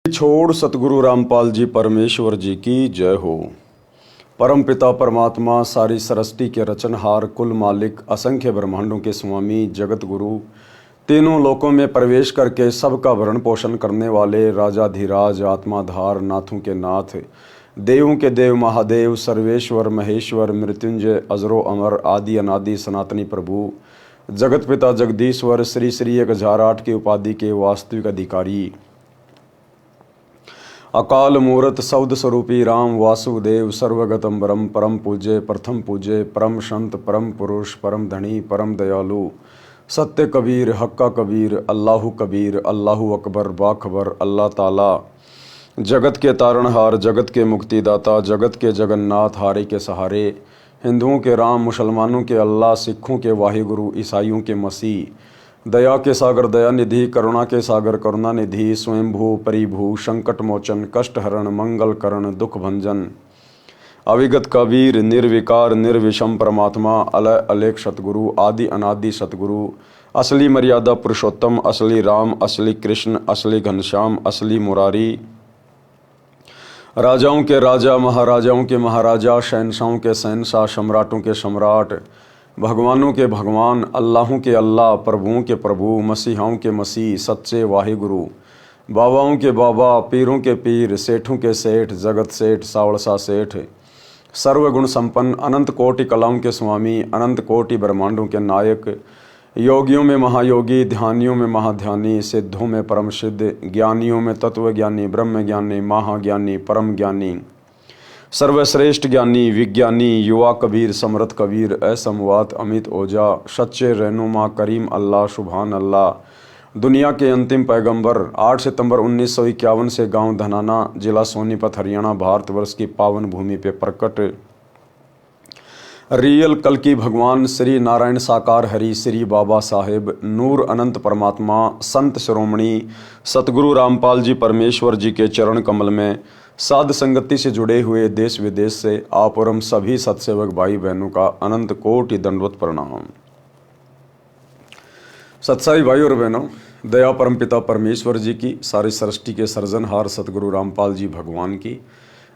छोड़ सतगुरु रामपाल जी परमेश्वर जी की जय हो। परम पिता परमात्मा सारी सृष्टि के रचनहार, कुल मालिक, असंख्य ब्रह्मांडों के स्वामी, जगत गुरु, तीनों लोकों में प्रवेश करके सबका भरण पोषण करने वाले राजाधिराज, आत्माधार, नाथों के नाथ, देवों के देव महादेव, सर्वेश्वर महेश्वर, मृत्युंजय, अजरो अमर, आदि अनादि सनातनी प्रभु, जगत पिता जगदीश्वर, श्री श्री 1008 की उपाधि के वास्तविक अधिकारी, अकाल मूर्त शब्द स्वरूपी राम वासुदेव, सर्वगतम ब्रह्म, परम पूज्य, प्रथम पूज्य, परम संत, परम पुरुष, परम धनी, परम दयालु, सत्य कबीर, हक्का कबीर, अल्लाहु कबीर, अल्लाहु अकबर, बाखबर, अल्लाह ताला, जगत के तारणहार, जगत के मुक्तिदाता, जगत के जगन्नाथ, हारे के सहारे, हिंदुओं के राम, मुसलमानों के अल्लाह, सिखों के वाहिगुरु, ईसाइयों के मसीह, दया के सागर दया निधि, करुणा के सागर करुणा निधि, स्वयंभू परिभू, संकट मोचन, कष्ट हरण, मंगल करण, दुख भंजन, अविगत कबीर, निर्विकार निर्विषम परमात्मा, अलय अलेख सतगुरु, आदि अनादि सतगुरु, असली मर्यादा पुरुषोत्तम, असली राम, असली कृष्ण, असली घनश्याम, असली मुरारी, राजाओं के राजा, महाराजाओं के महाराजा, शहनशाहों के शहनशाह, सम्राटों के सम्राट, भगवानों के भगवान, अल्लाहों के अल्लाह, प्रभुओं के प्रभु, मसीहाओं के मसीह, सच्चे वाहिगुरु, बाबाओं के बाबा, पीरों के पीर, सेठों के सेठ, जगत सेठ, सावड़सा सेठ, सर्वगुण संपन्न, अनंत कोटि कलाओं के स्वामी, अनंत कोटि ब्रह्मांडों के नायक, योगियों में महायोगी, ध्यानियों में महाध्यानी, सिद्धों में परम सिद्ध, ज्ञानियों में तत्वज्ञानी, ब्रह्म ज्ञानी, महाज्ञानी, परम ज्ञानी, सर्वश्रेष्ठ ज्ञानी, विज्ञानी, युवा कबीर, समर्थ कबीर, असमवात, अमित ओझा, सच्चे रहनुमा, करीम अल्लाह, सुभान अल्लाह, दुनिया के अंतिम पैगंबर, 8 सितंबर 1951 से गांव धनाना, जिला सोनीपत, हरियाणा, भारतवर्ष की पावन भूमि पे प्रकट रियल कल की भगवान श्री नारायण साकार हरि, श्री बाबा साहेब, नूर अनंत परमात्मा, संत शिरोमणि सतगुरु रामपाल जी परमेश्वर जी के चरण कमल में साध संगति से जुड़े हुए देश विदेश से आप और हम सभी सत्सेवक भाई बहनों का अनंत कोटि दंडवत प्रणाम। सत्साई भाई और बहनों, दया परम पिता परमेश्वर जी की, सारी सृष्टि के सर्जनहार सतगुरु रामपाल जी भगवान की,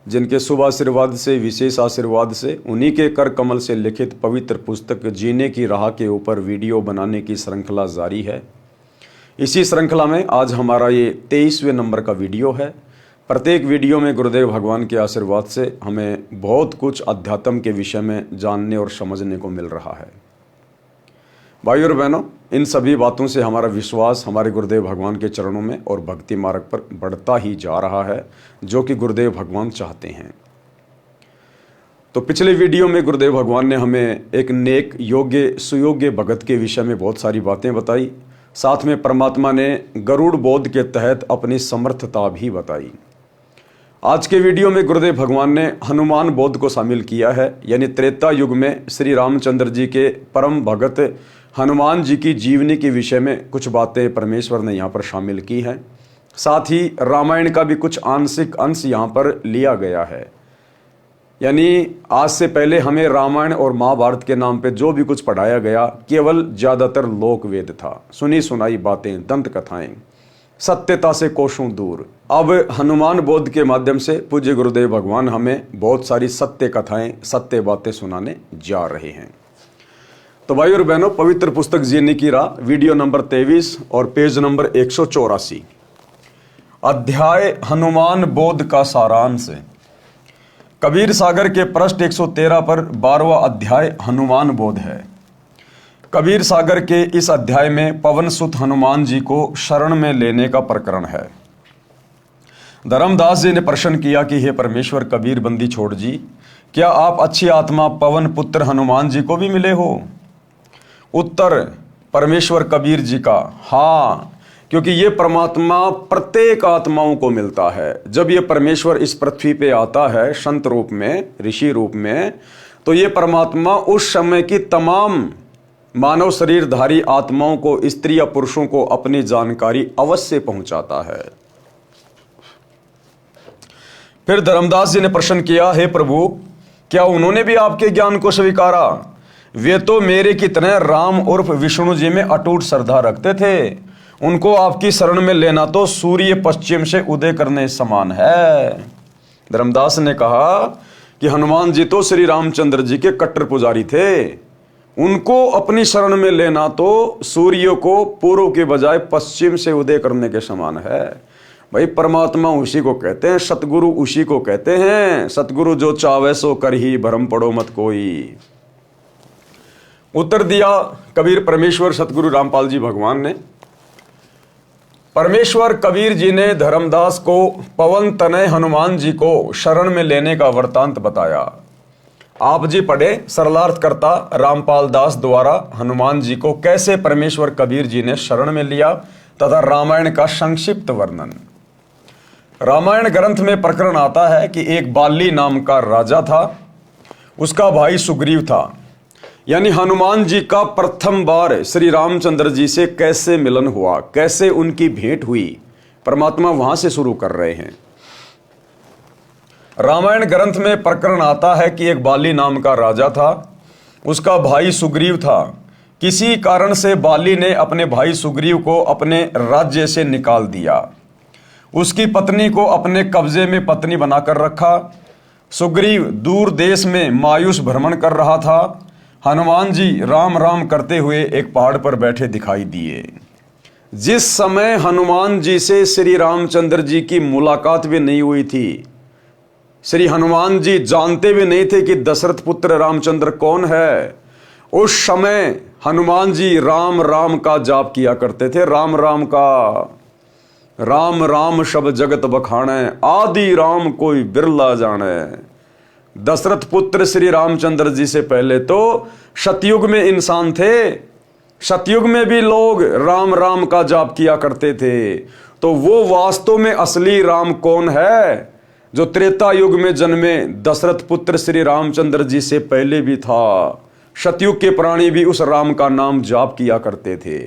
जिनके शुभ आशीर्वाद से, विशेष आशीर्वाद से, उन्हीं के कर कमल से लिखित पवित्र पुस्तक जीने की राह के ऊपर वीडियो बनाने की श्रृंखला जारी है। इसी श्रृंखला में आज हमारा ये 23वें नंबर का वीडियो है। प्रत्येक वीडियो में गुरुदेव भगवान के आशीर्वाद से हमें बहुत कुछ अध्यात्म के विषय में जानने और समझने को मिल रहा है। भाई और बहनों, इन सभी बातों से हमारा विश्वास हमारे गुरुदेव भगवान के चरणों में और भक्ति मार्ग पर बढ़ता ही जा रहा है, जो कि गुरुदेव भगवान चाहते हैं। तो पिछले वीडियो में गुरुदेव भगवान ने हमें एक नेक, योग्य, सुयोग्य भगत के विषय में बहुत सारी बातें बताई। साथ में परमात्मा ने गरुड़ बोध के तहत अपनी समर्थता भी बताई। आज के वीडियो में गुरुदेव भगवान ने हनुमान बोध को शामिल किया है, यानी त्रेता युग में श्री रामचंद्र जी के परम भगत हनुमान जी की जीवनी के विषय में कुछ बातें परमेश्वर ने यहाँ पर शामिल की हैं। साथ ही रामायण का भी कुछ आंशिक अंश यहाँ पर लिया गया है। यानी आज से पहले हमें रामायण और महाभारत के नाम पे जो भी कुछ पढ़ाया गया केवल ज़्यादातर लोक वेद था, सुनी सुनाई बातें, दंत कथाएं, सत्यता से कोसों दूर। अब हनुमान बोध के माध्यम से पूज्य गुरुदेव भगवान हमें बहुत सारी सत्य कथाएं, सत्य बातें सुनाने जा रहे हैं। तो भाई और बहनों, पवित्र पुस्तक जीने की राह, वीडियो नंबर 23 और पेज नंबर 184, अध्याय हनुमान बोध का सारांश। कबीर सागर के पृष्ठ 113 पर 12वां अध्याय हनुमान बोध है। कबीर सागर के इस अध्याय में पवन सुत हनुमान जी को शरण में लेने का प्रकरण है। धर्मदास जी ने प्रश्न किया कि हे परमेश्वर कबीर बंदी छोड़ जी, क्या आप अच्छी आत्मा पवन पुत्र हनुमान जी को भी मिले हो? उत्तर परमेश्वर कबीर जी का, हाँ, क्योंकि ये परमात्मा प्रत्येक आत्माओं को मिलता है। जब ये परमेश्वर इस पृथ्वी पे आता है संत रूप में, ऋषि रूप में, तो ये परमात्मा उस समय की तमाम मानव शरीरधारी आत्माओं को, स्त्री या पुरुषों को अपनी जानकारी अवश्य पहुंचाता है। फिर धर्मदास जी ने प्रश्न किया, हे प्रभु, क्या उन्होंने भी आपके ज्ञान को स्वीकारा? वे तो मेरे की तरह राम उर्फ विष्णु जी में अटूट श्रद्धा रखते थे। उनको आपकी शरण में लेना तो सूर्य पश्चिम से उदय करने समान है। धर्मदास ने कहा कि हनुमान जी तो श्री रामचंद्र जी के कट्टर पुजारी थे, उनको अपनी शरण में लेना तो सूर्य को पूर्व के बजाय पश्चिम से उदय करने के समान है। भाई परमात्मा उसी को कहते हैं, सतगुरु उसी को कहते हैं। सतगुरु जो चावे सो कर ही, भरम पड़ो मत कोई। उत्तर दिया कबीर परमेश्वर सतगुरु रामपाल जी भगवान ने। परमेश्वर कबीर जी ने धर्मदास को पवन तनय हनुमान जी को शरण में लेने का वृतांत बताया। आप जी पढ़े सरलार्थकर्ता रामपाल दास द्वारा हनुमान जी को कैसे परमेश्वर कबीर जी ने शरण में लिया तथा रामायण का संक्षिप्त वर्णन। रामायण ग्रंथ में प्रकरण आता है कि एक बाली नाम का राजा था, उसका भाई सुग्रीव था। यानी हनुमान जी का प्रथम बार श्री रामचंद्र जी से कैसे मिलन हुआ, कैसे उनकी भेंट हुई, परमात्मा वहां से शुरू कर रहे हैं। रामायण ग्रंथ में प्रकरण आता है कि एक बाली नाम का राजा था, उसका भाई सुग्रीव था। किसी कारण से बाली ने अपने भाई सुग्रीव को अपने राज्य से निकाल दिया, उसकी पत्नी को अपने कब्जे में पत्नी बनाकर रखा। सुग्रीव दूर देश में मायूस भ्रमण कर रहा था। हनुमान जी राम राम करते हुए एक पहाड़ पर बैठे दिखाई दिए। जिस समय हनुमान जी से श्री रामचंद्र जी की मुलाकात भी नहीं हुई थी, श्री हनुमान जी जानते भी नहीं थे कि दशरथ पुत्र रामचंद्र कौन है, उस समय हनुमान जी राम राम का जाप किया करते थे। राम राम का, राम राम शब जगत बखाने, आदि राम कोई बिरला जाने। दशरथ पुत्र श्री रामचंद्र जी से पहले तो सतयुग में इंसान थे, सतयुग में भी लोग राम राम का जाप किया करते थे। तो वो वास्तव में असली राम कौन है? जो त्रेता युग में जन्मे दशरथ पुत्र श्री रामचंद्र जी से पहले भी था। सतयुग के प्राणी भी उस राम का नाम जाप किया करते थे।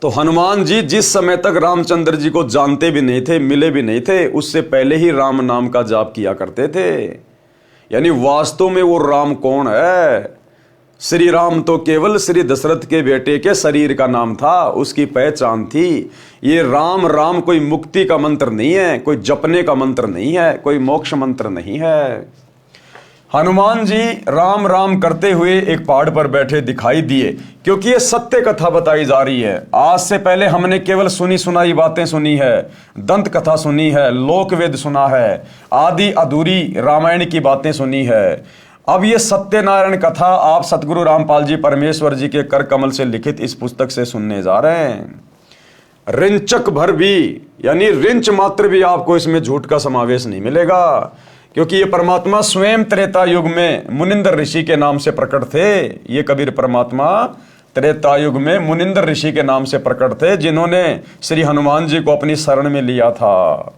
तो हनुमान जी जिस समय तक रामचंद्र जी को जानते भी नहीं थे, मिले भी नहीं थे, उससे पहले ही राम नाम का जाप किया करते थे। यानी वास्तव में वो राम कौन है? श्री राम तो केवल श्री दशरथ के बेटे के शरीर का नाम था, उसकी पहचान थी। ये राम राम कोई मुक्ति का मंत्र नहीं है, कोई जपने का मंत्र नहीं है, कोई मोक्ष मंत्र नहीं है। हनुमान जी राम राम करते हुए एक पहाड़ पर बैठे दिखाई दिए, क्योंकि ये सत्य कथा बताई जा रही है। आज से पहले हमने केवल सुनी सुनाई बातें सुनी है, दंत कथा सुनी है, लोकवेद सुना है, आदि अधूरी रामायण की बातें सुनी है। अब ये सत्यनारायण कथा आप सतगुरु रामपाल जी परमेश्वर जी के कर कमल से लिखित इस पुस्तक से सुनने जा रहे हैं। रिंचक भर भी, यानी रिंच मात्र भी आपको इसमें झूठ का समावेश नहीं मिलेगा, क्योंकि ये परमात्मा स्वयं त्रेता युग में मुनिंदर ऋषि के नाम से प्रकट थे। ये कबीर परमात्मा त्रेता युग में मुनिंदर ऋषि के नाम से प्रकट थे, जिन्होंने श्री हनुमान जी को अपनी शरण में लिया था।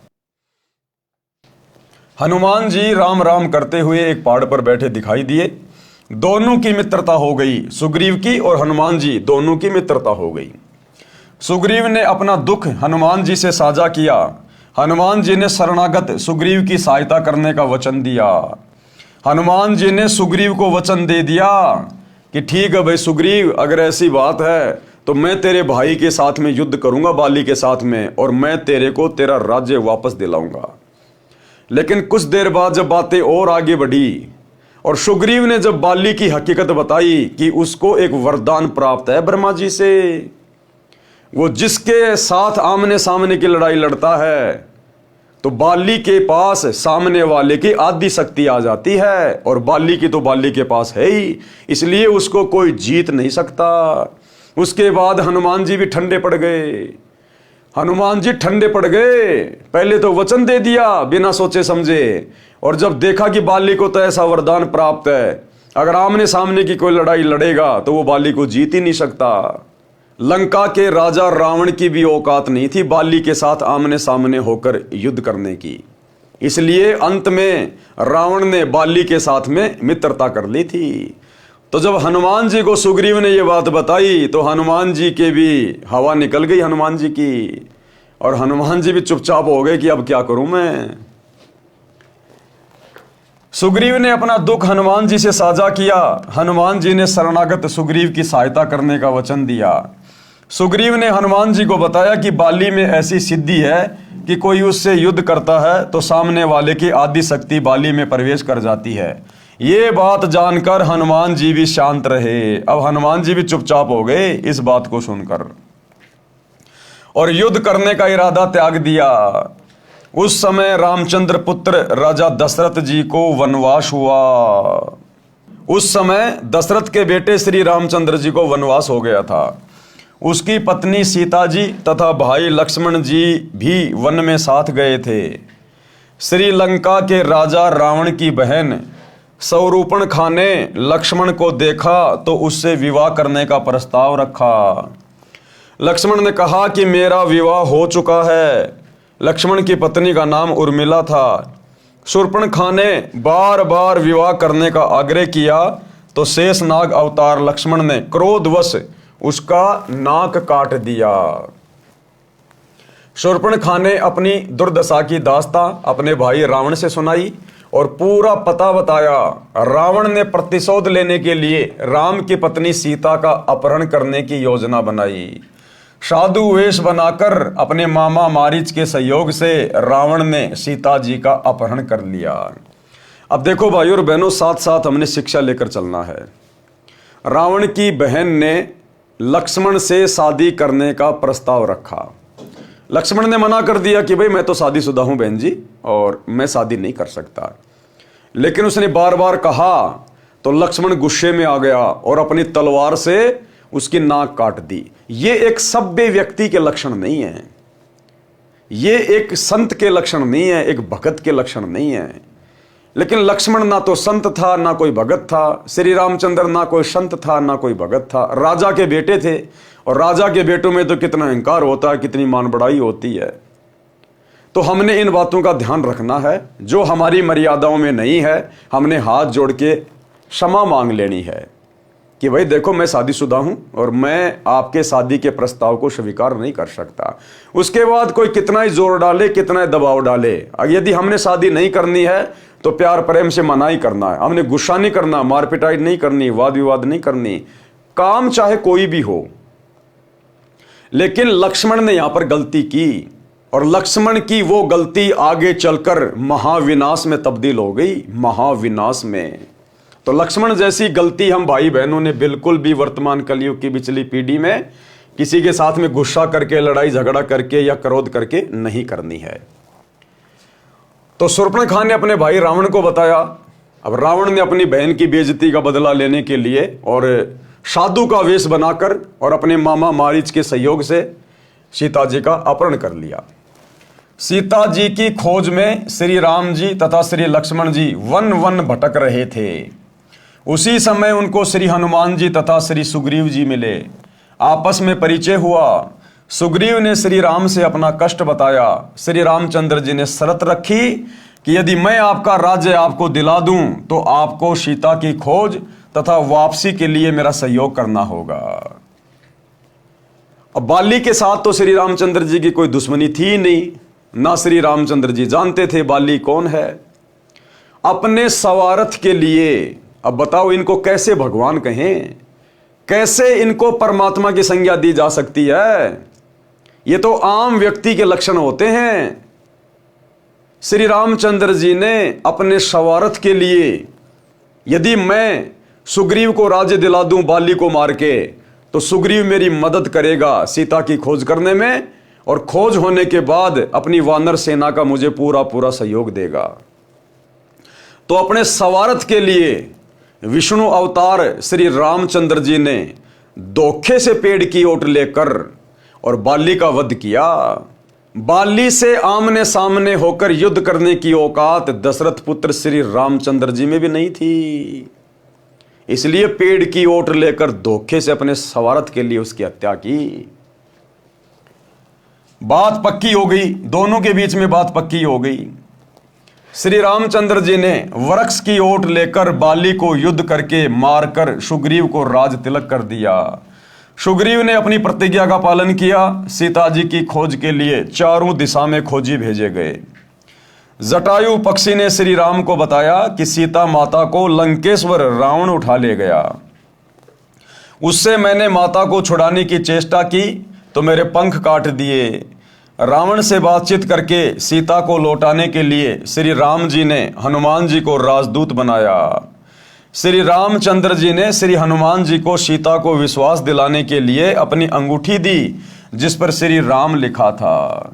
हनुमान जी राम राम करते हुए एक पहाड़ पर बैठे दिखाई दिए। दोनों की मित्रता हो गई, सुग्रीव की और हनुमान जी दोनों की मित्रता हो गई। सुग्रीव ने अपना दुख हनुमान जी से साझा किया। हनुमान जी ने शरणागत सुग्रीव की सहायता करने का वचन दिया। हनुमान जी ने सुग्रीव को वचन दे दिया कि ठीक है भाई सुग्रीव, अगर ऐसी बात है तो मैं तेरे भाई के साथ में युद्ध करूंगा, बाली के साथ में, और मैं तेरे को तेरा राज्य वापस दिलाऊंगा। लेकिन कुछ देर बाद जब बातें और आगे बढ़ी और सुग्रीव ने जब बाली की हकीकत बताई कि उसको एक वरदान प्राप्त है ब्रह्मा जी से, वो जिसके साथ आमने सामने की लड़ाई लड़ता है तो बाली के पास सामने वाले की आदि शक्ति आ जाती है, और बाली की तो बाली के पास है ही, इसलिए उसको कोई जीत नहीं सकता। उसके बाद हनुमान जी भी ठंडे पड़ गए। हनुमान जी ठंडे पड़ गए, पहले तो वचन दे दिया बिना सोचे समझे, और जब देखा कि बाली को तो ऐसा वरदान प्राप्त है, अगर आमने सामने की कोई लड़ाई लड़ेगा तो वो बाली को जीत ही नहीं सकता। लंका के राजा रावण की भी औकात नहीं थी बाली के साथ आमने सामने होकर युद्ध करने की, इसलिए अंत में रावण ने बाली के साथ में मित्रता कर ली थी। तो जब हनुमान जी को सुग्रीव ने यह बात बताई तो हनुमान जी के भी हवा निकल गई हनुमान जी की, और हनुमान जी भी चुपचाप हो गए कि अब क्या करूं मैं। सुग्रीव ने अपना दुख हनुमान जी से साझा किया। हनुमान जी ने शरणागत सुग्रीव की सहायता करने का वचन दिया। सुग्रीव ने हनुमान जी को बताया कि बाली में ऐसी सिद्धि है कि कोई उससे युद्ध करता है तो सामने वाले की आदि शक्ति बाली में प्रवेश कर जाती है। ये बात जानकर हनुमान जी भी शांत रहे। अब हनुमान जी भी चुपचाप हो गए इस बात को सुनकर, और युद्ध करने का इरादा त्याग दिया। उस समय रामचंद्र पुत्र राजा दशरथ जी को वनवास हुआ। उस समय दशरथ के बेटे श्री रामचंद्र जी को वनवास हो गया था। उसकी पत्नी सीता जी तथा भाई लक्ष्मण जी भी वन में साथ गए थे। श्रीलंका के राजा रावण की बहन शूर्पणखा ने लक्ष्मण को देखा तो उससे विवाह करने का प्रस्ताव रखा। लक्ष्मण ने कहा कि मेरा विवाह हो चुका है। लक्ष्मण की पत्नी का नाम उर्मिला था। शूर्पणखा ने बार बार विवाह करने का आग्रह किया तो शेषनाग अवतार लक्ष्मण ने क्रोधवश उसका नाक काट दिया। शूर्पणखा ने अपनी दुर्दशा की दास्तां अपने भाई रावण से सुनाई और पूरा पता बताया। रावण ने प्रतिशोध लेने के लिए राम की पत्नी सीता का अपहरण करने की योजना बनाई। साधु वेश बनाकर अपने मामा मारीच के सहयोग से रावण ने सीता जी का अपहरण कर लिया। अब देखो भाई और बहनों, साथ साथ हमने शिक्षा लेकर चलना है। रावण की बहन ने लक्ष्मण से शादी करने का प्रस्ताव रखा। लक्ष्मण ने मना कर दिया कि भाई मैं तो शादीशुदा हूं बहन जी और मैं शादी नहीं कर सकता। लेकिन उसने बार बार कहा तो लक्ष्मण गुस्से में आ गया और अपनी तलवार से उसकी नाक काट दी। ये एक सभ्य व्यक्ति के लक्षण नहीं है, ये एक संत के लक्षण नहीं है, एक भगत के लक्षण नहीं है। लेकिन लक्ष्मण ना तो संत था ना कोई भगत था। श्री रामचंद्र ना कोई संत था ना कोई भगत था। राजा के बेटे थे और राजा के बेटों में तो कितना अहंकार होता है, कितनी मान बढ़ाई होती है। तो हमने इन बातों का ध्यान रखना है। जो हमारी मर्यादाओं में नहीं है हमने हाथ जोड़ के क्षमा मांग लेनी है कि भाई देखो मैं शादीशुदा हूं और मैं आपके शादी के प्रस्ताव को स्वीकार नहीं कर सकता। उसके बाद कोई कितना ही जोर डाले, कितना ही दबाव डाले, यदि हमने शादी नहीं करनी है तो प्यार प्रेम से मना ही करना है। हमने गुस्सा नहीं करना, मार पिटाई नहीं करनी, वाद विवाद नहीं करनी, काम चाहे कोई भी हो। लेकिन लक्ष्मण ने यहां पर गलती की और लक्ष्मण की वो गलती आगे चलकर महाविनाश में तब्दील हो गई, महाविनाश में। तो लक्ष्मण जैसी गलती हम भाई बहनों ने बिल्कुल भी वर्तमान कलयुग की पिछली पीढ़ी में किसी के साथ में गुस्सा करके, लड़ाई झगड़ा करके या क्रोध करके नहीं करनी है। तो शूर्पणखा ने अपने भाई रावण को बताया। अब रावण ने अपनी बहन की बेइज्जती का बदला लेने के लिए और साधु का वेश बनाकर और अपने मामा मारीच के सहयोग से सीता जी का अपहरण कर लिया। सीता जी की खोज में श्री राम जी तथा श्री लक्ष्मण जी वन वन भटक रहे थे। उसी समय उनको श्री हनुमान जी तथा श्री सुग्रीव जी मिले। आपस में परिचय हुआ। सुग्रीव ने श्री राम से अपना कष्ट बताया। श्री रामचंद्र जी ने शर्त रखी कि यदि मैं आपका राज्य आपको दिला दूं तो आपको सीता की खोज तथा वापसी के लिए मेरा सहयोग करना होगा। अब बाली के साथ तो श्री रामचंद्र जी की कोई दुश्मनी थी नहीं, ना श्री रामचंद्र जी जानते थे बाली कौन है। अपने स्वार्थ के लिए, अब बताओ इनको कैसे भगवान कहें, कैसे इनको परमात्मा की संज्ञा दी जा सकती है। ये तो आम व्यक्ति के लक्षण होते हैं। श्री रामचंद्र जी ने अपने स्वार्थ के लिए, यदि मैं सुग्रीव को राज्य दिला दूं बाली को मार के तो सुग्रीव मेरी मदद करेगा सीता की खोज करने में और खोज होने के बाद अपनी वानर सेना का मुझे पूरा पूरा सहयोग देगा। तो अपने स्वार्थ के लिए विष्णु अवतार श्री रामचंद्र जी ने धोखे से पेड़ की ओट लेकर और बाली का वध किया। बाली से आमने सामने होकर युद्ध करने की औकात दशरथ पुत्र श्री रामचंद्र जी में भी नहीं थी, इसलिए पेड़ की ओट लेकर धोखे से अपने स्वार्थ के लिए उसकी हत्या की। बात पक्की हो गई, दोनों के बीच में बात पक्की हो गई। श्री रामचंद्र जी ने वृक्ष की ओट लेकर बाली को युद्ध करके मारकर सुग्रीव को राज तिलक कर दिया। सुग्रीव ने अपनी प्रतिज्ञा का पालन किया। सीता जी की खोज के लिए चारों दिशा में खोजी भेजे गए। जटायु पक्षी ने श्री राम को बताया कि सीता माता को लंकेश्वर रावण उठा ले गया। उससे मैंने माता को छुड़ाने की चेष्टा की तो मेरे पंख काट दिए। रावण से बातचीत करके सीता को लौटाने के लिए श्री राम जी ने हनुमान जी को राजदूत बनाया। श्री रामचंद्र जी ने श्री हनुमान जी को सीता को विश्वास दिलाने के लिए अपनी अंगूठी दी जिस पर श्री राम लिखा था।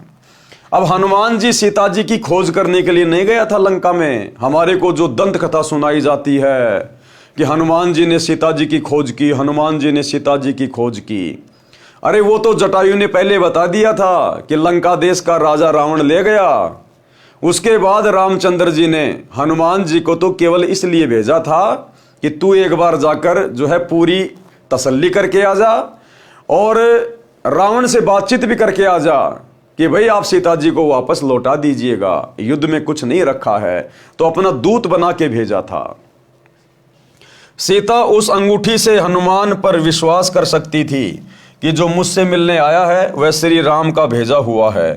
अब हनुमान जी सीता जी की खोज करने के लिए नहीं गया था लंका में। हमारे को जो दंत कथा सुनाई जाती है कि हनुमान जी ने सीता जी की खोज की, हनुमान जी ने सीता जी की खोज की, अरे वो तो जटायु ने पहले बता दिया था कि लंका देश का राजा रावण ले गया। उसके बाद रामचंद्र जी ने हनुमान जी को तो केवल इसलिए भेजा था कि तू एक बार जाकर जो है पूरी तसल्ली करके आ जा और रावण से बातचीत भी करके आ जा कि भाई आप सीता जी को वापस लौटा दीजिएगा, युद्ध में कुछ नहीं रखा है। तो अपना दूत बना के भेजा था। सीता उस अंगूठी से हनुमान पर विश्वास कर सकती थी कि जो मुझसे मिलने आया है वह श्री राम का भेजा हुआ है।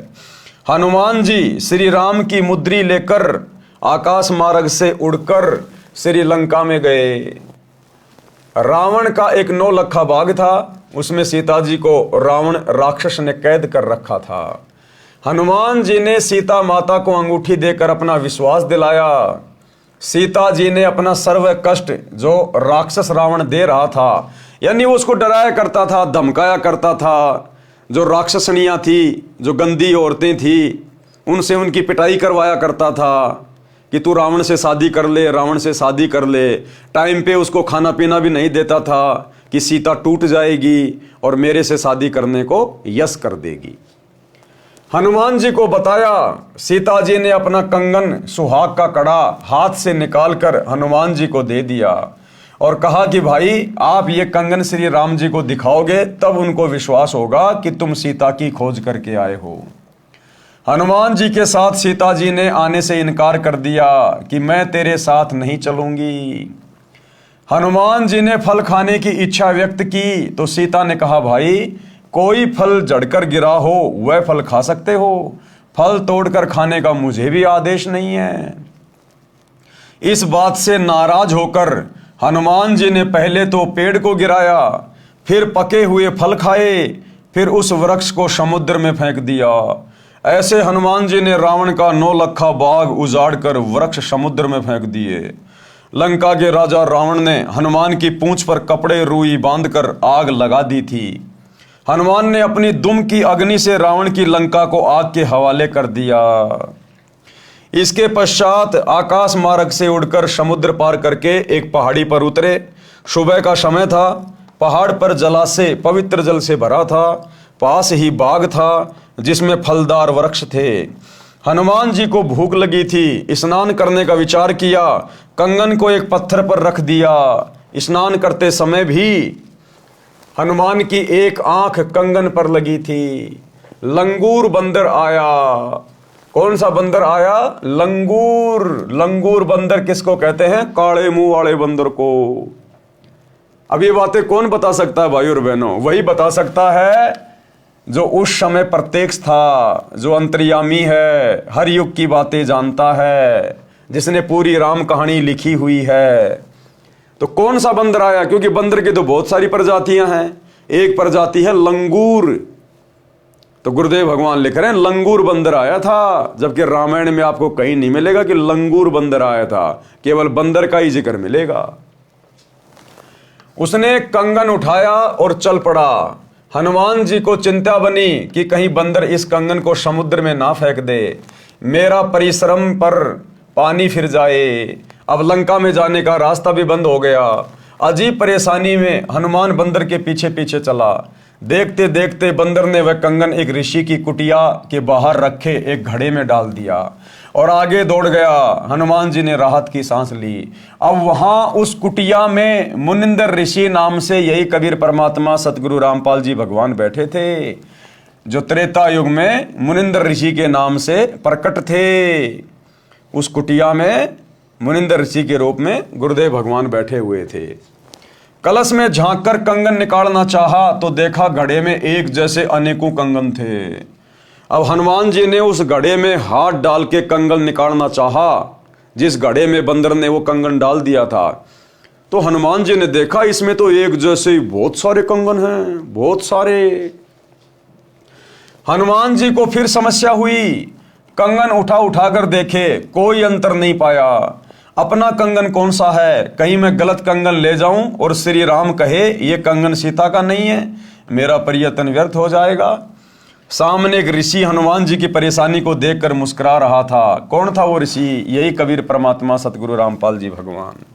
हनुमान जी श्री राम की मुद्री लेकर आकाश मार्ग से उड़कर श्रीलंका में गए। रावण का एक 9 लखा बाग था, उसमें सीता जी को रावण राक्षस ने कैद कर रखा था। हनुमान जी ने सीता माता को अंगूठी देकर अपना विश्वास दिलाया। सीता जी ने अपना सर्व कष्ट जो राक्षस रावण दे रहा था, यानी वो उसको डराया करता था, धमकाया करता था, जो राक्षसनियाँ थी, जो गंदी औरतें थी, उनसे उनकी पिटाई करवाया करता था कि तू रावण से शादी कर ले, रावण से शादी कर ले। टाइम पे उसको खाना पीना भी नहीं देता था कि सीता टूट जाएगी और मेरे से शादी करने को यस कर देगी। हनुमान जी को बताया। सीता जी ने अपना कंगन सुहाग का कड़ा हाथ से निकालकर हनुमान जी को दे दिया और कहा कि भाई आप ये कंगन श्री राम जी को दिखाओगे तब उनको विश्वास होगा कि तुम सीता की खोज करके आए हो। हनुमान जी के साथ सीता जी ने आने से इनकार कर दिया कि मैं तेरे साथ नहीं चलूंगी। हनुमान जी ने फल खाने की इच्छा व्यक्त की तो सीता ने कहा भाई कोई फल जड़कर गिरा हो वह फल खा सकते हो, फल तोड़कर खाने का मुझे भी आदेश नहीं है। इस बात से नाराज होकर हनुमान जी ने पहले तो पेड़ को गिराया, फिर पके हुए फल खाए, फिर उस वृक्ष को समुद्र में फेंक दिया। ऐसे हनुमान जी ने रावण का 9 लखा बाग उजाड़कर वृक्ष समुद्र में फेंक दिए। लंका के राजा रावण ने हनुमान की पूंछ पर कपड़े रुई बांधकर आग लगा दी थी। हनुमान ने अपनी दुम की अग्नि से रावण की लंका को आग के हवाले कर दिया। इसके पश्चात आकाश मार्ग से उड़कर समुद्र पार करके एक पहाड़ी पर उतरे। सुबह का समय था। पहाड़ पर जलाशय पवित्र जल से भरा था। पास ही बाग था जिसमें फलदार वृक्ष थे। हनुमान जी को भूख लगी थी। स्नान करने का विचार किया। कंगन को एक पत्थर पर रख दिया। स्नान करते समय भी हनुमान की एक आंख कंगन पर लगी थी। लंगूर बंदर आया। कौन सा बंदर आया? लंगूर। लंगूर बंदर किसको कहते हैं? काले मुंह वाले बंदर को। अब ये बातें कौन बता सकता है भाई और बहनों? वही बता सकता है जो उस समय प्रत्यक्ष था, जो अंतर्यामी है, हर युग की बातें जानता है, जिसने पूरी राम कहानी लिखी हुई है। तो कौन सा बंदर आया? क्योंकि बंदर की तो बहुत सारी प्रजातियां हैं। एक प्रजाति है लंगूर। तो गुरुदेव भगवान लिख रहे हैं लंगूर बंदर आया था, जबकि रामायण में आपको कहीं नहीं मिलेगा कि लंगूर बंदर आया था। केवल बंदर का ही जिक्र मिलेगा। उसने कंगन उठाया और चल पड़ा। हनुमान जी को चिंता बनी कि कहीं बंदर इस कंगन को समुद्र में ना फेंक दे, मेरा परिश्रम पर पानी फिर जाए। अब लंका में जाने का रास्ता भी बंद हो गया। अजीब परेशानी में हनुमान बंदर के पीछे पीछे चला। देखते देखते बंदर ने वह कंगन एक ऋषि की कुटिया के बाहर रखे एक घड़े में डाल दिया और आगे दौड़ गया। हनुमान जी ने राहत की सांस ली। अब वहां उस कुटिया में मुनिंदर ऋषि नाम से यही कबीर परमात्मा सतगुरु रामपाल जी भगवान बैठे थे, जो त्रेता युग में मुनिंदर ऋषि के नाम से प्रकट थे। उस कुटिया में मुनिंदर ऋषि के रूप में गुरुदेव भगवान बैठे हुए थे। कलश में झांककर कंगन निकालना चाहा तो देखा घड़े में एक जैसे अनेकों कंगन थे। अब हनुमान जी ने उस घड़े में हाथ डाल के कंगन निकालना चाहा, जिस घड़े में बंदर ने वो कंगन डाल दिया था। तो हनुमान जी ने देखा इसमें तो एक जैसे ही बहुत सारे कंगन हैं, बहुत सारे। हनुमान जी को फिर समस्या हुई, कंगन उठा उठा कर देखे, कोई अंतर नहीं पाया। अपना कंगन कौन सा है, कहीं मैं गलत कंगन ले जाऊं और श्री राम कहे ये कंगन सीता का नहीं है, मेरा प्रयत्न व्यर्थ हो जाएगा। सामने एक ऋषि हनुमान जी की परेशानी को देखकर मुस्कुरा रहा था। कौन था वो ऋषि? यही कबीर परमात्मा सतगुरु रामपाल जी भगवान।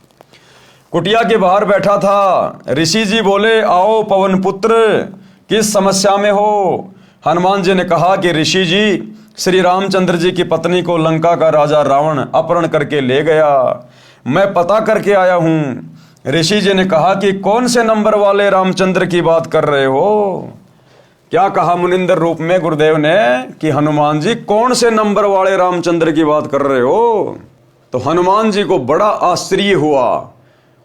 कुटिया के बाहर बैठा था। ऋषि जी बोले, आओ पवन पुत्र, किस समस्या में हो? हनुमान जी ने कहा कि ऋषि जी, श्री रामचंद्र जी की पत्नी को लंका का राजा रावण अपहरण करके ले गया, मैं पता करके आया हूं। ऋषि जी ने कहा कि कौन से नंबर वाले रामचंद्र की बात कर रहे हो? क्या कहा मुनिंदर रूप में गुरुदेव ने कि हनुमान जी कौन से नंबर वाले रामचंद्र की बात कर रहे हो? तो हनुमान जी को बड़ा आश्चर्य हुआ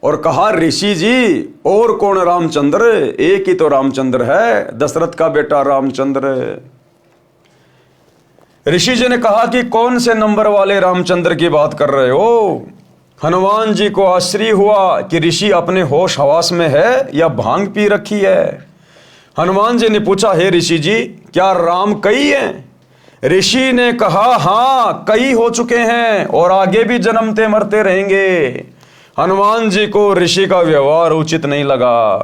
और कहा, ऋषि जी और कौन रामचंद्र? एक ही तो रामचंद्र है, दशरथ का बेटा रामचंद्र। ऋषि जी ने कहा कि कौन से नंबर वाले रामचंद्र की बात कर रहे हो? हनुमान जी को आश्चर्य हुआ कि ऋषि अपने होश हवास में है या भांग पी रखी है। हनुमान जी ने पूछा, हे ऋषि जी, क्या राम कई हैं? ऋषि ने कहा, हाँ कई हो चुके हैं और आगे भी जन्मते मरते रहेंगे। हनुमान जी को ऋषि का व्यवहार उचित नहीं लगा,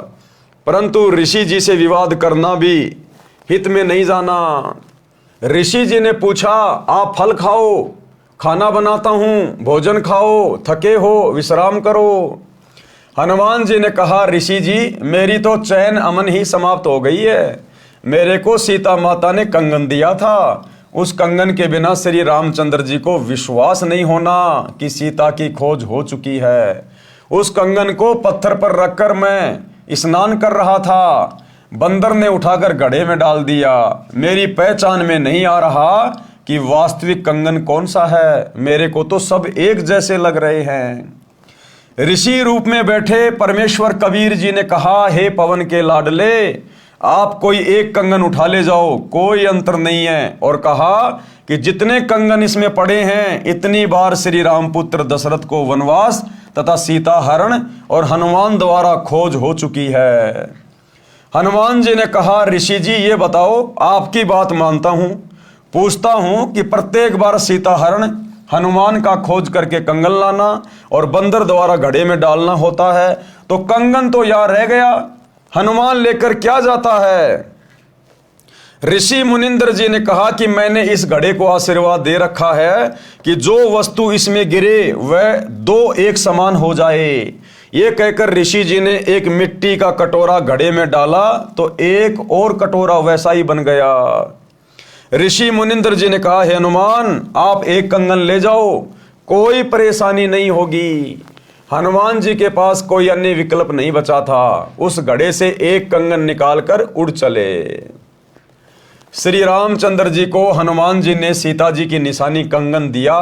परंतु ऋषि जी से विवाद करना भी हित में नहीं जाना। ऋषि जी ने पूछा, आप फल खाओ, खाना बनाता हूं, भोजन खाओ, थके हो विश्राम करो। हनुमान जी ने कहा, ऋषि जी मेरी तो चैन अमन ही समाप्त हो गई है। मेरे को सीता माता ने कंगन दिया था, उस कंगन के बिना श्री रामचंद्र जी को विश्वास नहीं होना कि सीता की खोज हो चुकी है। उस कंगन को पत्थर पर रखकर मैं स्नान कर रहा था, बंदर ने उठाकर घड़े में डाल दिया। मेरी पहचान में नहीं आ रहा कि वास्तविक कंगन कौन सा है, मेरे को तो सब एक जैसे लग रहे हैं। ऋषि रूप में बैठे परमेश्वर कबीर जी ने कहा, हे पवन के लाडले, आप कोई एक कंगन उठा ले जाओ, कोई अंतर नहीं है। और कहा कि जितने कंगन इसमें पड़े हैं इतनी बार श्री रामपुत्र दशरथ को वनवास तथा सीता हरण और हनुमान द्वारा खोज हो चुकी है। हनुमान जी ने कहा, ऋषि जी ये बताओ, आपकी बात मानता हूं, पूछता हूं कि प्रत्येक बार सीता हरण, हनुमान का खोज करके कंगन लाना और बंदर द्वारा घड़े में डालना होता है, तो कंगन तो यहाँ रह गया, हनुमान लेकर क्या जाता है? ऋषि मुनिंदर जी ने कहा कि मैंने इस घड़े को आशीर्वाद दे रखा है कि जो वस्तु इसमें गिरे वह दो एक समान हो जाए। ये कहकर ऋषि जी ने एक मिट्टी का कटोरा घड़े में डाला तो एक और कटोरा वैसा ही बन गया। ऋषि मुनिंदर जी ने कहा, हे हनुमान, आप एक कंगन ले जाओ, कोई परेशानी नहीं होगी। हनुमान जी के पास कोई अन्य विकल्प नहीं बचा था, उस घड़े से एक कंगन निकालकर उड़ चले। श्री रामचंद्र जी को हनुमान जी ने सीता जी की निशानी कंगन दिया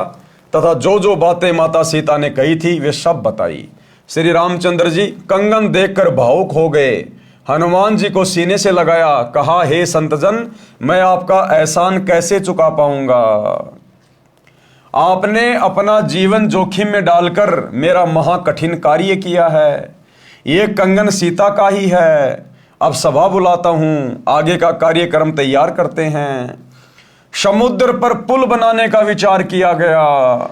तथा जो जो बातें माता सीता ने कही थी वे सब बताई। श्री रामचंद्र जी कंगन देखकर भावुक हो गए, हनुमान जी को सीने से लगाया, कहा, हे संतजन, मैं आपका एहसान कैसे चुका पाऊंगा? आपने अपना जीवन जोखिम में डालकर मेरा महाकठिन कार्य किया है। ये कंगन सीता का ही है। अब सभा बुलाता हूं, आगे का कार्यक्रम तैयार करते हैं। समुद्र पर पुल बनाने का विचार किया गया।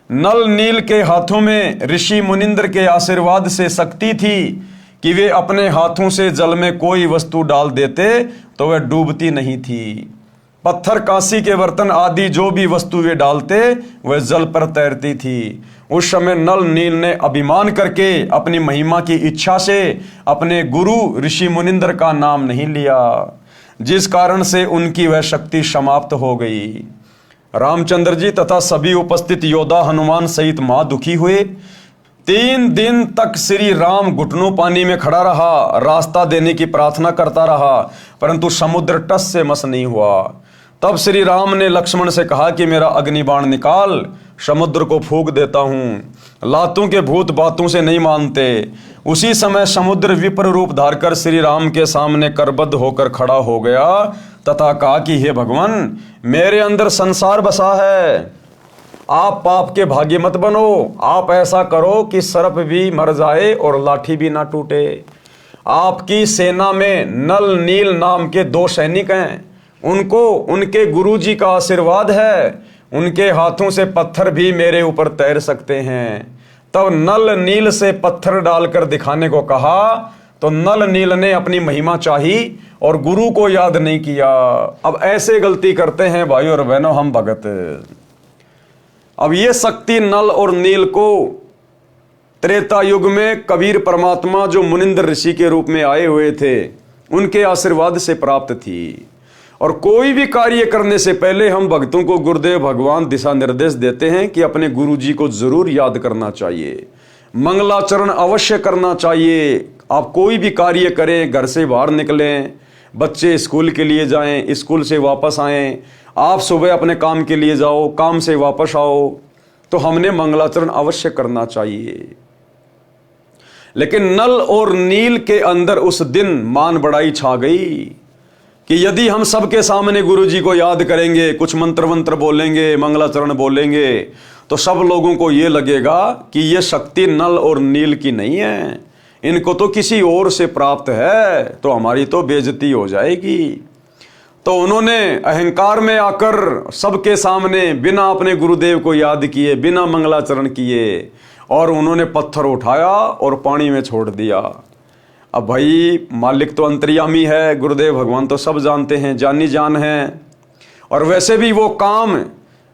नल नील के हाथों में ऋषि मुनिंद्र के आशीर्वाद से शक्ति थी कि वे अपने हाथों से जल में कोई वस्तु डाल देते तो वह डूबती नहीं थी। पत्थर, कांसी के बर्तन आदि जो भी वस्तु वे डालते वह जल पर तैरती थी। उस समय नल नील ने अभिमान करके अपनी महिमा की इच्छा से अपने गुरु ऋषि मुनिंद्र का नाम नहीं लिया, जिस कारण से उनकी वह शक्ति समाप्त हो गई। रामचंद्र जी तथा सभी उपस्थित योद्धा हनुमान सहित मां दुखी हुए। 3 दिन तक श्री राम घुटनों पानी में खड़ा रहा, रास्ता देने की प्रार्थना करता रहा, परंतु समुद्र टस से मस नहीं हुआ। तब श्री राम ने लक्ष्मण से कहा कि मेरा अग्निबाण निकाल, समुद्र को फूंक देता हूं। लातों के भूत बातों से नहीं मानते। उसी समय समुद्र विप्र रूप धारकर श्री राम के सामने करबद्ध होकर खड़ा हो गया तथा कहा कि हे भगवान, मेरे अंदर संसार बसा है, आप पाप के भागी मत बनो। आप ऐसा करो कि सर्प भी मर जाए और लाठी भी ना टूटे। आपकी सेना में नल नील नाम के 2 सैनिक हैं। उनको उनके गुरुजी का आशीर्वाद है। उनके हाथों से पत्थर भी मेरे ऊपर तैर सकते हैं। तब नल नील से पत्थर डालकर दिखाने को कहा तो नल नील ने अपनी महिमा चाही और गुरु को याद नहीं किया। अब ऐसे गलती करते हैं भाई और बहनों हम भगत। अब ये शक्ति नल और नील को त्रेता युग में कबीर परमात्मा जो मुनिंद्र ऋषि के रूप में आए हुए थे उनके आशीर्वाद से प्राप्त थी। और कोई भी कार्य करने से पहले हम भक्तों को गुरुदेव भगवान दिशा निर्देश देते हैं कि अपने गुरुजी को जरूर याद करना चाहिए, मंगलाचरण अवश्य करना चाहिए। आप कोई भी कार्य करें, घर से बाहर निकलें, बच्चे स्कूल के लिए जाएं, स्कूल से वापस आएं, आप सुबह अपने काम के लिए जाओ, काम से वापस आओ, तो हमने मंगलाचरण अवश्य करना चाहिए। लेकिन नल और नील के अंदर उस दिन मान बढ़ाई छा गई कि यदि हम सबके सामने गुरुजी को याद करेंगे, कुछ मंत्र मंत्र बोलेंगे, मंगलाचरण बोलेंगे, तो सब लोगों को यह लगेगा कि यह शक्ति नल और नील की नहीं है, इनको तो किसी और से प्राप्त है, तो हमारी तो बेइज्जती हो जाएगी। तो उन्होंने अहंकार में आकर सबके सामने बिना अपने गुरुदेव को याद किए, बिना मंगलाचरण किए, और उन्होंने पत्थर उठाया और पानी में छोड़ दिया। अब भाई मालिक तो अंतर्यामी है, गुरुदेव भगवान तो सब जानते हैं, जानी जान है। और वैसे भी वो काम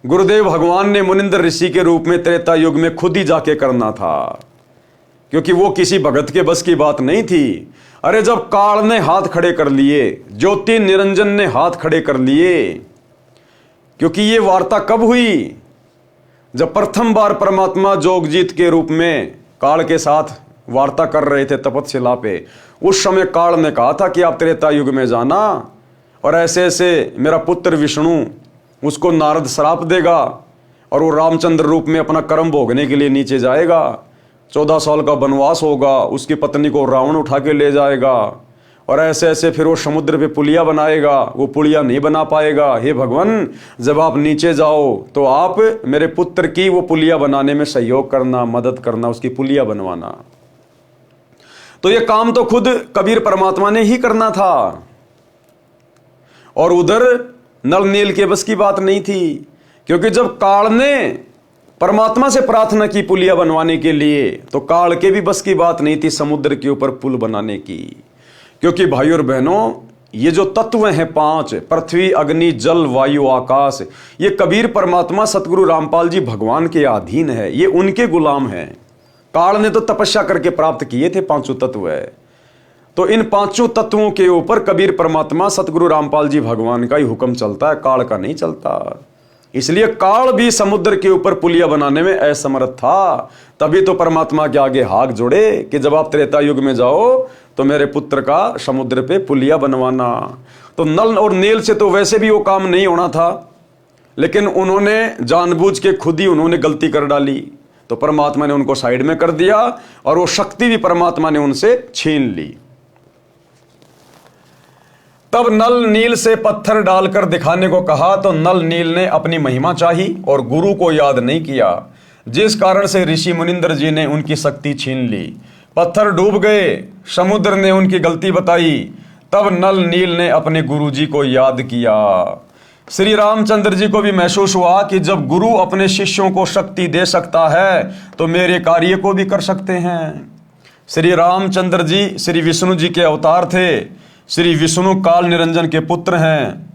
गुरुदेव भगवान ने मुनिंद्र ऋषि के रूप में त्रेता युग में खुद ही जाके करना था, क्योंकि वो किसी भगत के बस की बात नहीं थी। अरे जब काल ने हाथ खड़े कर लिए, ज्योति निरंजन ने हाथ खड़े कर लिए, क्योंकि ये वार्ता कब हुई? जब प्रथम बार परमात्मा जोगजीत के रूप में काल के साथ वार्ता कर रहे थे तपतशिला पे, उस समय काल ने कहा था कि आप त्रेता युग में जाना और ऐसे ऐसे मेरा पुत्र विष्णु, उसको नारद श्राप देगा और वो रामचंद्र रूप में अपना कर्म भोगने के लिए नीचे जाएगा, 14 साल का वनवास होगा, उसकी पत्नी को रावण उठा के ले जाएगा और ऐसे ऐसे फिर वो समुद्र पे पुलिया बनाएगा, वो पुलिया नहीं बना पाएगा। हे भगवान, जब आप नीचे जाओ तो आप मेरे पुत्र की वो पुलिया बनाने में सहयोग करना, मदद करना, उसकी पुलिया बनवाना। तो ये काम तो खुद कबीर परमात्मा ने ही करना था और उधर नल नील के बस की बात नहीं थी, क्योंकि जब काल ने परमात्मा से प्रार्थना की पुलिया बनवाने के लिए, तो काल के भी बस की बात नहीं थी समुद्र के ऊपर पुल बनाने की। क्योंकि भाई और बहनों, ये जो तत्व हैं 5, पृथ्वी, अग्नि, जल, वायु, आकाश, ये कबीर परमात्मा सतगुरु रामपाल जी भगवान के अधीन है, ये उनके गुलाम हैं। काल ने तो तपस्या करके प्राप्त किए थे 5 तत्व है, तो इन 5 तत्वों के ऊपर कबीर परमात्मा सतगुरु रामपाल जी भगवान का ही हुक्म चलता है, काल का नहीं चलता। इसलिए काल भी समुद्र के ऊपर पुलिया बनाने में असमर्थ था। तभी तो परमात्मा के आगे हाथ जोड़े कि जब आप त्रेता युग में जाओ तो मेरे पुत्र का समुद्र पे पुलिया बनवाना। तो नल और नील से तो वैसे भी वो काम नहीं होना था, लेकिन उन्होंने जानबूझ के खुद ही उन्होंने गलती कर डाली, तो परमात्मा ने उनको साइड में कर दिया और वो शक्ति भी परमात्मा ने उनसे छीन ली। तब नल नील से पत्थर डालकर दिखाने को कहा तो नल नील ने अपनी महिमा चाही और गुरु को याद नहीं किया, जिस कारण से ऋषि मुनिंद्र जी ने उनकी शक्ति छीन ली। पत्थर डूब गए, समुद्र ने उनकी गलती बताई। तब नल नील ने अपने गुरु जी को याद किया। श्री रामचंद्र जी को भी महसूस हुआ कि जब गुरु अपने शिष्यों को शक्ति दे सकता है तो मेरे कार्य को भी कर सकते हैं। श्री रामचंद्र जी श्री विष्णु जी के अवतार थे। श्री विष्णु काल निरंजन के पुत्र हैं।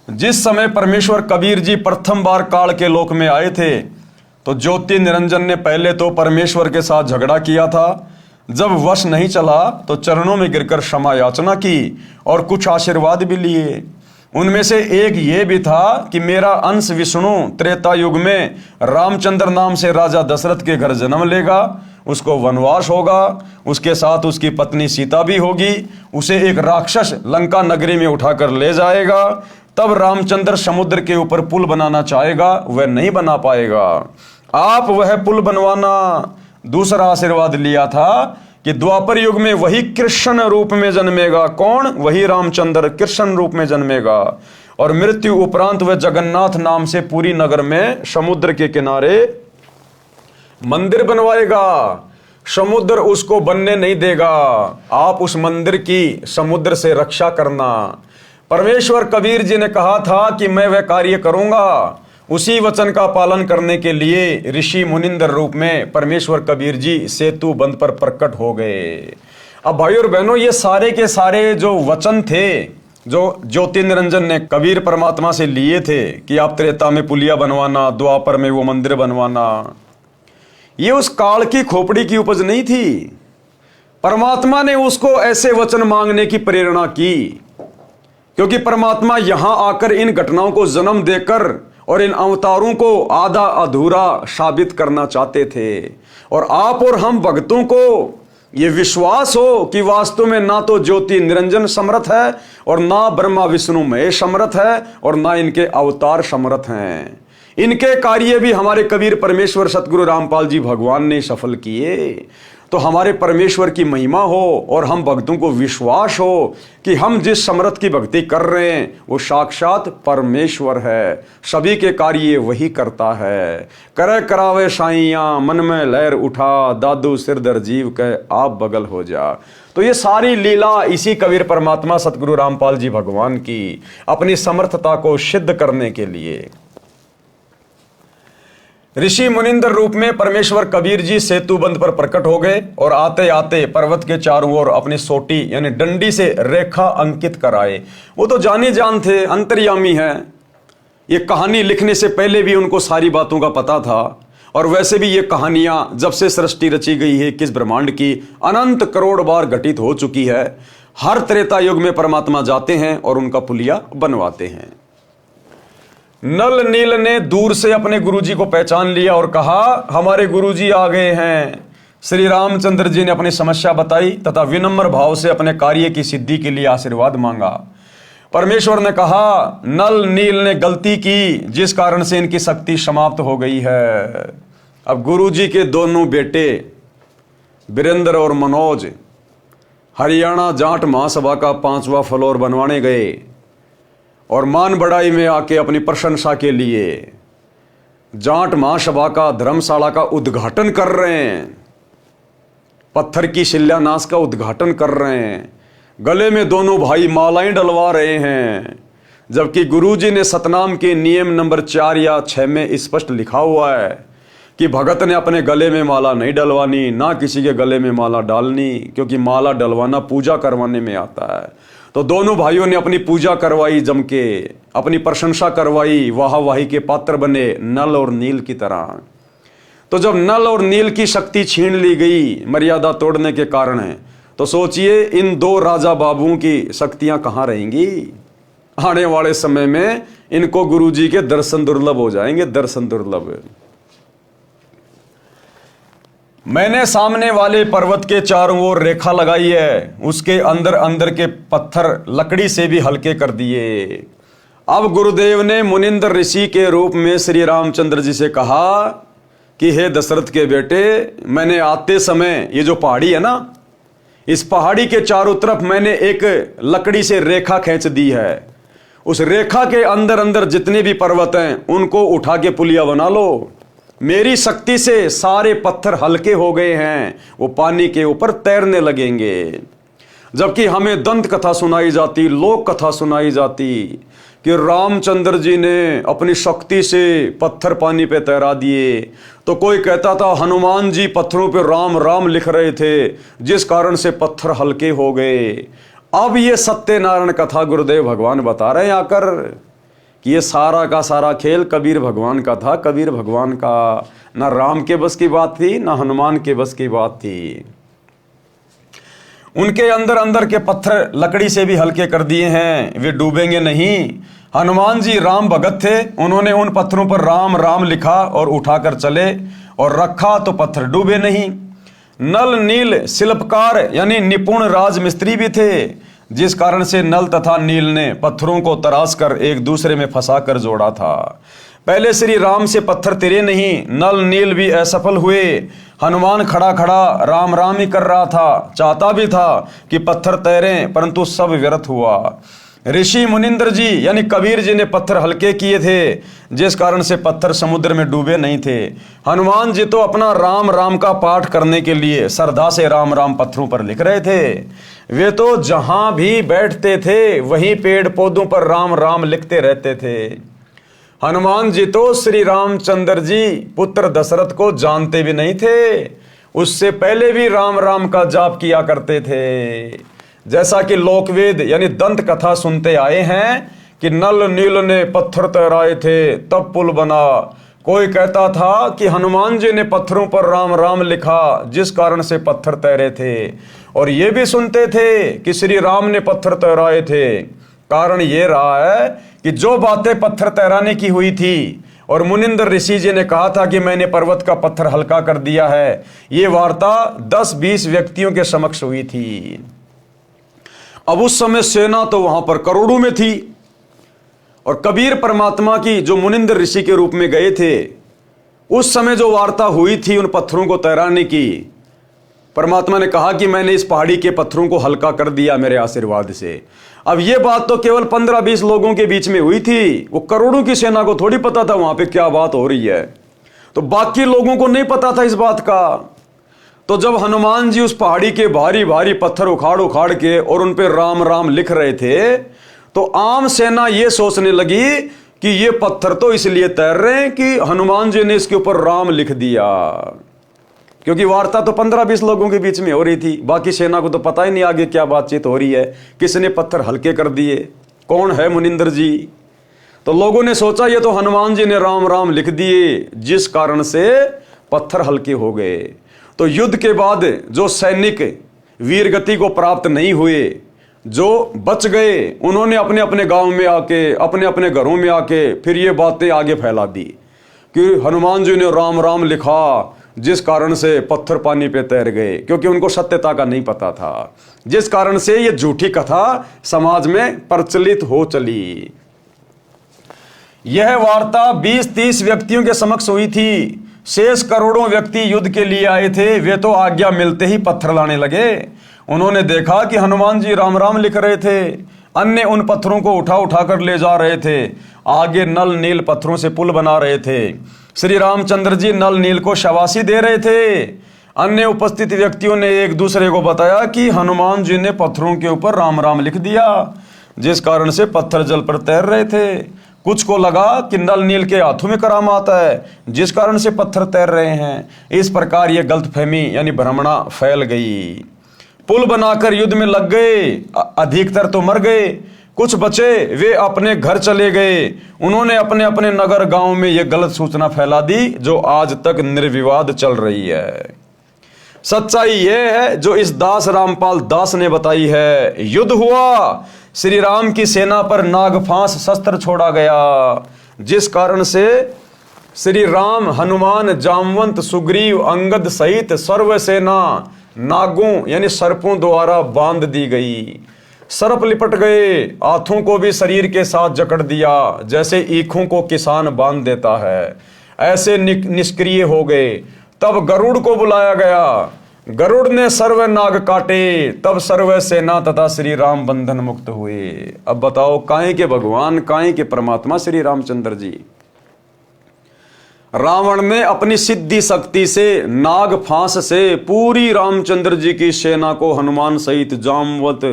जिस समय परमेश्वर कबीर जी प्रथम बार काल के लोक में आए थे तो ज्योति निरंजन ने पहले तो परमेश्वर के साथ झगड़ा किया था। जब वश नहीं चला तो चरणों में गिरकर क्षमा याचना की और कुछ आशीर्वाद भी लिए। उनमें से एक ये भी था कि मेरा अंश विष्णु त्रेता युग में रामचंद्र नाम से राजा दशरथ के घर जन्म लेगा, उसको वनवास होगा, उसके साथ उसकी पत्नी सीता भी होगी, उसे एक राक्षस लंका नगरी में उठाकर ले जाएगा। तब रामचंद्र समुद्र के ऊपर पुल बनाना चाहेगा, वह नहीं बना पाएगा, आप वह पुल बनवाना। दूसरा आशीर्वाद लिया था कि द्वापर युग में वही कृष्ण रूप में जन्मेगा। कौन? वही रामचंद्र कृष्ण रूप में जन्मेगा और मृत्यु उपरांत वह जगन्नाथ नाम से पूरी नगर में समुद्र के किनारे मंदिर बनवाएगा। समुद्र उसको बनने नहीं देगा, आप उस मंदिर की समुद्र से रक्षा करना। परमेश्वर कबीर जी ने कहा था कि मैं वह कार्य करूंगा। उसी वचन का पालन करने के लिए ऋषि मुनिंदर रूप में परमेश्वर कबीर जी सेतु बंध पर प्रकट हो गए। अब भाई और बहनों, ये सारे के सारे जो वचन थे, जो ज्योति निरंजन ने कबीर परमात्मा से लिए थे कि आप त्रेता में पुलिया बनवाना, द्वापर में वो मंदिर बनवाना, ये उस काल की खोपड़ी की उपज नहीं थी। परमात्मा ने उसको ऐसे वचन मांगने की प्रेरणा की, क्योंकि परमात्मा यहां आकर इन घटनाओं को जन्म देकर और इन अवतारों को आधा अधूरा साबित करना चाहते थे। और आप और हम भक्तों को ये विश्वास हो कि वास्तव में ना तो ज्योति निरंजन समर्थ है और ना ब्रह्मा विष्णु महेश समर्थ है और ना इनके अवतार समर्थ हैं। इनके कार्य भी हमारे कबीर परमेश्वर सतगुरु रामपाल जी भगवान ने सफल किए। तो हमारे परमेश्वर की महिमा हो और हम भक्तों को विश्वास हो कि हम जिस समर्थ की भक्ति कर रहे हैं वो साक्षात परमेश्वर है, सभी के कार्य वही करता है। करे करावे साइयां मन में लहर उठा, दादू सिरदर जीव के आप बगल हो जा। तो ये सारी लीला इसी कबीर परमात्मा सतगुरु रामपाल जी भगवान की अपनी समर्थता को सिद्ध करने के लिए ऋषि मुनिंदर रूप में परमेश्वर कबीर जी सेतु बंध पर प्रकट हो गए और आते आते पर्वत के चारों ओर अपनी सोटी यानी डंडी से रेखा अंकित कराए। वो तो जाने जान थे, अंतर्यामी है। ये कहानी लिखने से पहले भी उनको सारी बातों का पता था। और वैसे भी ये कहानियां जब से सृष्टि रची गई है किस ब्रह्मांड की, अनंत करोड़ बार घटित हो चुकी है। हर त्रेता युग में परमात्मा जाते हैं और उनका पुलिया बनवाते हैं। नल नील ने दूर से अपने गुरुजी को पहचान लिया और कहा, हमारे गुरुजी आ गए हैं। श्री रामचंद्र जी ने अपनी समस्या बताई तथा विनम्र भाव से अपने कार्य की सिद्धि के लिए आशीर्वाद मांगा। परमेश्वर ने कहा, नल नील ने गलती की जिस कारण से इनकी शक्ति समाप्त हो गई है। अब गुरुजी के दोनों बेटे वीरेंद्र और मनोज हरियाणा जाट महासभा का 5वां फ्लोर बनवाने गए और मान बढ़ाई में आके अपनी प्रशंसा के लिए जाट महासभा का धर्मशाला का उद्घाटन कर रहे हैं, पत्थर की शिलान्यास का उद्घाटन कर रहे हैं। गले में दोनों भाई मालाएं डलवा रहे हैं, जबकि गुरुजी ने सतनाम के नियम नंबर 4 या 6 में स्पष्ट लिखा हुआ है कि भगत ने अपने गले में माला नहीं डलवानी, ना किसी के गले में माला डालनी, क्योंकि माला डलवाना पूजा करवाने में आता है। तो दोनों भाइयों ने अपनी पूजा करवाई, जम के अपनी प्रशंसा करवाई, वाहवाही के पात्र बने नल और नील की तरह। तो जब नल और नील की शक्ति छीन ली गई मर्यादा तोड़ने के कारण है, तो सोचिए इन दो राजा बाबुओं की शक्तियां कहां रहेंगी। आने वाले समय में इनको गुरुजी के दर्शन दुर्लभ हो जाएंगे, दर्शन दुर्लभ। मैंने सामने वाले पर्वत के चारों ओर रेखा लगाई है, उसके अंदर अंदर के पत्थर लकड़ी से भी हल्के कर दिए। अब गुरुदेव ने मुनिंदर ऋषि के रूप में श्री रामचंद्र जी से कहा कि हे दशरथ के बेटे, मैंने आते समय ये जो पहाड़ी है ना, इस पहाड़ी के चारों तरफ मैंने एक लकड़ी से रेखा खींच दी है। उस रेखा के अंदर अंदर जितने भी पर्वत हैं उनको उठा के पुलिया बना लो। मेरी शक्ति से सारे पत्थर हल्के हो गए हैं, वो पानी के ऊपर तैरने लगेंगे। जबकि हमें दंत कथा सुनाई जाती, लोक कथा सुनाई जाती कि रामचंद्र जी ने अपनी शक्ति से पत्थर पानी पे तैरा दिए। तो कोई कहता था हनुमान जी पत्थरों पे राम राम लिख रहे थे, जिस कारण से पत्थर हल्के हो गए। अब ये सत्यनारायण कथा गुरुदेव भगवान बता रहे हैं आकर कि ये सारा का सारा खेल कबीर भगवान का था। कबीर भगवान का ना राम के बस की बात थी, ना हनुमान के बस की बात थी। उनके अंदर अंदर के पत्थर लकड़ी से भी हल्के कर दिए हैं, वे डूबेंगे नहीं। हनुमान जी राम भगत थे, उन्होंने उन पत्थरों पर राम राम लिखा और उठाकर चले और रखा तो पत्थर डूबे नहीं। नल नील शिल्पकार यानी निपुण राजमिस्त्री भी थे, जिस कारण से नल तथा नील ने पत्थरों को तराश कर एक दूसरे में फंसा कर जोड़ा था। पहले श्री राम से पत्थर तिरे नहीं, नल नील भी असफल हुए। हनुमान खड़ा खड़ा राम राम ही कर रहा था, चाहता भी था कि पत्थर तैरें, परंतु सब व्यर्थ हुआ। ऋषि मुनिंद्र जी यानी कबीर जी ने पत्थर हल्के किए थे, जिस कारण से पत्थर समुद्र में डूबे नहीं थे। हनुमान जी तो अपना राम राम का पाठ करने के लिए श्रद्धा से राम राम पत्थरों पर लिख रहे थे। वे तो जहां भी बैठते थे वहीं पेड़ पौधों पर राम राम लिखते रहते थे। हनुमान जी तो श्री रामचंद्र जी पुत्र दशरथ को जानते भी नहीं थे, उससे पहले भी राम राम का जाप किया करते थे। जैसा कि लोकवेद यानी दंत कथा सुनते आए हैं कि नल नील ने पत्थर तैराए थे तब पुल बना। कोई कहता था कि हनुमान जी ने पत्थरों पर राम राम लिखा जिस कारण से पत्थर तैरे थे, और ये भी सुनते थे कि श्री राम ने पत्थर तैराए थे। कारण ये रहा है कि जो बातें पत्थर तैराने की हुई थी और मुनिंद्र ऋषि जी ने कहा था कि मैंने पर्वत का पत्थर हल्का कर दिया है, ये वार्ता 10-20 व्यक्तियों के समक्ष हुई थी। अब उस समय सेना तो वहां पर करोड़ों में थी, और कबीर परमात्मा की जो मुनिंद्र ऋषि के रूप में गए थे, उस समय जो वार्ता हुई थी उन पत्थरों को तैराने की, परमात्मा ने कहा कि मैंने इस पहाड़ी के पत्थरों को हल्का कर दिया मेरे आशीर्वाद से। अब यह बात तो केवल 15-20 लोगों के बीच में हुई थी, वो करोड़ों की सेना को थोड़ी पता था वहां पे क्या बात हो रही है, तो बाकी लोगों को नहीं पता था इस बात का। तो जब हनुमान जी उस पहाड़ी के भारी भारी पत्थर उखाड़ उखाड़ के और उन पे राम राम लिख रहे थे, तो आम सेना ये सोचने लगी कि ये पत्थर तो इसलिए तैर रहे हैं कि हनुमान जी ने इसके ऊपर राम लिख दिया, क्योंकि वार्ता तो 15-20 लोगों के बीच में हो रही थी, बाकी सेना को तो पता ही नहीं आगे क्या बातचीत हो रही है, किसने पत्थर हल्के कर दिए, कौन है मुनिंद्र जी। तो लोगों ने सोचा ये तो हनुमान जी ने राम राम लिख दिए जिस कारण से पत्थर हल्के हो गए। तो युद्ध के बाद जो सैनिक वीर गति को प्राप्त नहीं हुए, जो बच गए, उन्होंने अपने अपने गांव में आके, अपने अपने घरों में आके फिर ये बातें आगे फैला दी कि हनुमान जी ने राम राम लिखा जिस कारण से पत्थर पानी पे तैर गए, क्योंकि उनको सत्यता का नहीं पता था, जिस कारण से ये झूठी कथा समाज में प्रचलित हो चली। यह वार्ता 20-30 व्यक्तियों के समक्ष हुई थी। शेष करोड़ों व्यक्ति युद्ध के लिए आए थे, वे तो आज्ञा मिलते ही पत्थर लाने लगे। उन्होंने देखा कि हनुमान जी राम राम लिख रहे थे, अन्य उन पत्थरों को उठा उठा कर ले जा रहे थे, आगे नल नील पत्थरों से पुल बना रहे थे। श्री रामचंद्र जी नल नील को शाबाशी दे रहे थे। अन्य उपस्थित व्यक्तियों ने एक दूसरे को बताया कि हनुमान जी ने पत्थरों के ऊपर राम राम लिख दिया, जिस कारण से पत्थर जल पर तैर रहे थे। कुछ को लगा कि नल नील के हाथों में करामात है, जिस कारण से पत्थर तैर रहे हैं। इस प्रकार यह गलतफहमी यानी भ्रमणा फैल गई। पुल बनाकर युद्ध में लग गए, अधिकतर तो मर गए, कुछ बचे वे अपने घर चले गए। उन्होंने अपने अपने नगर गांव में यह गलत सूचना फैला दी जो आज तक निर्विवाद चल रही है। सच्चाई यह है जो इस दास रामपाल दास ने बताई है। युद्ध हुआ, श्री राम की सेना पर नागफांस शस्त्र छोड़ा गया, जिस कारण से श्री राम, हनुमान, जामवंत, सुग्रीव, अंगद सहित सर्व सेना नागों यानी सर्पों द्वारा बांध दी गई। सर्प लिपट गए, हाथों को भी शरीर के साथ जकड़ दिया, जैसे ईखों को किसान बांध देता है, ऐसे निष्क्रिय हो गए। तब गरुड़ को बुलाया गया, गरुड़ ने सर्व नाग काटे, तब सर्व सेना तथा श्री राम बंधन मुक्त हुए। अब बताओ काहे के भगवान, काहे के परमात्मा श्री रामचंद्र जी। रावण ने अपनी सिद्धि शक्ति से, नाग फांस से पूरी रामचंद्र जी की सेना को हनुमान सहित जामवत,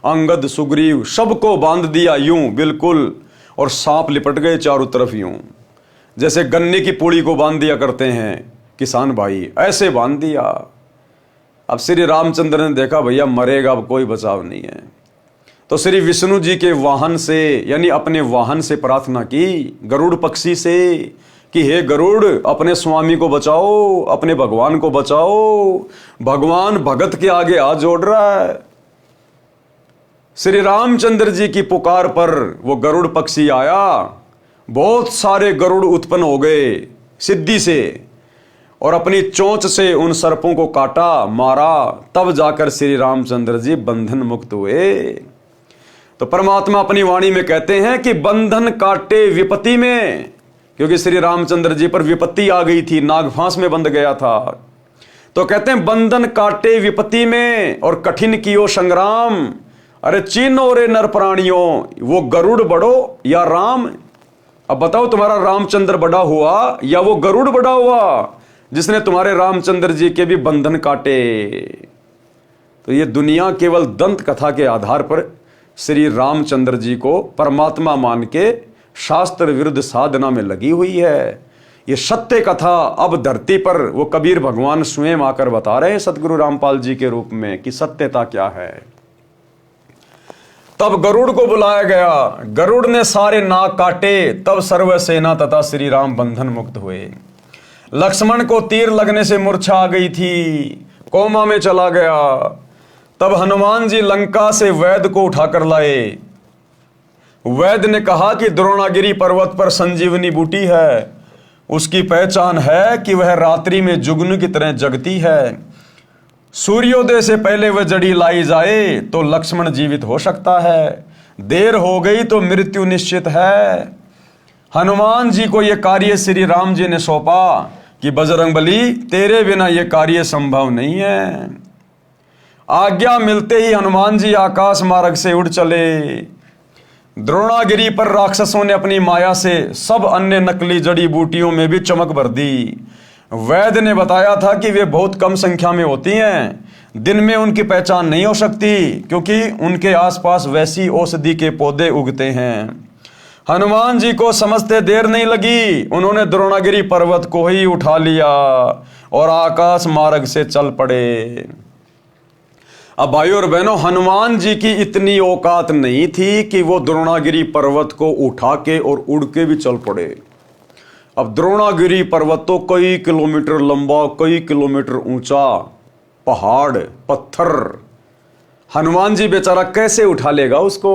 अंगद, सुग्रीव सबको बांध दिया यूं बिल्कुल, और सांप लिपट गए चारों तरफ यूं, जैसे गन्ने की पूड़ी को बांध दिया करते हैं किसान भाई, ऐसे बांध दिया। अब श्री रामचंद्र ने देखा भैया मरेगा, अब कोई बचाव नहीं है, तो श्री विष्णु जी के वाहन से यानी अपने वाहन से प्रार्थना की, गरुड़ पक्षी से, कि हे गरुड़ अपने स्वामी को बचाओ, अपने भगवान को बचाओ। भगवान भगत के आगे हाथ जोड़ रहा है। श्री रामचंद्र जी की पुकार पर वो गरुड़ पक्षी आया, बहुत सारे गरुड़ उत्पन्न हो गए सिद्धि से, और अपनी चोंच से उन सर्पों को काटा, मारा, तब जाकर श्री रामचंद्र जी बंधन मुक्त हुए। तो परमात्मा अपनी वाणी में कहते हैं कि बंधन काटे विपत्ति में, क्योंकि श्री रामचंद्र जी पर विपत्ति आ गई थी, नागफांस में बंध गया था। तो कहते हैं बंधन काटे विपत्ति में और कठिन कियो संग्राम, अरे चीनो रे नर प्राणियों, वो गरुड़ बड़ो या राम? अब बताओ, तुम्हारा रामचंद्र बड़ा हुआ या वो गरुड़ बड़ा हुआ जिसने तुम्हारे रामचंद्र जी के भी बंधन काटे? तो ये दुनिया केवल दंत कथा के आधार पर श्री रामचंद्र जी को परमात्मा मान के शास्त्र विरुद्ध साधना में लगी हुई है। ये सत्य कथा अब धरती पर वो कबीर भगवान स्वयं आकर बता रहे हैं सतगुरु रामपाल जी के रूप में कि सत्यता क्या है। तब गरुड़ को बुलाया गया, गरुड़ ने सारे नाग काटे, तब सर्व सेना तथा श्री राम बंधन मुक्त हुए। लक्ष्मण को तीर लगने से मूर्छा आ गई थी, कोमा में चला गया। तब हनुमान जी लंका से वैद्य को उठाकर लाए। वैद्य ने कहा कि द्रोणागिरी पर्वत पर संजीवनी बूटी है, उसकी पहचान है कि वह रात्रि में जुगनू की तरह जगती है। सूर्योदय से पहले वह जड़ी लाई जाए तो लक्ष्मण जीवित हो सकता है, देर हो गई तो मृत्यु निश्चित है। हनुमान जी को यह कार्य श्री राम जी ने सौंपा कि बजरंगबली, तेरे बिना यह कार्य संभव नहीं है। आज्ञा मिलते ही हनुमान जी आकाश मार्ग से उड़ चले। द्रोणागिरी पर राक्षसों ने अपनी माया से सब अन्य नकली जड़ी बूटियों में भी चमक भर दी। वैद्य ने बताया था कि वे बहुत कम संख्या में होती हैं, दिन में उनकी पहचान नहीं हो सकती क्योंकि उनके आसपास वैसी औषधि के पौधे उगते हैं। हनुमान जी को समझते देर नहीं लगी, उन्होंने द्रोणागिरी पर्वत को ही उठा लिया और आकाश मार्ग से चल पड़े। अब भाइयों और बहनों, हनुमान जी की इतनी औकात नहीं थी कि वो द्रोणागिरी पर्वत को उठा के और उड़ के भी चल पड़े। अब द्रोणागिरी पर्वत तो कई किलोमीटर लंबा, कई किलोमीटर ऊंचा पहाड़, पत्थर, हनुमान जी बेचारा कैसे उठा लेगा उसको?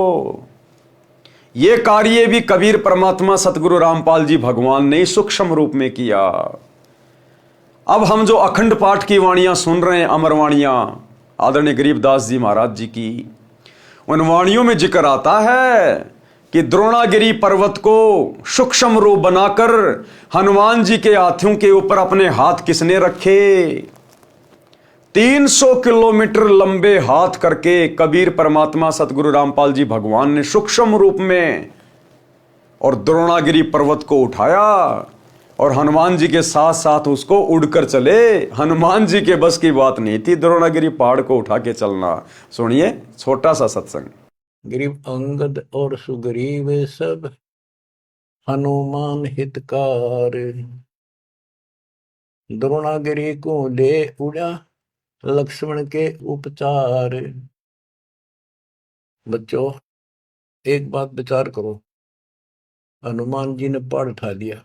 ये कार्य भी कबीर परमात्मा सतगुरु रामपाल जी भगवान ने सूक्ष्म रूप में किया। अब हम जो अखंड पाठ की वाणियां सुन रहे हैं, अमर वाणियां आदरणीय गरीबदास जी महाराज जी की, उन वाणियों में जिक्र आता है कि द्रोणागिरी पर्वत को सूक्ष्म रूप बनाकर हनुमान जी के हाथियों के ऊपर अपने हाथ किसने रखे? 300 किलोमीटर लंबे हाथ करके कबीर परमात्मा सतगुरु रामपाल जी भगवान ने सूक्ष्म रूप में और द्रोणागिरी पर्वत को उठाया और हनुमान जी के साथ साथ उसको उड़कर चले। हनुमान जी के बस की बात नहीं थी द्रोणागिरी पहाड़ को उठा के चलना। सुनिए छोटा सा सत्संग। ग्रीव अंगद और सुग्रीव सब हनुमान हितकार, द्रोणागिरी को ले उड़ा लक्ष्मण के उपचार। बच्चों, एक बात विचार करो, हनुमान जी ने पहाड़ उठा लिया,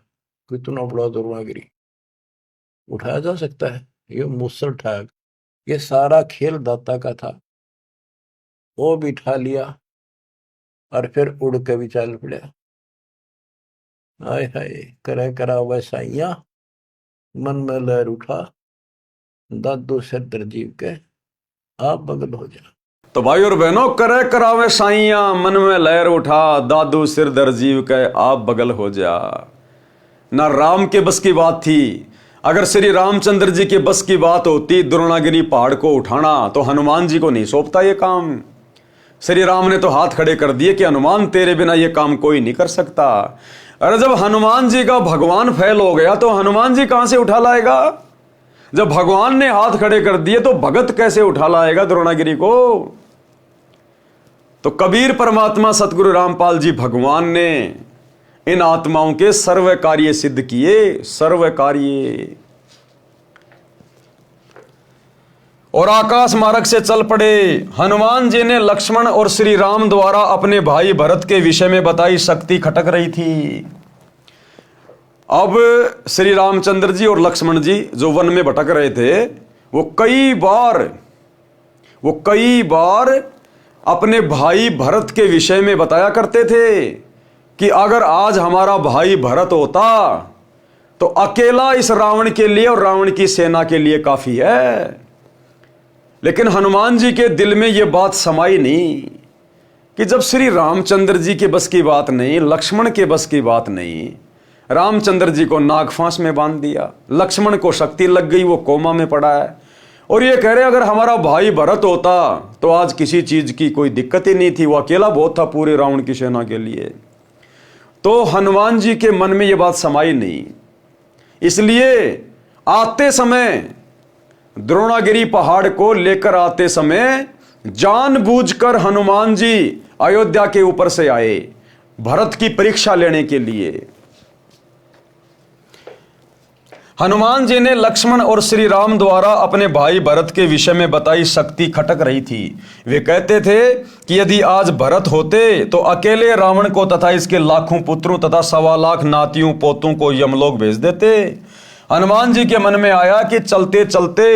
कितना बड़ा द्रोणागिरी उठाया जा सकता है? ये मूसल ठाक, ये सारा खेल दाता का था, वो भी उठा लिया और फिर उड़ के भी चल पड़ा। हाय हाय, करे करा वैसाइया, मन में लहर उठा, दादू से दरजीव के आप बगल हो जा। तो भाई और बहनों, करे करावे साइया, मन में लहर उठा, दादू सिर दरजीव के आप बगल हो जा। ना राम के बस की बात थी। अगर श्री रामचंद्र जी के बस की बात होती द्रोणागिरी पहाड़ को उठाना, तो हनुमान जी को नहीं सौंपता ये काम। श्री राम ने तो हाथ खड़े कर दिए कि हनुमान तेरे बिना ये काम कोई नहीं कर सकता। अरे जब हनुमान जी का भगवान फैल हो गया तो हनुमान जी कहां से उठा लाएगा? जब भगवान ने हाथ खड़े कर दिए तो भगत कैसे उठा लाएगा द्रोणागिरी को? तो कबीर परमात्मा सतगुरु रामपाल जी भगवान ने इन आत्माओं के सर्व कार्य सिद्ध किए, सर्व कार्य, और आकाश मार्ग से चल पड़े। हनुमान जी ने लक्ष्मण और श्री राम द्वारा अपने भाई भरत के विषय में बताई शक्ति खटक रही थी। अब श्री रामचंद्र जी और लक्ष्मण जी जो वन में भटक रहे थे, वो कई बार अपने भाई भरत के विषय में बताया करते थे कि अगर आज हमारा भाई भरत होता तो अकेला इस रावण के लिए और रावण की सेना के लिए काफी है। लेकिन हनुमान जी के दिल में यह बात समाई नहीं कि जब श्री रामचंद्र जी के बस की बात नहीं, लक्ष्मण के बस की बात नहीं, रामचंद्र जी को नागफांस में बांध दिया, लक्ष्मण को शक्ति लग गई, वो कोमा में पड़ा है, और ये कह रहे अगर हमारा भाई भरत होता तो आज किसी चीज की कोई दिक्कत ही नहीं थी, वो अकेला बहुत था पूरे रावण की सेना के लिए। तो हनुमान जी के मन में ये बात समाई नहीं, इसलिए आते समय द्रोणागिरी पहाड़ को लेकर आते समय जानबूझकर हनुमान जी अयोध्या के ऊपर से आए भरत की परीक्षा लेने के लिए। हनुमान जी ने लक्ष्मण और श्री राम द्वारा अपने भाई भरत के विषय में बताई शक्ति खटक रही थी। वे कहते थे कि यदि आज भरत होते तो अकेले रावण को तथा इसके लाखों पुत्रों तथा 1.25 लाख नातियों पोतों को यमलोक भेज देते। हनुमान जी के मन में आया कि चलते चलते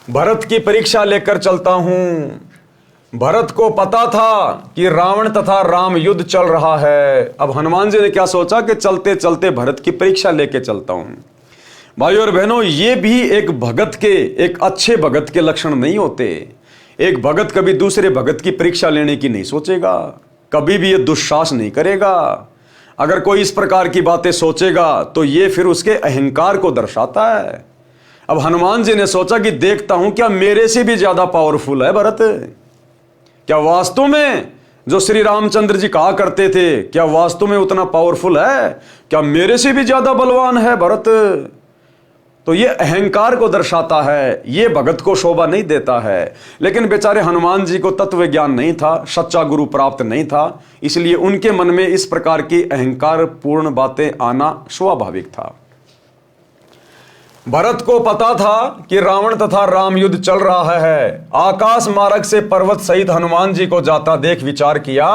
भरत की परीक्षा लेकर चलता हूं। भरत को पता था कि रावण तथा राम युद्ध चल रहा है। अब हनुमान जी ने क्या सोचा कि चलते चलते भरत की परीक्षा लेके चलता हूं। भाइयों और बहनों, ये भी एक भगत के, एक अच्छे भगत के लक्षण नहीं होते। एक भगत कभी दूसरे भगत की परीक्षा लेने की नहीं सोचेगा, कभी भी ये दुस्साहस नहीं करेगा। अगर कोई इस प्रकार की बातें सोचेगा तो ये फिर उसके अहंकार को दर्शाता है। अब हनुमान जी ने सोचा कि देखता हूं क्या मेरे से भी ज्यादा पावरफुल है भरत, क्या वास्तव में जो श्री रामचंद्र जी कहा करते थे क्या वास्तव में उतना पावरफुल है, क्या मेरे से भी ज्यादा बलवान है भरत। तो ये अहंकार को दर्शाता है, ये भगत को शोभा नहीं देता है। लेकिन बेचारे हनुमान जी को तत्व ज्ञान नहीं था, सच्चा गुरु प्राप्त नहीं था, इसलिए उनके मन में इस प्रकार की अहंकार पूर्ण बातें आना स्वाभाविक था। भरत को पता था कि रावण तथा राम युद्ध चल रहा है। आकाश मार्ग से पर्वत सहित हनुमान जी को जाता देख विचार किया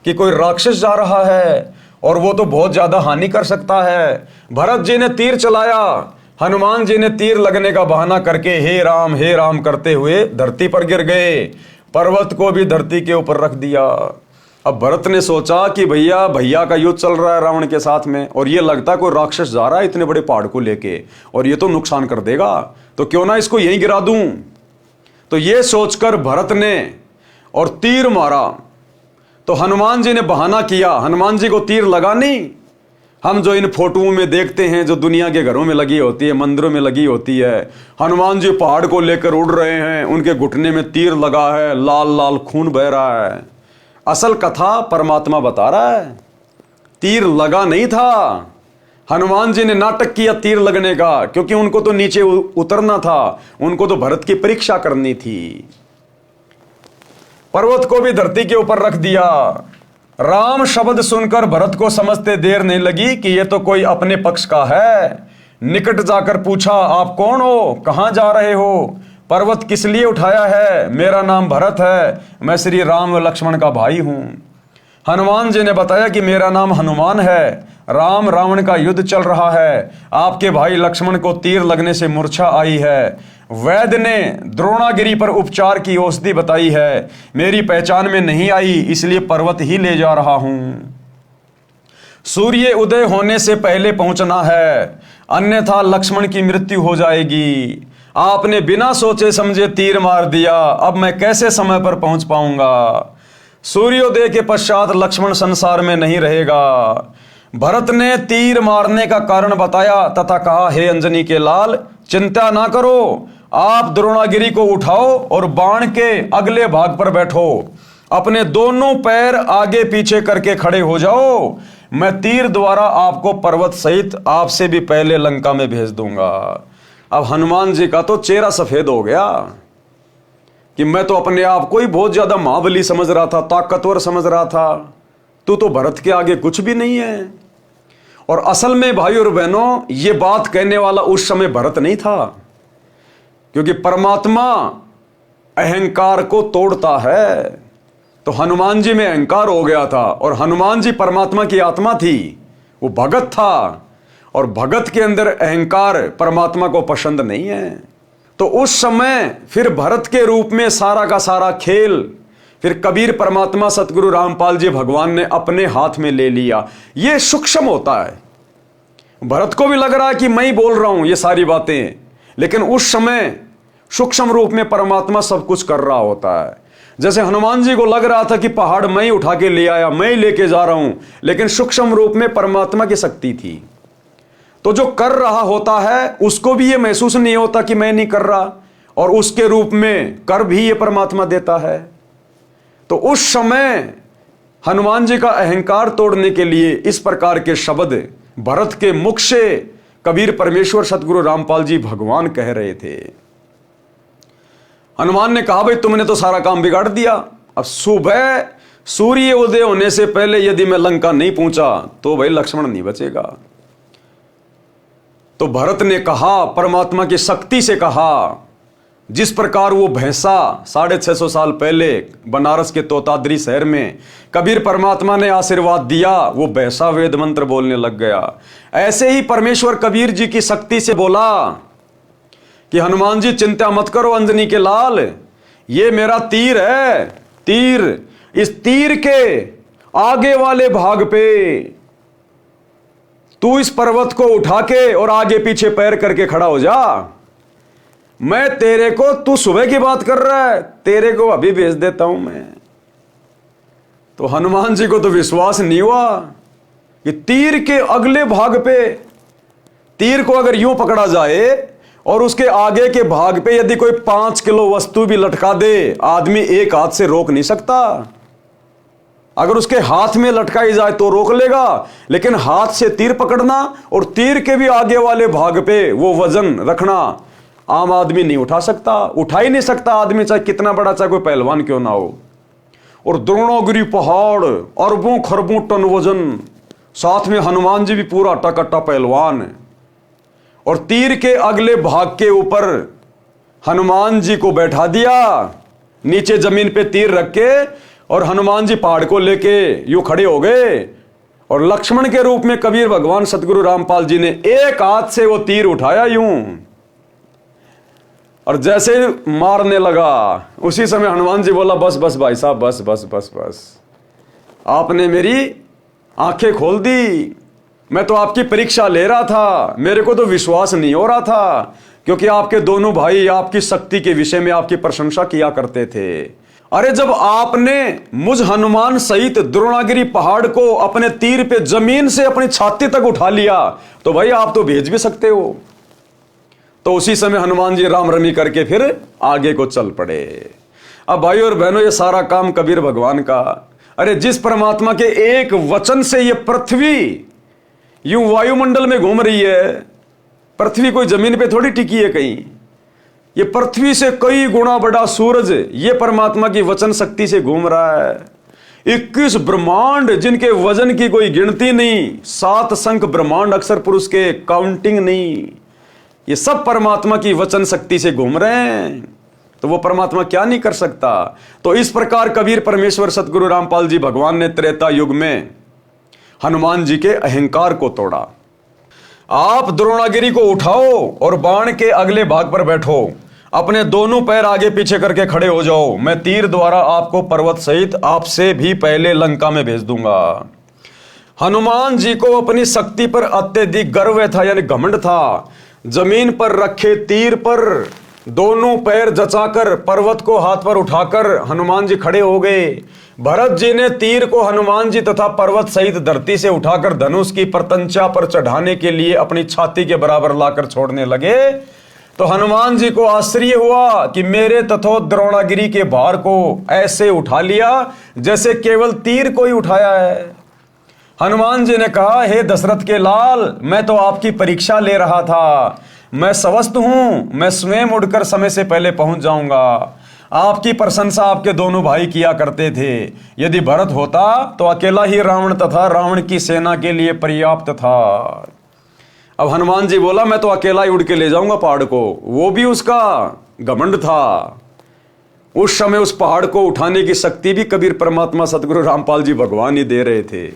कि कोई राक्षस जा रहा है और वो तो बहुत ज्यादा हानि कर सकता है। भरत जी ने तीर चलाया, हनुमान जी ने तीर लगने का बहाना करके हे राम करते हुए धरती पर गिर गए। पर्वत को भी धरती के ऊपर रख दिया। अब भरत ने सोचा कि भैया का युद्ध चल रहा है रावण के साथ में, और ये लगता कोई राक्षस जा रहा है इतने बड़े पहाड़ को लेके, और ये तो नुकसान कर देगा, तो क्यों ना इसको यहीं गिरा दूं। तो ये सोचकर भरत ने और तीर मारा। तो हनुमान जी ने बहाना किया, हनुमान जी को तीर लगा नहीं। हम जो इन फोटोओं में देखते हैं, जो दुनिया के घरों में लगी होती है, मंदिरों में लगी होती है, हनुमान जी पहाड़ को लेकर उड़ रहे हैं, उनके घुटने में तीर लगा है, लाल लाल खून बह रहा है। असल कथा परमात्मा बता रहा है, तीर लगा नहीं था। हनुमान जी ने नाटक किया तीर लगने का, क्योंकि उनको तो नीचे उतरना था, उनको तो भरत की परीक्षा करनी थी। पर्वत को भी धरती के ऊपर रख दिया। राम शब्द सुनकर भरत को समझते देर नहीं लगी कि यह तो कोई अपने पक्ष का है। निकट जाकर पूछा, आप कौन हो, कहां जा रहे हो, पर्वत किस लिए उठाया है। मेरा नाम भरत है, मैं श्री राम व लक्ष्मण का भाई हूं। हनुमान जी ने बताया कि मेरा नाम हनुमान है, राम रावण का युद्ध चल रहा है, आपके भाई लक्ष्मण को तीर लगने से मूर्छा आई है। वैद्य ने द्रोणागिरी पर उपचार की औषधि बताई है, मेरी पहचान में नहीं आई, इसलिए पर्वत ही ले जा रहा हूं। सूर्य उदय होने से पहले पहुंचना है, अन्यथा लक्ष्मण की मृत्यु हो जाएगी। आपने बिना सोचे समझे तीर मार दिया, अब मैं कैसे समय पर पहुंच पाऊंगा। सूर्योदय के पश्चात लक्ष्मण संसार में नहीं रहेगा। भरत ने तीर मारने का कारण बताया तथा कहा, हे अंजनी के लाल, चिंता ना करो, आप द्रोणागिरी को उठाओ और बाण के अगले भाग पर बैठो, अपने दोनों पैर आगे पीछे करके खड़े हो जाओ, मैं तीर द्वारा आपको पर्वत सहित आपसे भी पहले लंका में भेज दूंगा। अब हनुमान जी का तो चेहरा सफेद हो गया कि मैं तो अपने आप को ही बहुत ज्यादा महाबली समझ रहा था, ताकतवर समझ रहा था, तू तो भरत के आगे कुछ भी नहीं है। और असल में भाई और बहनों, ये बात कहने वाला उस समय भरत नहीं था, क्योंकि परमात्मा अहंकार को तोड़ता है। तो हनुमान जी में अहंकार हो गया था, और हनुमान जी परमात्मा की आत्मा थी, वो भगत था, और भगत के अंदर अहंकार परमात्मा को पसंद नहीं है। तो उस समय फिर भरत के रूप में सारा का सारा खेल फिर कबीर परमात्मा सतगुरु रामपाल जी भगवान ने अपने हाथ में ले लिया। ये सूक्ष्म होता है, भरत को भी लग रहा है कि मैं ही बोल रहा हूं ये सारी बातें, लेकिन उस समय सूक्ष्म रूप में परमात्मा सब कुछ कर रहा होता है। जैसे हनुमान जी को लग रहा था कि पहाड़ मैं ही उठा के ले आया, मैं ही लेके जा रहा हूं, लेकिन सूक्ष्म रूप में परमात्मा की शक्ति थी। तो जो कर रहा होता है उसको भी ये महसूस नहीं होता कि मैं नहीं कर रहा, और उसके रूप में कर भी ये परमात्मा देता है। तो उस समय हनुमान जी का अहंकार तोड़ने के लिए इस प्रकार के शब्द भरत के मुख से कबीर परमेश्वर सतगुरु रामपाल जी भगवान कह रहे थे। हनुमान ने कहा, भाई तुमने तो सारा काम बिगाड़ दिया। अब सुबह सूर्य उदय होने से पहले यदि मैं लंका नहीं पहुंचा तो भाई लक्ष्मण नहीं बचेगा। तो भरत ने कहा, परमात्मा की शक्ति से कहा, जिस प्रकार वो भैंसा 650 साल पहले बनारस के तोताद्री शहर में कबीर परमात्मा ने आशीर्वाद दिया, वो भैंसा वेद मंत्र बोलने लग गया। ऐसे ही परमेश्वर कबीर जी की शक्ति से बोला कि हनुमान जी चिंता मत करो अंजनी के लाल, ये मेरा तीर है। तीर, इस तीर के आगे वाले भाग पे तू इस पर्वत को उठा के और आगे पीछे पैर करके खड़ा हो जा। मैं तेरे को, तू सुबह की बात कर रहा है, तेरे को अभी भेज देता हूं मैं। तो हनुमान जी को तो विश्वास नहीं हुआ कि तीर के अगले भाग पे, तीर को अगर यूं पकड़ा जाए और उसके आगे के भाग पे यदि कोई 5 किलो वस्तु भी लटका दे, आदमी एक हाथ से रोक नहीं सकता। अगर उसके हाथ में लटकाई जाए तो रोक लेगा, लेकिन हाथ से तीर पकड़ना और तीर के भी आगे वाले भाग पे वो वजन रखना आम आदमी नहीं उठा सकता। उठा ही नहीं सकता आदमी, चाहे कितना बड़ा, चाहे कोई पहलवान क्यों ना हो। और द्रोणागिरी पहाड़, अरबों खरबों टन वजन, साथ में हनुमान जी भी पूरा टकट्टा पहलवान। और तीर के अगले भाग के ऊपर हनुमान जी को बैठा दिया, नीचे जमीन पे तीर रख के, और हनुमान जी पहाड़ को लेके यूं खड़े हो गए। और लक्ष्मण के रूप में कबीर भगवान सतगुरु रामपाल जी ने एक हाथ से वो तीर उठाया यूं, और जैसे मारने लगा उसी समय हनुमान जी बोला, बस बस भाई साहब, बस बस बस बस, आपने मेरी आंखें खोल दी। मैं तो आपकी परीक्षा ले रहा था, मेरे को तो विश्वास नहीं हो रहा था, क्योंकि आपके दोनों भाई आपकी शक्ति के विषय में आपकी प्रशंसा किया करते थे। अरे जब आपने मुझ हनुमान सहित द्रोणागिरी पहाड़ को अपने तीर पे जमीन से अपनी छाती तक उठा लिया, तो भाई आप तो भेज भी सकते हो। तो उसी समय हनुमान जी राम रमी करके फिर आगे को चल पड़े। अब भाई और बहनों, ये सारा काम कबीर भगवान का। अरे जिस परमात्मा के एक वचन से ये पृथ्वी यूं वायुमंडल में घूम रही है, पृथ्वी कोई जमीन पे थोड़ी टिकी है कहीं, ये पृथ्वी से कई गुना बड़ा सूरज ये परमात्मा की वचन शक्ति से घूम रहा है। 21 ब्रह्मांड जिनके वजन की कोई गिनती नहीं, 7 संख ब्रह्मांड अक्षर पुरुष के काउंटिंग नहीं, ये सब परमात्मा की वचन शक्ति से घूम रहे हैं। तो वो परमात्मा क्या नहीं कर सकता। तो इस प्रकार कबीर परमेश्वर सतगुरु रामपाल जी भगवान ने त्रेता युग में हनुमान जी के अहंकार को तोड़ा। आप द्रोणागिरी को उठाओ और बाण के अगले भाग पर बैठो, अपने दोनों पैर आगे पीछे करके खड़े हो जाओ, मैं तीर द्वारा आपको पर्वत सहित आपसे भी पहले लंका में भेज दूंगा। हनुमान जी को अपनी शक्ति पर अत्यधिक गर्व था, यानी घमंड था। जमीन पर रखे तीर पर दोनों पैर जचाकर पर्वत को हाथ पर उठाकर हनुमान जी खड़े हो गए। भरत जी ने तीर को हनुमान जी तथा पर्वत सहित धरती से उठाकर धनुष की प्रतंचा पर चढ़ाने के लिए अपनी छाती के बराबर लाकर छोड़ने लगे। तो हनुमान जी को आश्चर्य हुआ कि मेरे तथा द्रोणागिरी के भार को ऐसे उठा लिया जैसे केवल तीर को ही उठाया है। हनुमान जी ने कहा, हे दशरथ के लाल, मैं तो आपकी परीक्षा ले रहा था, मैं स्वस्थ हूं, मैं स्वयं उड़कर समय से पहले पहुंच जाऊंगा। आपकी प्रशंसा आपके दोनों भाई किया करते थे। यदि भरत होता तो अकेला ही रावण तथा रावण की सेना के लिए पर्याप्त था। अब हनुमान जी बोला, मैं तो अकेला ही उड़ के ले जाऊंगा पहाड़ को। वो भी उसका घमंड था। उस समय उस पहाड़ को उठाने की शक्ति भी कबीर परमात्मा सतगुरु रामपाल जी भगवान ही दे रहे थे।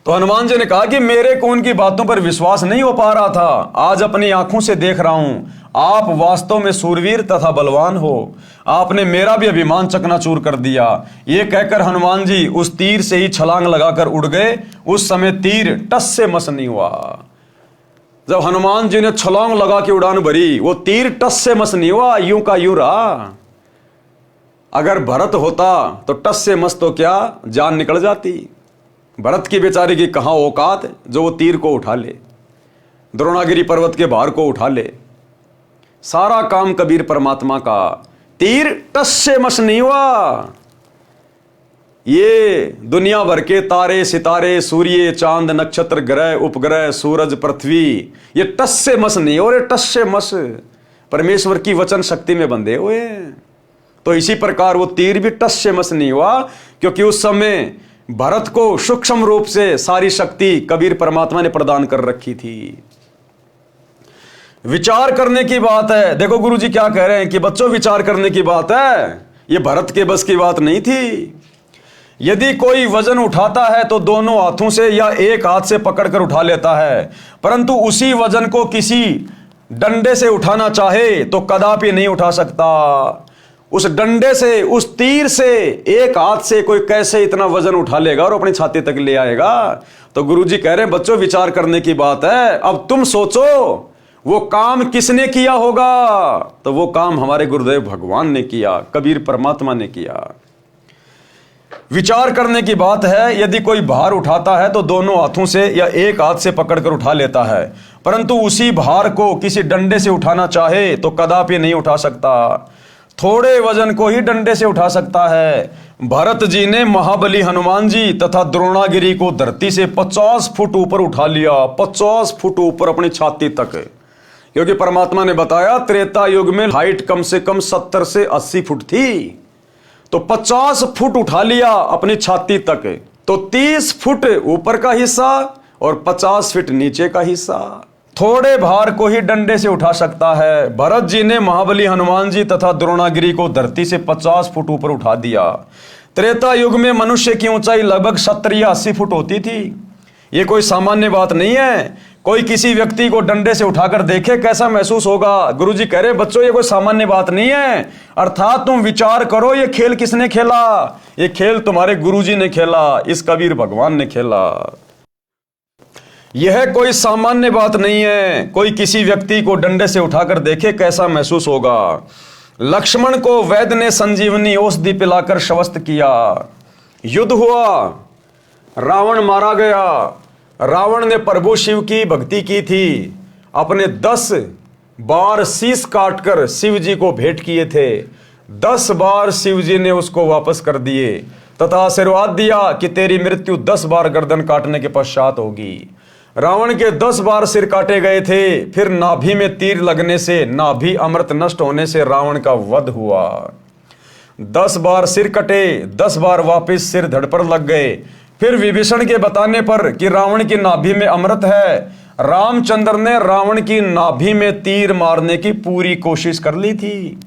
तो हनुमान जी ने कहा कि मेरे को उनकी बातों पर विश्वास नहीं हो पा रहा था, आज अपनी आंखों से देख रहा हूं, आप वास्तव में सूरवीर तथा बलवान हो। आपने मेरा भी अभिमान चकनाचूर कर दिया। ये कहकर हनुमान जी उस तीर से ही छलांग लगाकर उड़ गए। उस समय तीर टस से मस नहीं हुआ। जब हनुमान जी ने छलांग लगा के उड़ान भरी, वो तीर टस से मस नहीं हुआ, यूं का यूं रहा। अगर भरत होता तो टस से मस तो क्या, जान निकल जाती। भरत की बेचारे की कहां औकात जो वो तीर को उठा ले, द्रोणागिरी पर्वत के भार को उठा ले। सारा काम कबीर परमात्मा का। तीर टस से मस नहीं हुआ। ये दुनिया भर के तारे सितारे, सूर्य चांद नक्षत्र ग्रह उपग्रह सूरज पृथ्वी, ये टस से मस नहीं हो रहे, टस से मस परमेश्वर की वचन शक्ति में बंधे हुए हैं। तो इसी प्रकार वो तीर भी टस से मस नहीं हुआ, क्योंकि उस समय भरत को सूक्ष्म रूप से सारी शक्ति कबीर परमात्मा ने प्रदान कर रखी थी। विचार करने की बात है। देखो गुरुजी क्या कह रहे हैं कि बच्चों विचार करने की बात है, ये भरत के बस की बात नहीं थी। यदि कोई वजन उठाता है तो दोनों हाथों से या एक हाथ से पकड़कर उठा लेता है, परंतु उसी वजन को किसी डंडे से उठाना चाहे तो कदापि नहीं उठा सकता। उस डंडे से, उस तीर से, एक हाथ से कोई कैसे इतना वजन उठा लेगा और अपनी छाती तक ले आएगा। तो गुरुजी कह रहे हैं बच्चों विचार करने की बात है। अब तुम सोचो वो काम किसने किया होगा? तो वो काम हमारे गुरुदेव भगवान ने किया, कबीर परमात्मा ने किया। विचार करने की बात है। यदि कोई भार उठाता है तो दोनों हाथों से या एक हाथ से पकड़कर उठा लेता है, परंतु उसी भार को किसी डंडे से उठाना चाहे तो कदापि नहीं उठा सकता। थोड़े वजन को ही डंडे से उठा सकता है। भरत जी ने महाबली हनुमान जी तथा द्रोणागिरी को धरती से 50 फुट ऊपर उठा लिया, 50 फुट ऊपर अपनी छाती तक, क्योंकि परमात्मा ने बताया त्रेता युग में हाइट कम से कम 70 से 80 फुट थी। तो 50 फुट उठा लिया अपनी छाती तक, तो 30 फुट ऊपर का हिस्सा और 50 फीट नीचे का हिस्सा। थोड़े भार को ही डंडे से उठा सकता है। भरत जी ने महाबली हनुमान जी तथा द्रोणागिरी को धरती से 50 फुट ऊपर उठा दिया। त्रेता युग में मनुष्य की ऊंचाई लगभग 70 या 80 फुट होती थी। ये कोई सामान्य बात नहीं है। कोई किसी व्यक्ति को डंडे से उठाकर देखे कैसा महसूस होगा। गुरुजी कह रहे बच्चों ये कोई सामान्य बात नहीं है। अर्थात तुम विचार करो ये खेल किसने खेला? ये खेल तुम्हारे गुरुजी ने खेला, इस कबीर भगवान ने खेला। यह कोई सामान्य बात नहीं है। कोई किसी व्यक्ति को डंडे से उठाकर देखे कैसा महसूस होगा। लक्ष्मण को वैद्य ने संजीवनी औषधि पिलाकर स्वस्थ किया। युद्ध हुआ, रावण मारा गया। रावण ने प्रभु शिव की भक्ति की थी। अपने 10 बार शीश काटकर शिव जी को भेंट किए थे। 10 बार शिव जी ने उसको वापस कर दिए तथा आशीर्वाद दिया कि तेरी मृत्यु 10 बार गर्दन काटने के पश्चात होगी। रावण के 10 बार सिर काटे गए थे। फिर नाभि में तीर लगने से, नाभि अमृत नष्ट होने से रावण का वध हुआ। 10 बार सिर कटे, 10 बार वापिस सिर धड़ पर लग गए। फिर विभीषण के बताने पर कि रावण की नाभि में अमृत है, रामचंद्र ने रावण की नाभि में तीर मारने की पूरी कोशिश कर ली थी,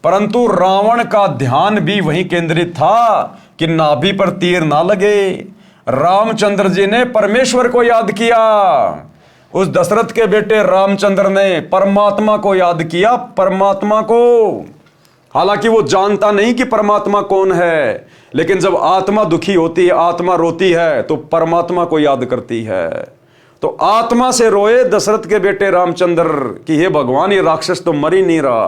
परंतु रावण का ध्यान भी वहीं केंद्रित था कि नाभि पर तीर ना लगे। रामचंद्र जी ने परमेश्वर को याद किया। उस दशरथ के बेटे रामचंद्र ने परमात्मा को याद किया, परमात्मा को। हालांकि वो जानता नहीं कि परमात्मा कौन है, लेकिन जब आत्मा दुखी होती है, आत्मा रोती है, तो परमात्मा को याद करती है। तो आत्मा से रोए दशरथ के बेटे रामचंद्र कि हे भगवान ये राक्षस तो मर ही नहीं रहा,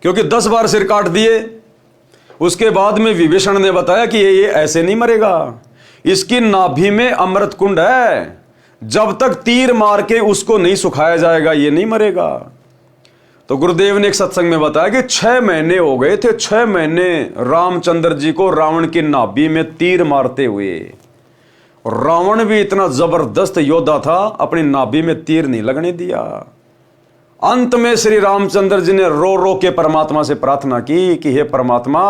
क्योंकि 10 बार सिर काट दिए। उसके बाद में विभीषण ने बताया कि ये ऐसे नहीं मरेगा, इसकी नाभि में अमृत कुंड है, जब तक तीर मार के उसको नहीं सुखाया जाएगा ये नहीं मरेगा। तो गुरुदेव ने एक सत्संग में बताया कि 6 महीने हो गए थे, 6 महीने रामचंद्र जी को रावण की नाभि में तीर मारते हुए। और रावण भी इतना जबरदस्त योद्धा था, अपनी नाभि में तीर नहीं लगने दिया। अंत में श्री रामचंद्र जी ने रो रो के परमात्मा से प्रार्थना की कि हे परमात्मा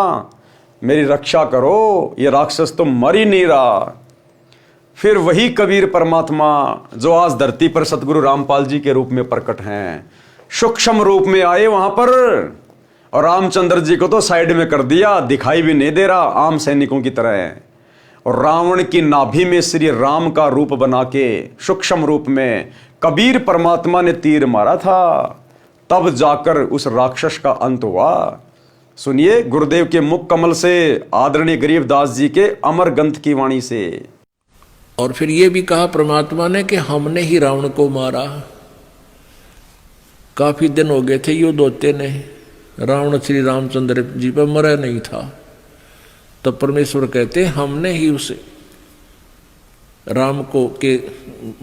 मेरी रक्षा करो, ये राक्षस तो मर ही नहीं रहा। फिर वही कबीर परमात्मा जो आज धरती पर सतगुरु रामपाल जी के रूप में प्रकट हैं, सूक्ष्म रूप में आए वहां पर, और रामचंद्र जी को तो साइड में कर दिया, दिखाई भी नहीं दे रहा, आम सैनिकों की तरह है। और रावण की नाभि में श्री राम का रूप बना के सूक्ष्म रूप में कबीर परमात्मा ने तीर मारा था, तब जाकर उस राक्षस का अंत हुआ। सुनिए गुरुदेव के मुख कमल से, आदरणीय गरीबदास जी के अमर ग्रंथ की वाणी से। और फिर ये भी कहा परमात्मा ने कि हमने ही रावण को मारा। काफी दिन हो गए थे युद्ध होते ने, रावण श्री रामचंद्र जी पर मरा नहीं था। तब परमेश्वर कहते हमने ही उसे राम को के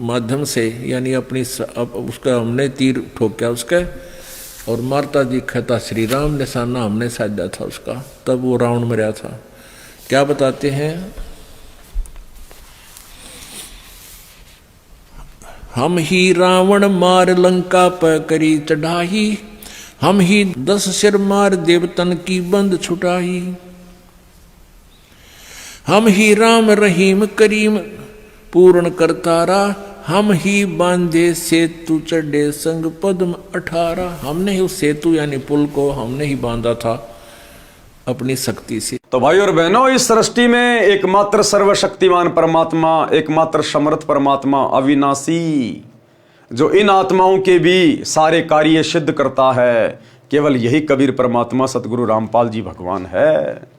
माध्यम से, यानी उसका हमने तीर ठोका उसका, और मारता दिखा श्री राम, निशाना हमने साधा था उसका, तब वो रावण मरा था। क्या बताते हैं, हम ही रावण मार लंका पर करी चढ़ाई, हम ही 10 सिर मार देवतन की बंद छुटाई, हम ही राम रहीम करीम पूर्ण करतारा, हम ही बांधे सेतु चढ़े संग पद्म 18। हमने ही उस सेतु यानी पुल को हमने ही बांधा था अपनी शक्ति से। तो भाई और बहनों, इस सृष्टि में एकमात्र सर्वशक्तिमान परमात्मा, एकमात्र समर्थ परमात्मा अविनाशी, जो इन आत्माओं के भी सारे कार्य सिद्ध करता है, केवल यही कबीर परमात्मा सतगुरु रामपाल जी भगवान है।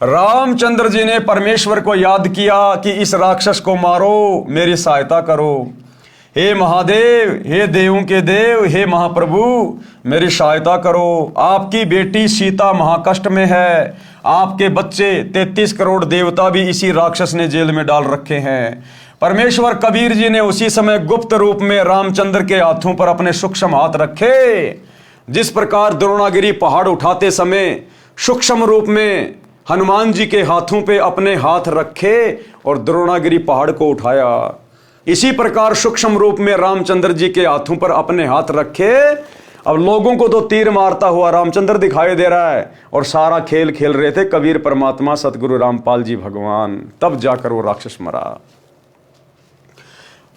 रामचंद्र जी ने परमेश्वर को याद किया कि इस राक्षस को मारो, मेरी सहायता करो। हे महादेव, हे देवों के देव, हे महाप्रभु, मेरी सहायता करो। आपकी बेटी सीता महाकष्ट में है, आपके बच्चे 33 करोड़ देवता भी इसी राक्षस ने जेल में डाल रखे हैं। परमेश्वर कबीर जी ने उसी समय गुप्त रूप में रामचंद्र के हाथों पर अपने सूक्ष्म हाथ रखे। जिस प्रकार द्रोणागिरी पहाड़ उठाते समय सूक्ष्म रूप में हनुमान जी के हाथों पे अपने हाथ रखे और द्रोणागिरी पहाड़ को उठाया, इसी प्रकार सूक्ष्म रूप में रामचंद्र जी के हाथों पर अपने हाथ रखे। अब लोगों को तो तीर मारता हुआ रामचंद्र दिखाई दे रहा है, और सारा खेल खेल रहे थे कबीर परमात्मा सतगुरु रामपाल जी भगवान। तब जाकर वो राक्षस मरा।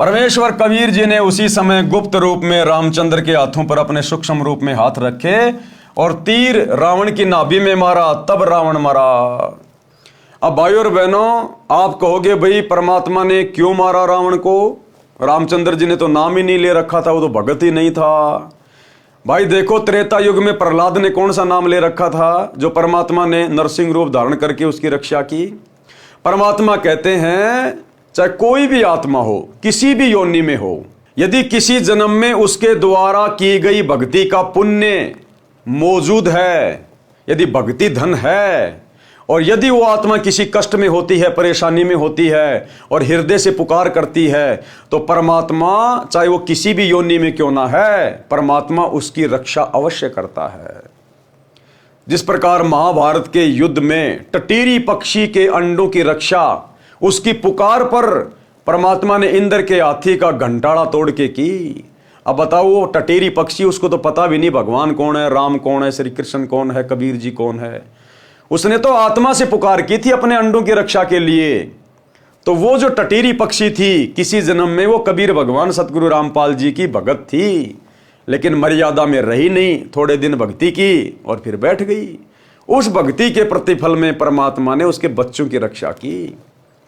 परमेश्वर कबीर जी ने उसी समय गुप्त रूप में रामचंद्र के हाथों पर अपने सूक्ष्म रूप में हाथ रखे और तीर रावण की नाभि में मारा, तब रावण मरा। अब भाई और बहनों, आप कहोगे भाई परमात्मा ने क्यों मारा रावण को? रामचंद्र जी ने तो नाम ही नहीं ले रखा था, वो तो भगत ही नहीं था। भाई देखो, त्रेता युग में प्रहलाद ने कौन सा नाम ले रखा था जो परमात्मा ने नरसिंह रूप धारण करके उसकी रक्षा की? परमात्मा कहते हैं चाहे कोई भी आत्मा हो, किसी भी योनि में हो, यदि किसी जन्म में उसके द्वारा की गई भक्ति का पुण्य मौजूद है, यदि भक्ति धन है, और यदि वो आत्मा किसी कष्ट में होती है, परेशानी में होती है और हृदय से पुकार करती है, तो परमात्मा चाहे वो किसी भी योनि में क्यों ना है, परमात्मा उसकी रक्षा अवश्य करता है। जिस प्रकार महाभारत के युद्ध में टटीरी पक्षी के अंडों की रक्षा उसकी पुकार पर परमात्मा ने इंद्र के हाथी का घंटाड़ा तोड़ के की। अब बताओ, वो टटेरी पक्षी, उसको तो पता भी नहीं भगवान कौन है, राम कौन है, श्री कृष्ण कौन है, कबीर जी कौन है। उसने तो आत्मा से पुकार की थी अपने अंडों की रक्षा के लिए। तो वो जो टटेरी पक्षी थी, किसी जन्म में वो कबीर भगवान सतगुरु रामपाल जी की भगत थी, लेकिन मर्यादा में रही नहीं, थोड़े दिन भक्ति की और फिर बैठ गई। उस भक्ति के प्रतिफल में परमात्मा ने उसके बच्चों की रक्षा की।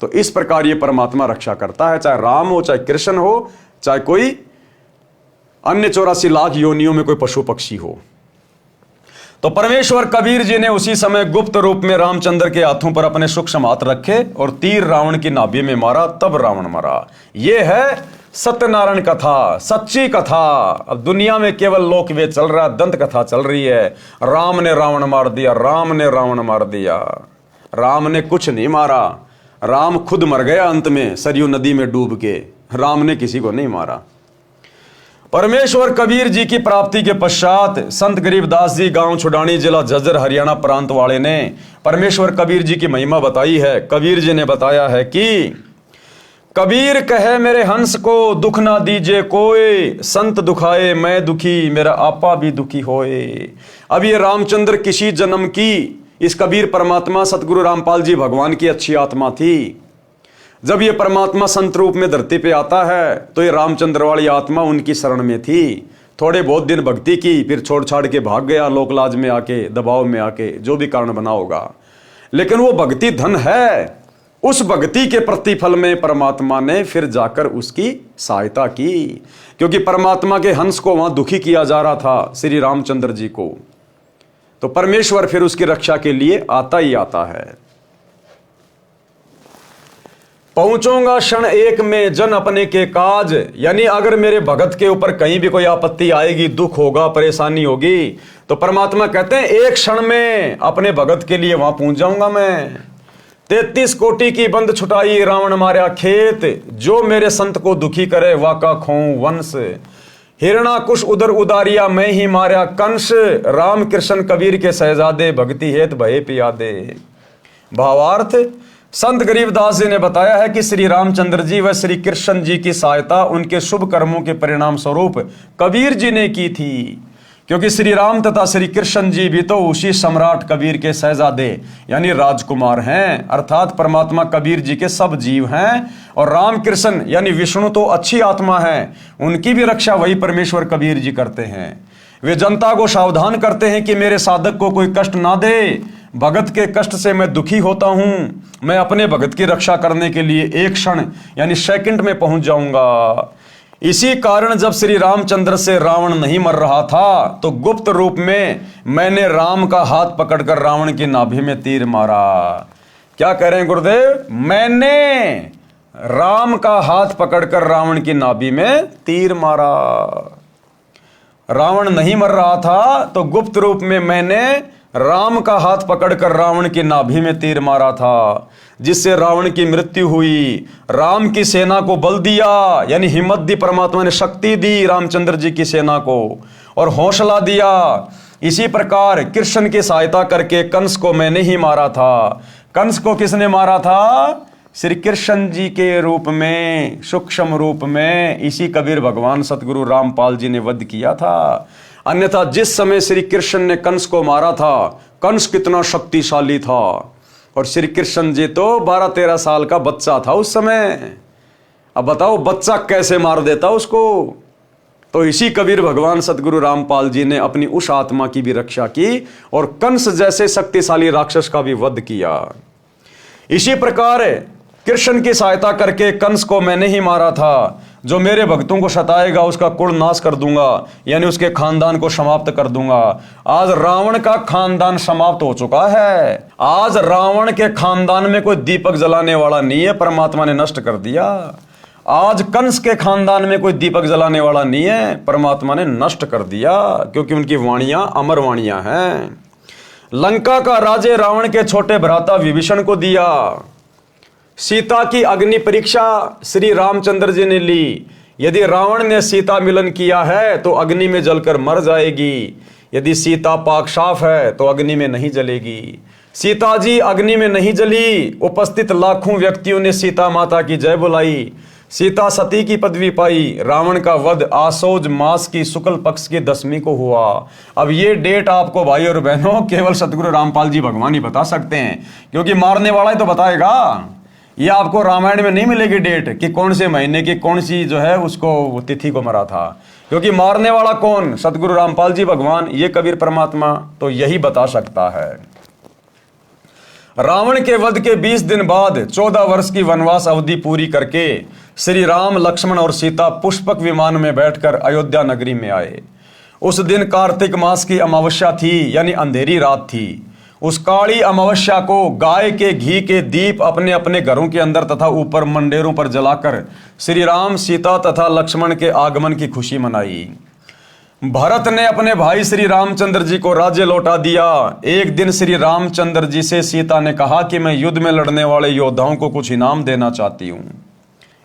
तो इस प्रकार ये परमात्मा रक्षा करता है, चाहे राम हो, चाहे कृष्ण हो, चाहे कोई अन्य 84 लाख योनियों में कोई पशु पक्षी हो। तो परमेश्वर कबीर जी ने उसी समय गुप्त रूप में रामचंद्र के हाथों पर अपने सूक्ष्म हाथ रखे और तीर रावण की नाभि में मारा, तब रावण मरा। यह है सत्यनारायण कथा, सच्ची कथा। अब दुनिया में केवल लोकवेद चल रहा है, दंत कथा चल रही है। राम ने रावण मार दिया, राम ने रावण मार दिया। राम ने कुछ नहीं मारा, राम खुद मर गया अंत में सरयू नदी में डूब के। राम ने किसी को नहीं मारा। परमेश्वर कबीर जी की प्राप्ति के पश्चात संत गरीबदास जी गांव छुडानी, जिला झज्जर, हरियाणा प्रांत वाले ने परमेश्वर कबीर जी की महिमा बताई है। कबीर जी ने बताया है कि कबीर कहे मेरे हंस को दुख ना दीजिए कोई, संत दुखाए मैं दुखी, मेरा आपा भी दुखी होए। अब ये रामचंद्र किसी जन्म की इस कबीर परमात्मा सतगुरु रामपाल जी भगवान की अच्छी आत्मा थी। जब ये परमात्मा संत रूप में धरती पे आता है तो ये रामचंद्र वाली आत्मा उनकी शरण में थी। थोड़े बहुत दिन भक्ति की, फिर छोड़ छाड़ के भाग गया लोकलाज में आके, दबाव में आके, जो भी कारण बना होगा, लेकिन वो भक्ति धन है। उस भक्ति के प्रतिफल में परमात्मा ने फिर जाकर उसकी सहायता की, क्योंकि परमात्मा के हंस को वहां दुखी किया जा रहा था, श्री रामचंद्र जी को। तो परमेश्वर फिर उसकी रक्षा के लिए आता ही आता है। पहुंचूंगा क्षण एक में जन अपने के काज, यानी अगर मेरे भगत के ऊपर कहीं भी कोई आपत्ति आएगी, दुख होगा, परेशानी होगी, तो परमात्मा कहते हैं एक क्षण में अपने भगत के लिए वहां पहुंच जाऊंगा मैं। 33 कोटि की बंद छुटाई रावण मार्या खेत, जो मेरे संत को दुखी करे वाका खोऊं वंश। हिरणाकुश उदर उदारिया मैं ही मार्या कंस, राम कृष्ण कबीर के शहजादे भक्ति हेत भये पियादे। भावार्थ, संत गरीबदास जी ने बताया है कि श्री रामचंद्र जी व श्री कृष्ण जी की सहायता उनके शुभ कर्मों के परिणाम स्वरूप कबीर जी ने की थी, क्योंकि श्री राम तथा श्री कृष्ण जी भी तो उसी सम्राट कबीर के शहजादे यानी राजकुमार हैं, अर्थात परमात्मा कबीर जी के सब जीव हैं, और राम कृष्ण यानी विष्णु तो अच्छी आत्मा है, उनकी भी रक्षा वही परमेश्वर कबीर जी करते हैं। वे जनता को सावधान करते हैं कि मेरे साधक को कोई कष्ट ना दे, भगत के कष्ट से मैं दुखी होता हूं, मैं अपने भगत की रक्षा करने के लिए एक क्षण यानी सेकंड में पहुंच जाऊंगा। इसी कारण जब श्री रामचंद्र से रावण नहीं मर रहा था तो गुप्त रूप में मैंने राम का हाथ पकड़कर रावण की नाभि में तीर मारा। क्या कह रहे हैं गुरुदेव? मैंने राम का हाथ पकड़कर रावण की नाभि में तीर मारा। रावण नहीं मर रहा था तो गुप्त रूप में मैंने राम का हाथ पकड़कर रावण की नाभि में तीर मारा था, जिससे रावण की मृत्यु हुई। राम की सेना को बल दिया यानी हिम्मत दी, परमात्मा ने शक्ति दी रामचंद्र जी की सेना को और हौसला दिया। इसी प्रकार कृष्ण की सहायता करके कंस को मैंने ही मारा था। कंस को किसने मारा था? श्री कृष्ण जी के रूप में, सूक्ष्म रूप में इसी कबीर भगवान सतगुरु रामपाल जी ने वध किया था। अन्यथा जिस समय श्री कृष्ण ने कंस को मारा था, कंस कितना शक्तिशाली था, और श्री कृष्ण जी तो 12-13 साल का बच्चा था उस समय। अब बताओ बच्चा कैसे मार देता उसको? तो इसी कबीर भगवान सतगुरु रामपाल जी ने अपनी उस आत्मा की भी रक्षा की और कंस जैसे शक्तिशाली राक्षस का भी वध किया। इसी प्रकार कृष्ण की सहायता करके कंस को मैंने ही मारा था। जो मेरे भक्तों को सताएगा उसका कुल नाश कर दूंगा, यानी उसके खानदान को समाप्त कर दूंगा। आज रावण का खानदान समाप्त हो चुका है। आज रावण के खानदान में कोई दीपक जलाने वाला नहीं है, परमात्मा ने नष्ट कर दिया। आज कंस के खानदान में कोई दीपक जलाने वाला नहीं है, परमात्मा ने नष्ट कर दिया, क्योंकि उनकी वाणियां अमर वाणियां हैं। लंका का राजे रावण के छोटे भ्राता विभीषण को दिया। सीता की अग्नि परीक्षा श्री रामचंद्र जी ने ली। यदि रावण ने सीता मिलन किया है तो अग्नि में जलकर मर जाएगी, यदि सीता पाक साफ है तो अग्नि में नहीं जलेगी। सीता जी अग्नि में नहीं जली। उपस्थित लाखों व्यक्तियों ने सीता माता की जय बुलाई। सीता सती की पदवी पाई। रावण का वध आसोज मास की शुक्ल पक्ष की 10वीं को हुआ। अब ये डेट आपको भाई और बहनों केवल सतगुरु रामपाल जी भगवान ही बता सकते हैं, क्योंकि मारने वाला ही तो बताएगा। ये आपको रामायण में नहीं मिलेगी डेट कि कौन से महीने की कौन सी जो है उसको तिथि को मरा था, क्योंकि मारने वाला कौन? सतगुरु रामपाल जी भगवान, ये कबीर परमात्मा तो यही बता सकता है। रावण के वध के 20 दिन बाद 14 वर्ष की वनवास अवधि पूरी करके श्री राम, लक्ष्मण और सीता पुष्पक विमान में बैठकर अयोध्या नगरी में आए। उस दिन कार्तिक मास की अमावस्या थी, यानी अंधेरी रात थी। उस काली अमावस्या को गाय के घी के दीप अपने अपने घरों के अंदर तथा ऊपर मंडेरों पर जलाकर श्री राम, सीता तथा लक्ष्मण के आगमन की खुशी मनाई। भरत ने अपने भाई श्री रामचंद्र जी को राज्य लौटा दिया। एक दिन श्री रामचंद्र जी से सीता ने कहा कि मैं युद्ध में लड़ने वाले योद्धाओं को कुछ इनाम देना चाहती हूँ।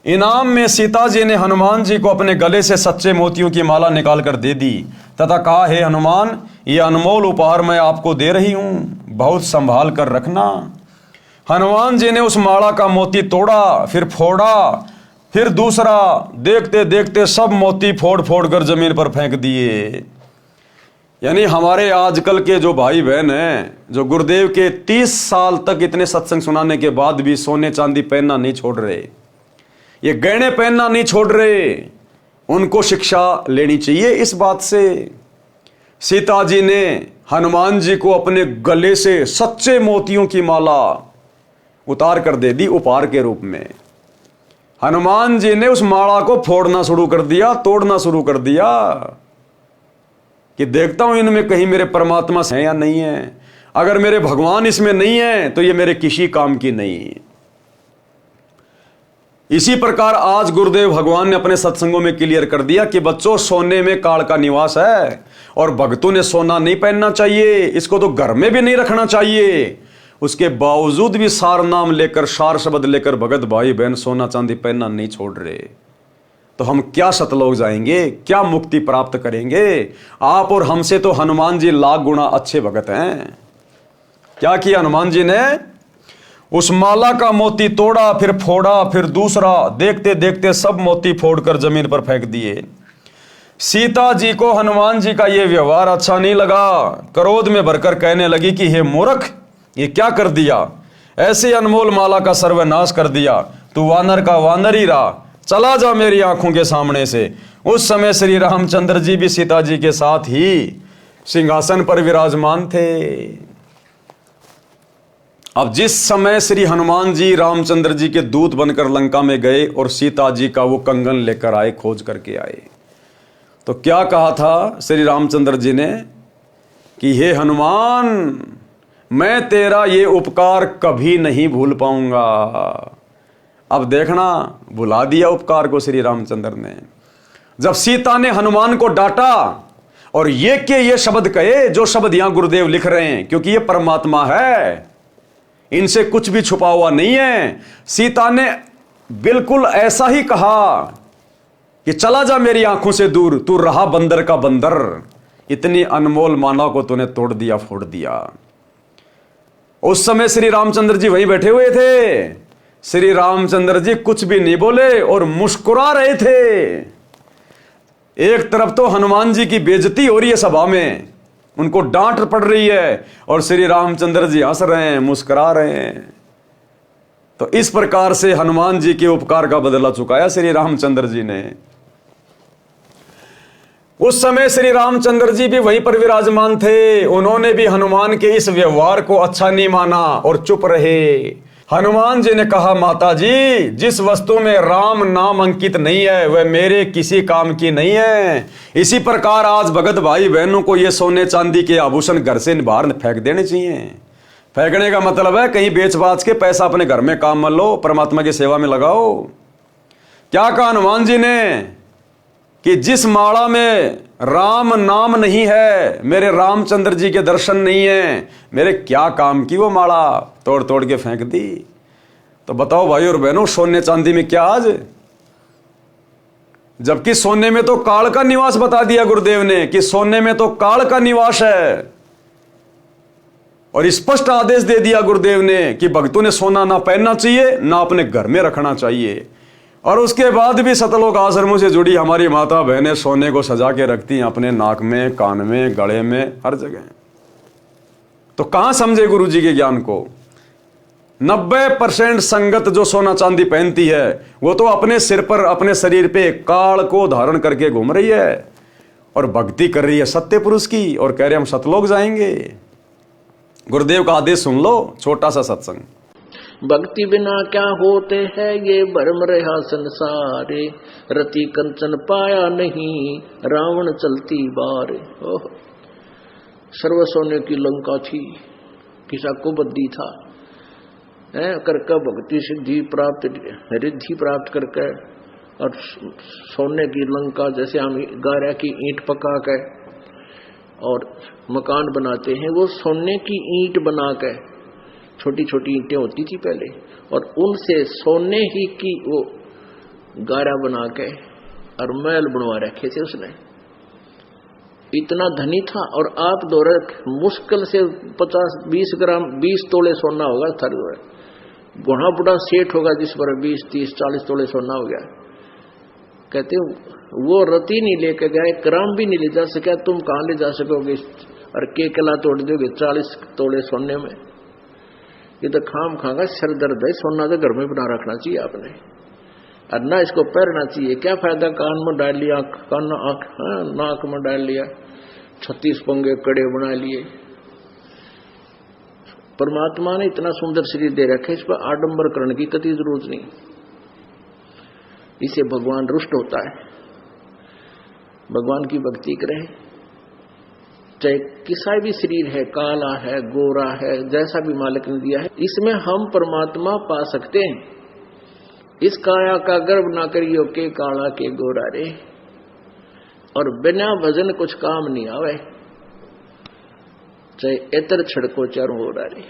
इनाम में सीता जी ने हनुमान जी को अपने गले से सच्चे मोतियों की माला निकालकर दे दी तथा कहा, हे हनुमान, ये अनमोल उपहार मैं आपको दे रही हूँ, बहुत संभाल कर रखना। हनुमान जी ने उस माला का मोती तोड़ा, फिर फोड़ा, फिर दूसरा। देखते देखते सब मोती फोड़ फोड़ कर जमीन पर फेंक दिए। यानी हमारे आजकल के जो भाई बहन हैं, जो गुरुदेव के 30 साल तक इतने सत्संग सुनाने के बाद भी सोने चांदी पहनना नहीं छोड़ रहे, ये गहने पहनना नहीं छोड़ रहे, उनको शिक्षा लेनी चाहिए इस बात से। सीता जी ने हनुमान जी को अपने गले से सच्चे मोतियों की माला उतार कर दे दी उपहार के रूप में। हनुमान जी ने उस माला को फोड़ना शुरू कर दिया, तोड़ना शुरू कर दिया कि देखता हूं इनमें कहीं मेरे परमात्मा है या नहीं है। अगर मेरे भगवान इसमें नहीं है तो ये मेरे किसी काम की नहीं। इसी प्रकार आज गुरुदेव भगवान ने अपने सत्संगों में क्लियर कर दिया कि बच्चों, सोने में काल का निवास है और भक्तों ने सोना नहीं पहनना चाहिए, इसको तो घर में भी नहीं रखना चाहिए। उसके बावजूद भी सार नाम लेकर, सार शब्द लेकर भगत भाई बहन सोना चांदी पहनना नहीं छोड़ रहे, तो हम क्या सतलोक जाएंगे, क्या मुक्ति प्राप्त करेंगे? आप और हमसे तो हनुमान जी लाख गुना अच्छे भगत हैं। क्या किया हनुमान जी ने? उस माला का मोती तोड़ा, फिर फोड़ा, फिर दूसरा, देखते देखते सब मोती फोड़कर जमीन पर फेंक दिए। सीता जी को हनुमान जी का यह व्यवहार अच्छा नहीं लगा। क्रोध में भरकर कहने लगी कि हे मूर्ख, ये क्या कर दिया? ऐसे अनमोल माला का सर्वनाश कर दिया। तू वानर का वानर ही रहा, चला जा मेरी आंखों के सामने से। उस समय श्री रामचंद्र जी भी सीता जी के साथ ही सिंहासन पर विराजमान थे। अब जिस समय श्री हनुमान जी रामचंद्र जी के दूत बनकर लंका में गए और सीता जी का वो कंगन लेकर आए, खोज करके आए, तो क्या कहा था श्री रामचंद्र जी ने कि हे हनुमान, मैं तेरा ये उपकार कभी नहीं भूल पाऊंगा। अब देखना, भुला दिया उपकार को श्री रामचंद्र ने। जब सीता ने हनुमान को डांटा और ये शब्द कहे, जो शब्द यहां गुरुदेव लिख रहे हैं, क्योंकि ये परमात्मा है, इनसे कुछ भी छुपा हुआ नहीं है। सीता ने बिल्कुल ऐसा ही कहा कि चला जा मेरी आंखों से दूर, तू रहा बंदर का बंदर, इतनी अनमोल माला को तूने तोड़ दिया, फोड़ दिया। उस समय श्री रामचंद्र जी वहीं बैठे हुए थे। श्री रामचंद्र जी कुछ भी नहीं बोले और मुस्कुरा रहे थे। एक तरफ तो हनुमान जी की बेइज्जती हो रही है सभा में, उनको डांट पड़ रही है, और श्री रामचंद्र जी हंस रहे हैं, मुस्कुरा रहे हैं। तो इस प्रकार से हनुमान जी के उपकार का बदला चुकाया श्री रामचंद्र जी ने। उस समय श्री रामचंद्र जी भी वहीं पर विराजमान थे। उन्होंने भी हनुमान के इस व्यवहार को अच्छा नहीं माना और चुप रहे। हनुमान जी ने कहा, माता जी, जिस वस्तु में राम नाम अंकित नहीं है वह मेरे किसी काम की नहीं है। इसी प्रकार आज भगत भाई बहनों को ये सोने चांदी के आभूषण घर से बाहर फेंक देने चाहिए। फेंकने का मतलब है कहीं बेच बाच के पैसा अपने घर में काम में लो, परमात्मा की सेवा में लगाओ। क्या कहा हनुमान जी ने कि जिस माला में राम नाम नहीं है, मेरे रामचंद्र जी के दर्शन नहीं है, मेरे क्या काम की वो माला, तोड़ तोड़ के फेंक दी। तो बताओ भाई और बहनों, सोने चांदी में क्या आज? जबकि सोने में तो काल का निवास बता दिया गुरुदेव ने कि सोने में तो काल का निवास है, और स्पष्ट आदेश दे दिया गुरुदेव ने कि भक्तों ने सोना ना पहनना चाहिए, ना अपने घर में रखना चाहिए। और उसके बाद भी सतलोक आश्रमों से जुड़ी हमारी माता बहनें सोने को सजा के रखती हैं अपने नाक में, कान में, गले में, हर जगह। तो कहां समझे गुरु जी के ज्ञान को? 90% संगत जो सोना चांदी पहनती है वो तो अपने सिर पर, अपने शरीर पे काल को धारण करके घूम रही है और भक्ति कर रही है सत्य पुरुष की, और कह रहे हम सतलोक जाएंगे। गुरुदेव का आदेश सुन लो, छोटा सा सत्संग। भक्ति बिना क्या होते हैं ये भरम रहा संसारे, रति कंचन पाया नहीं रावण चलती बारे। ओह, सर्व सोने की लंका थी, किसा को बद्दी था, करके भक्ति सिद्धि प्राप्त, रिद्धि प्राप्त करके, और सोने की लंका जैसे हम गारा की ईंट पका के और मकान बनाते हैं, वो सोने की ईंट बना के, छोटी छोटी ईंटें होती थी पहले, और उनसे सोने ही की वो गारा बना के और महल बनवा रखे थे उसने। इतना धनी था। और आप दौरे मुश्किल से 50-20 ग्राम 20 तोले सोना होगा थारे दौरे, बड़ा बड़ा सेठ होगा जिस पर 20-30-40 तोले सोना हो गया। कहते वो रति नहीं लेके गया, एक ग्राम भी नहीं ले जा सका, तुम कहां ले जा सकोगे? और के कला तोड़ दोगे 40 तोले सोने में? ये तो खाम खागा सर दर्द है। सोना तो घर में बना रखना चाहिए आपने, और ना इसको पहनना चाहिए। क्या फायदा कान में डाल लिया, कान नाक में डाल लिया, 36 पंगे कड़े बना लिए। परमात्मा ने इतना सुंदर शरीर दे रखे, इस पर आडंबर करने की कतई जरूरत नहीं। इसे भगवान रुष्ट होता है। भगवान की भक्ति करें, चाहे किसा भी शरीर है, काला है, गोरा है, जैसा भी मालिक ने दिया है, इसमें हम परमात्मा पा सकते हैं। इस काया का गर्व ना करियो के काला के गोरा रे, और बिना भजन कुछ काम नहीं आवे, चाहे एतर छड़को चारों हो रे।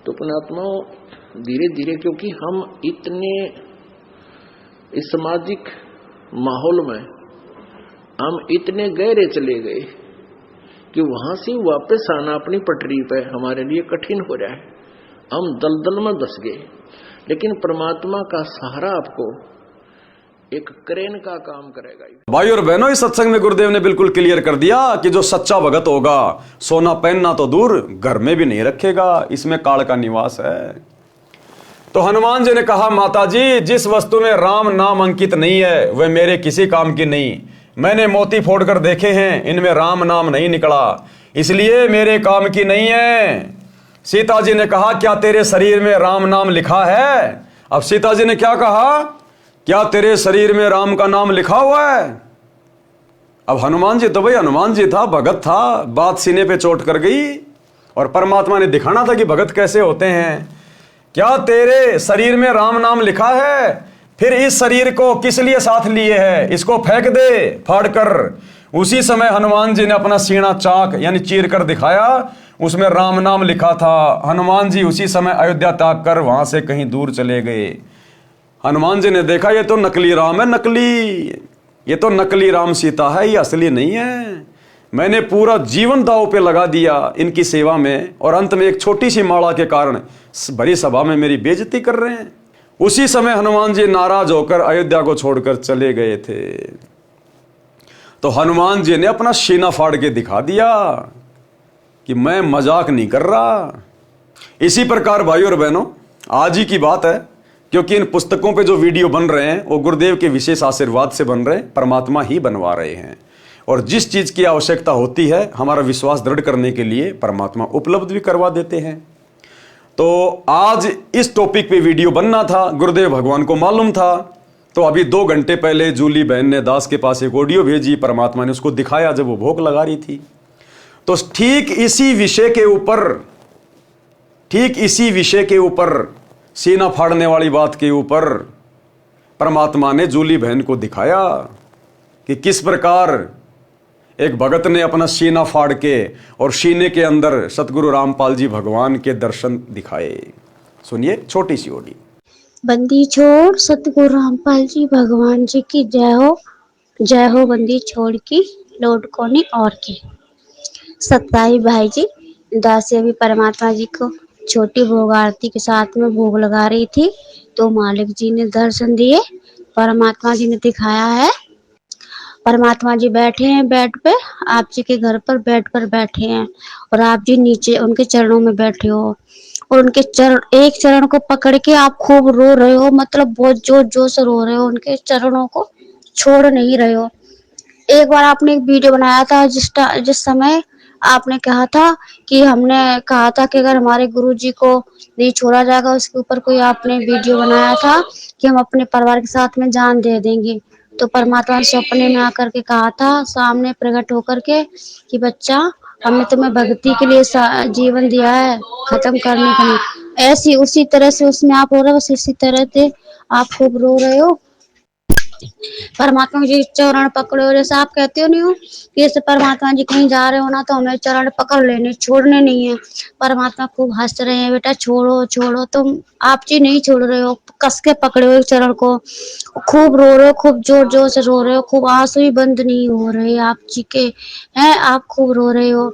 तो पुण्यात्माओं धीरे धीरे, क्योंकि हम इतने इस सामाजिक माहौल में हम इतने गहरे चले गए कि वहां से वापस आना अपनी पटरी पे हमारे लिए कठिन हो रहा है। हम दलदल में धस गए। लेकिन परमात्मा का सहारा आपको एक क्रेन का काम करेगा। भाई और बहनों, इस सत्संग में गुरुदेव ने बिल्कुल क्लियर कर दिया कि जो सच्चा भगत होगा सोना पहनना तो दूर घर में भी नहीं रखेगा, इसमें काल का निवास है। तो हनुमान जी ने कहा, माता जी जिस वस्तु में राम नाम अंकित नहीं है वह मेरे किसी काम की नहीं। मैंने मोती फोड़कर देखे हैं, इनमें राम नाम नहीं निकला, इसलिए मेरे काम की नहीं है। सीता जी ने कहा, क्या तेरे शरीर में राम नाम लिखा है? अब सीता जी ने क्या कहा, क्या तेरे शरीर में राम का नाम लिखा हुआ है? अब हनुमान जी तो भाई हनुमान जी था, भगत था, बात सीने पे चोट कर गई और परमात्मा ने दिखाना था कि भगत कैसे होते हैं। क्या तेरे शरीर में राम नाम लिखा है? फिर इस शरीर को किस लिए साथ लिए है? इसको फेंक दे फाड़ कर। उसी समय हनुमान जी ने अपना सीना चाक यानी चीर कर दिखाया, उसमें राम नाम लिखा था। हनुमान जी उसी समय अयोध्या त्याग कर वहां से कहीं दूर चले गए। हनुमान जी ने देखा ये तो नकली राम है, नकली, ये तो नकली राम सीता है, ये असली नहीं है। मैंने पूरा जीवन दांव पे लगा दिया इनकी सेवा में और अंत में एक छोटी सी माला के कारण बड़ी सभा में मेरी बेइज्जती कर रहे हैं। उसी समय हनुमान जी नाराज होकर अयोध्या को छोड़कर चले गए थे। तो हनुमान जी ने अपना सीना फाड़ के दिखा दिया कि मैं मजाक नहीं कर रहा। इसी प्रकार भाइयों और बहनों, आज ही की बात है, क्योंकि इन पुस्तकों पे जो वीडियो बन रहे हैं वो गुरुदेव के विशेष आशीर्वाद से बन रहे हैं, परमात्मा ही बनवा रहे हैं। और जिस चीज की आवश्यकता होती है हमारा विश्वास दृढ़ करने के लिए परमात्मा उपलब्ध भी करवा देते हैं। तो आज इस टॉपिक पे वीडियो बनना था, गुरुदेव भगवान को मालूम था। तो अभी 2 घंटे पहले जूली बहन ने दास के पास एक ऑडियो भेजी, परमात्मा ने उसको दिखाया जब वो भोग लगा रही थी। तो ठीक इसी विषय के ऊपर सीना फाड़ने वाली बात के ऊपर परमात्मा ने जूली बहन को दिखाया कि किस प्रकार एक भगत ने अपना सीना फाड़ के और सीने के अंदर सतगुरु रामपाल जी भगवान के दर्शन दिखाए। सुनिए छोटी सी ऑडियो। बंदी छोड़ सतगुरु रामपाल जी भगवान जी की जय हो बंदी छोड़ की लौट कोनी और की। सत्ताई भाई जी, दासी अभी परमात्मा जी को छोटी भोग आरती के साथ में भोग लगा रही थी तो मालिक जी ने दर्शन दिए, परमात्मा जी ने दिखाया है। परमात्मा जी बैठे हैं बेड पे, आप जी के घर पर बेड पर बैठे हैं और आप जी नीचे उनके चरणों में बैठे हो और उनके चरण, एक चरण को पकड़ के आप खूब रो रहे हो, मतलब बहुत जोर जोर से रो रहे हो, उनके चरणों को छोड़ नहीं रहे हो। एक बार आपने एक वीडियो बनाया था जिस समय आपने कहा था कि हमने कहा था कि अगर हमारे गुरुजी को नहीं छोड़ा जाएगा, उसके ऊपर कोई आपने वीडियो बनाया था कि हम अपने परिवार के साथ में जान दे देंगे। तो परमात्मा ने सपने में आकर के कहा था, सामने प्रकट होकर के, कि बच्चा हमने तुम्हें भक्ति के लिए जीवन दिया है, खत्म करने के लिए। ऐसी उसी तरह से उसमें आप हो रहे हो, इसी तरह से आप खूब रो रहे हो। परमात्मा जी चरण पकड़े हो, जैसे आप कहते हो नहीं हो कि जैसे परमात्मा जी कहीं जा रहे हो ना तो हमें चरण पकड़ लेने, छोड़ने नहीं है। परमात्मा खूब हंस रहे हैं, बेटा छोड़ो छोड़ो, तुम आप जी नहीं छोड़ रहे हो, कस के पकड़े हो एक चरण को, खूब रो रहे हो, खूब जोर जोर से रो रहे हो, खूब आंसू भी बंद नहीं हो रहे आप जी के हैं, आप खूब रो रहे हो।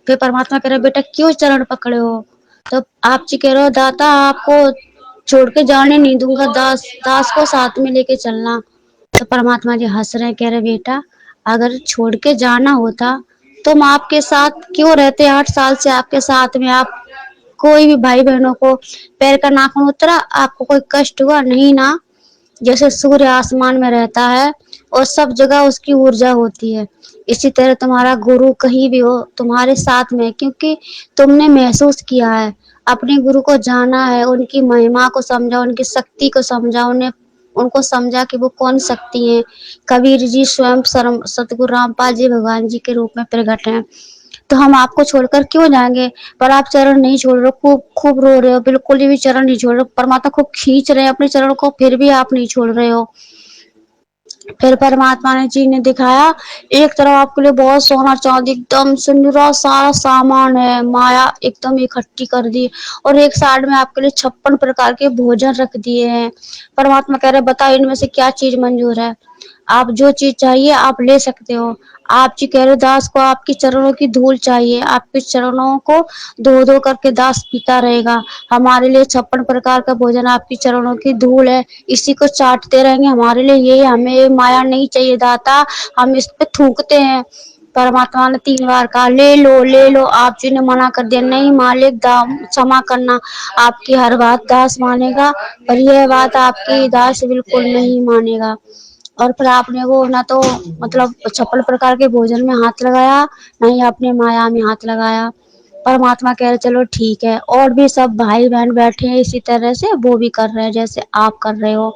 फिर परमात्मा कह रहे बेटा क्यों चरण पकड़े हो? तो आप जी कह रहे हो दाता आपको छोड़ के जाने नहीं दूंगा, दास को साथ में लेके चलना। तो परमात्मा जी हंस रहे हैं, कह रहे बेटा अगर छोड़ के जाना होता तो हम आपके साथ क्यों रहते, 8 साल से आपके साथ में। आप कोई भी भाई बहनों को पैर का नाखून उतरा, आपको कोई कष्ट हुआ नहीं ना? जैसे सूर्य आसमान में रहता है और सब जगह उसकी ऊर्जा होती है, इसी तरह तुम्हारा गुरु कहीं भी हो तुम्हारे साथ में, क्योंकि तुमने महसूस किया है, अपने गुरु को जाना है, उनकी महिमा को समझा, उनकी शक्ति को समझा, उनको समझा कि वो कौन शक्ति है। कबीर जी स्वयं सतगुरु रामपाल जी भगवान जी के रूप में प्रकट हैं। तो हम आपको छोड़कर क्यों जाएंगे? पर आप चरण नहीं छोड़ रहे हो, खूब रो रहे हो, बिल्कुल भी चरण नहीं छोड़ रहे हो। परमात्मा खूब खींच रहे हैं अपने चरण को, फिर भी आप नहीं छोड़ रहे हो। फिर परमात्मा ने जी ने दिखाया, एक तरफ आपके लिए बहुत सोना चांदी एकदम सुनहरा सारा सामान है, माया एकदम इकट्ठी कर दी, और एक साइड में आपके लिए 56 प्रकार के भोजन रख दिए हैं। परमात्मा कह रहे बताओ इनमें से क्या चीज मंजूर है, आप जो चीज चाहिए आप ले सकते हो। आप जी कह रहे दास को आपके चरणों की धूल चाहिए, आपके चरणों को धो धो करके दास पीता रहेगा। हमारे लिए 56 प्रकार का भोजन आपकी चरणों की धूल है, इसी को चाटते रहेंगे, हमारे लिए ये हमें माया नहीं चाहिए दाता, हम इस पे थूकते हैं। परमात्मा ने 3 बार कहा ले लो, आप जी ने मना कर दिया, नहीं मालिक क्षमा करना, आपकी हर बात दास मानेगा, पर यह बात आपकी दास बिल्कुल नहीं मानेगा। और फिर आपने वो ना तो मतलब 56 प्रकार के भोजन में हाथ लगाया, ना ही आपने माया में हाथ लगाया। परमात्मा कह रहे चलो ठीक है, और भी सब भाई बहन बैठे हैं इसी तरह से, वो भी कर रहे हैं जैसे आप कर रहे हो।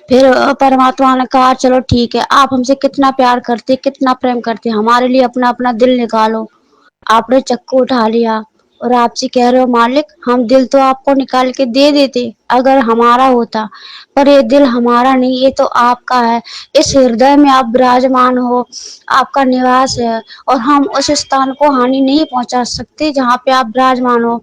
फिर परमात्मा ने कहा चलो ठीक है, आप हमसे कितना प्यार करते, कितना प्रेम करते, हमारे लिए अपना अपना दिल निकालो। आपने चक्कू उठा लिया और आपसे कह रहे हो मालिक हम दिल तो आपको निकाल के दे देते अगर हमारा होता, पर ये दिल हमारा नहीं, ये तो आपका है। इस हृदय में आप विराजमान हो, आपका निवास है, और हम उस स्थान को हानि नहीं पहुंचा सकते जहाँ पे आप विराजमान हो।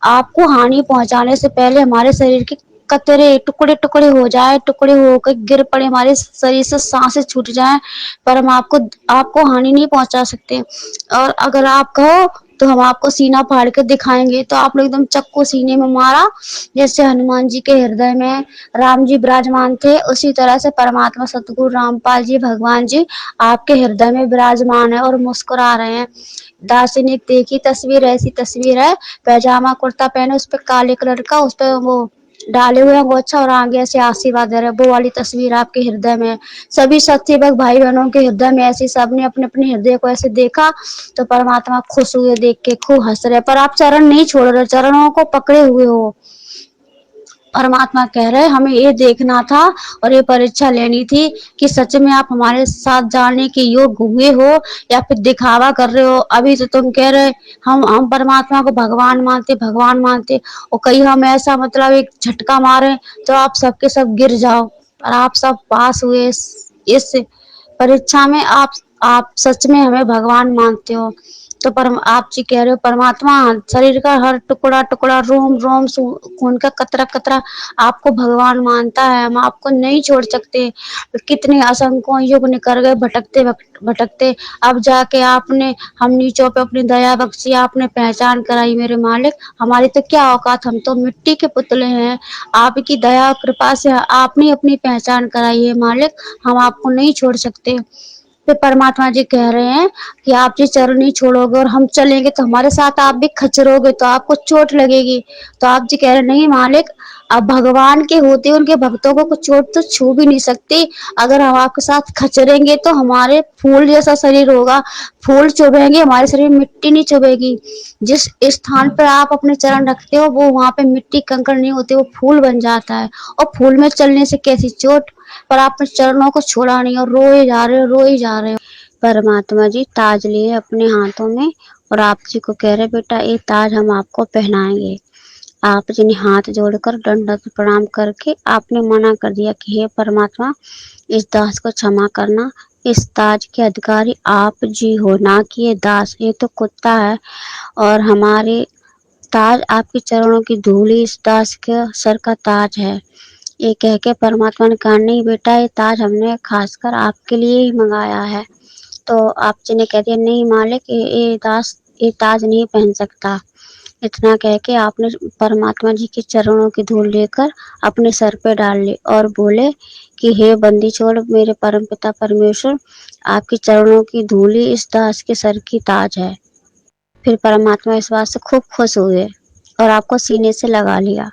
आपको हानि पहुंचाने से पहले हमारे शरीर के कतरे टुकड़े टुकड़े हो जाए, टुकड़े होकर गिर पड़े, हमारे शरीर से सांसें छूट जाएं, पर हम आपको आपको हानि नहीं पहुंचा सकते। और अगर आप कहो तो हम आपको सीना फाड़ के दिखाएंगे। तो आपने एकदम चक्कू सीने में मारा, जैसे हनुमान जी के हृदय में राम जी विराजमान थे, उसी तरह से परमात्मा सतगुरु रामपाल जी भगवान जी आपके हृदय में विराजमान है और मुस्कुरा रहे हैं। दासी ने देखी तस्वीर, ऐसी तस्वीर है, पैजामा कुर्ता पहने, उस पर काले कलर का, उस पर वो डाले हुए हैं गोछा, और आगे ऐसे आशीर्वाद दे रहे, वो वाली तस्वीर आपके हृदय में। सभी सच्चे भक्त भाई बहनों के हृदय में ऐसे सबने अपने अपने हृदय को ऐसे देखा, तो परमात्मा खुश हुए, देख के खूब हंस रहे, पर आप चरण नहीं छोड़ रहे, चरणों को पकड़े हुए हो। परमात्मा कह रहे हमें ये देखना था और ये परीक्षा लेनी थी कि सच में आप हमारे साथ जाने के योग्य हुए हो या फिर दिखावा कर रहे हो। अभी तो तुम कह रहे हम परमात्मा को भगवान मानते, और कहीं हम ऐसा मतलब एक झटका मारे तो आप सबके सब गिर जाओ, और आप सब पास हुए इस परीक्षा में। आप सच में हमें भगवान मानते हो। तो आप जी कह रहे हो परमात्मा शरीर का हर टुकड़ा टुकड़ा, रोम रोम, खून का कतरा कतरा आपको भगवान मानता है, हम आपको नहीं छोड़ सकते। कितने असंख्यों युग निकल गए भटकते भटकते, अब जाके आपने हम नीचों पे अपनी दया बख्शी, आपने पहचान कराई मेरे मालिक। हमारी तो क्या औकात, हम तो मिट्टी के पुतले हैं, आपकी दया कृपा से आपने अपनी पहचान कराई है मालिक, हम आपको नहीं छोड़ सकते। फिर परमात्मा जी कह रहे हैं कि आप जी चरण नहीं छोड़ोगे और हम चलेंगे तो हमारे साथ आप भी खचरोगे, तो आपको चोट लगेगी। तो आप जी कह रहे नहीं मालिक, अब भगवान के होते उनके भक्तों को कुछ चोट तो छू भी नहीं सकती, अगर हम आपके साथ खचरेंगे तो हमारे फूल जैसा शरीर होगा, फूल चुभेंगे, हमारे शरीर में मिट्टी नहीं चुभेगी। जिस स्थान पर आप अपने चरण रखते हो वो वहां पे मिट्टी कंकड़ नहीं होते, वो फूल बन जाता है, और फूल में चलने से कैसी चोट। पर आपने चरणों को छोड़ा नहीं और रोए जा रहे हो, रोए जा रहे हो। परमात्मा जी ताज लिए अपने हाथों में और आप जी को कह रहे बेटा ये ताज हम आपको पहनाएंगे। आप जी ने हाथ जोड़कर दंडवत प्रणाम करके आपने मना कर दिया कि हे परमात्मा इस दास को क्षमा करना, इस ताज के अधिकारी आप जी हो, ना कि ये दास, ये तो कुत्ता है, और हमारे ताज आपके चरणों की धूल ही इस दास के सर का ताज है। ये कह के परमात्मा ने कहा नहीं बेटा ये ताज हमने खासकर आपके लिए ही मंगाया है। तो आप जी ने कह दिया नहीं मालिक ये ताज नहीं पहन सकता। इतना कह के आपने परमात्मा जी के चरणों की धूल लेकर अपने सर पे डाल ली और बोले कि हे बंदी छोड़ मेरे परमपिता परमेश्वर, आपके चरणों की धूल ही इस दास के सर की ताज है। फिर परमात्मा इस बात से खूब खुश हुए और आपको सीने से लगा लिया।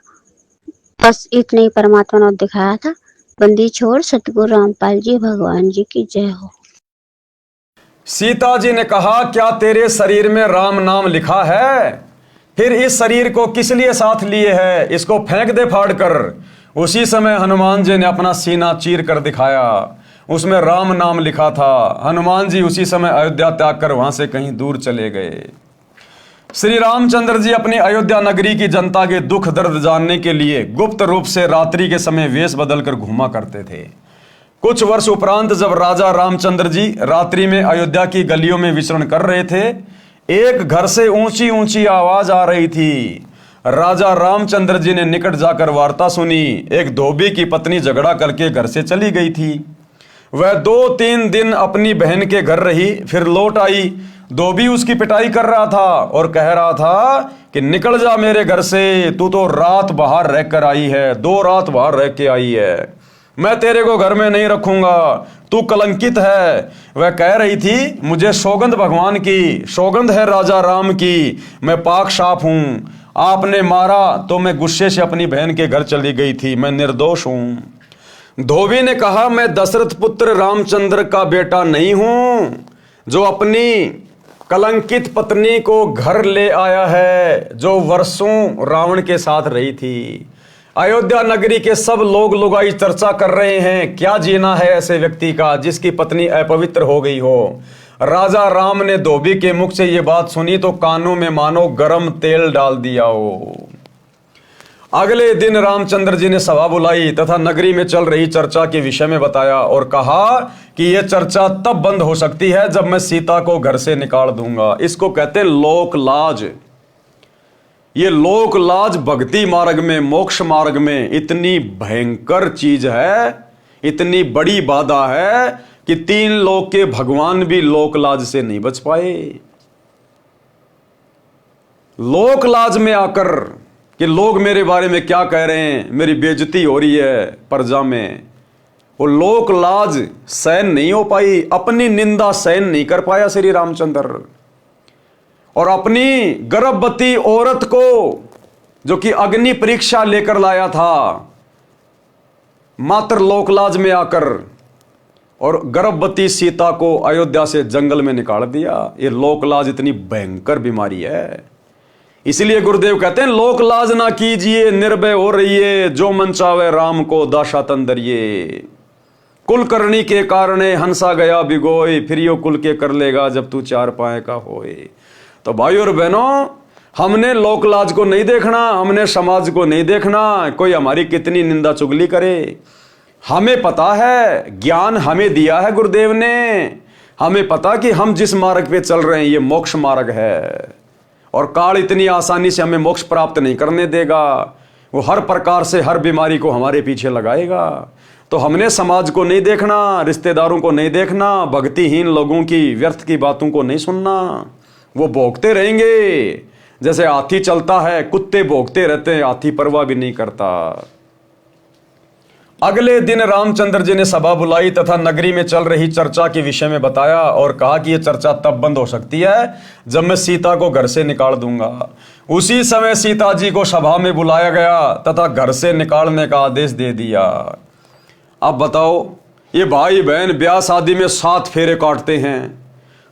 बस इतना ही परमात्मा ने दिखाया था। बंदी छोड़ सतगुरु रामपाल जी भगवान जी की जय हो। सीता जी ने कहा क्या तेरे शरीर में राम नाम लिखा है? फिर इस शरीर को किस लिए साथ लिए है? इसको फेंक दे फाड़ कर। उसी समय हनुमान जी ने अपना सीना चीर कर दिखाया, उसमें राम नाम लिखा था। हनुमान जी उसी समय अयोध्या त्याग कर वहां से कहीं दूर चले गए। श्री रामचंद्र जी अपनी अयोध्या नगरी की जनता के दुख दर्द जानने के लिए गुप्त रूप से रात्रि के समय वेश बदलकर घूमा करते थे। कुछ वर्ष उपरांत जब राजा रामचंद्र जी रात्रि में अयोध्या की गलियों में विचरण कर रहे थे, एक घर से ऊंची ऊंची आवाज आ रही थी। राजा रामचंद्र जी ने निकट जाकर वार्ता सुनी। एक धोबी की पत्नी झगड़ा करके घर से चली गई थी। वह 2-3 दिन अपनी बहन के घर रही, फिर लौट आई। धोबी उसकी पिटाई कर रहा था और कह रहा था कि निकल जा मेरे घर से, तू तो रात बाहर रह कर आई है, 2 रात बाहर रह के आई है, मैं तेरे को घर में नहीं रखूंगा, तू कलंकित है। वह कह रही थी, मुझे सौगंध भगवान की, सौगंध है राजा राम की, मैं पाक साफ हूं, आपने मारा तो मैं गुस्से से अपनी बहन के घर चली गई थी, मैं निर्दोष हूं। धोबी ने कहा, मैं दशरथ पुत्र रामचंद्र का बेटा नहीं हूं जो अपनी कलंकित पत्नी को घर ले आया है, जो वर्षों रावण के साथ रही थी। अयोध्या नगरी के सब लोग लुगाई चर्चा कर रहे हैं, क्या जीना है ऐसे व्यक्ति का जिसकी पत्नी अपवित्र हो गई हो। राजा राम ने धोबी के मुख से ये बात सुनी तो कानों में मानो गरम तेल डाल दिया हो। अगले दिन रामचंद्र जी ने सभा बुलाई तथा नगरी में चल रही चर्चा के विषय में बताया और कहा कि यह चर्चा तब बंद हो सकती है जब मैं सीता को घर से निकाल दूंगा। इसको कहते हैं लोक लाज। ये लोक लाज भक्ति मार्ग में, मोक्ष मार्ग में इतनी भयंकर चीज है, इतनी बड़ी बाधा है कि 3 लोक के भगवान भी लोक लाज से नहीं बच पाए। लोक लाज में आकर कि लोग मेरे बारे में क्या कह रहे हैं, मेरी बेइज्जती हो रही है प्रजा में, वो लोक लाज सहन नहीं हो पाई, अपनी निंदा सहन नहीं कर पाया श्री रामचंद्र। और अपनी गर्भवती औरत को जो कि अग्नि परीक्षा लेकर लाया था, मात्र लोकलाज में आकर और गर्भवती सीता को अयोध्या से जंगल में निकाल दिया। ये लोकलाज इतनी भयंकर बीमारी है। इसलिए गुरुदेव कहते हैं, लोकलाज ना कीजिए, निर्भय हो रहिए, जो मन चावे राम को दाशा तंदरिए। कुलकर्णी के कारणे हंसा गया बिगोय, फिर यो कुल के कर लेगा जब तू 4 पाए का होए। तो भाई और बहनों, हमने लोकलाज को नहीं देखना, हमने समाज को नहीं देखना, कोई हमारी कितनी निंदा चुगली करे। हमें पता है, ज्ञान हमें दिया है गुरुदेव ने, हमें पता कि हम जिस मार्ग पे चल रहे हैं ये मोक्ष मार्ग है और काल इतनी आसानी से हमें मोक्ष प्राप्त नहीं करने देगा। वो हर प्रकार से हर बीमारी को हमारे पीछे लगाएगा। तो हमने समाज को नहीं देखना, रिश्तेदारों को नहीं देखना, भक्तिहीन लोगों की व्यर्थ की बातों को नहीं सुनना। वो भोगते रहेंगे जैसे हाथी चलता है, कुत्ते भोगते रहते हैं, हाथी परवाह भी नहीं करता। अगले दिन रामचंद्र जी ने सभा बुलाई तथा नगरी में चल रही चर्चा के विषय में बताया और कहा कि यह चर्चा तब बंद हो सकती है जब मैं सीता को घर से निकाल दूंगा। उसी समय सीता जी को सभा में बुलाया गया तथा घर से निकालने का आदेश दे दिया। अब बताओ, ये भाई बहन ब्याह शादी में 7 फेरे काटते हैं।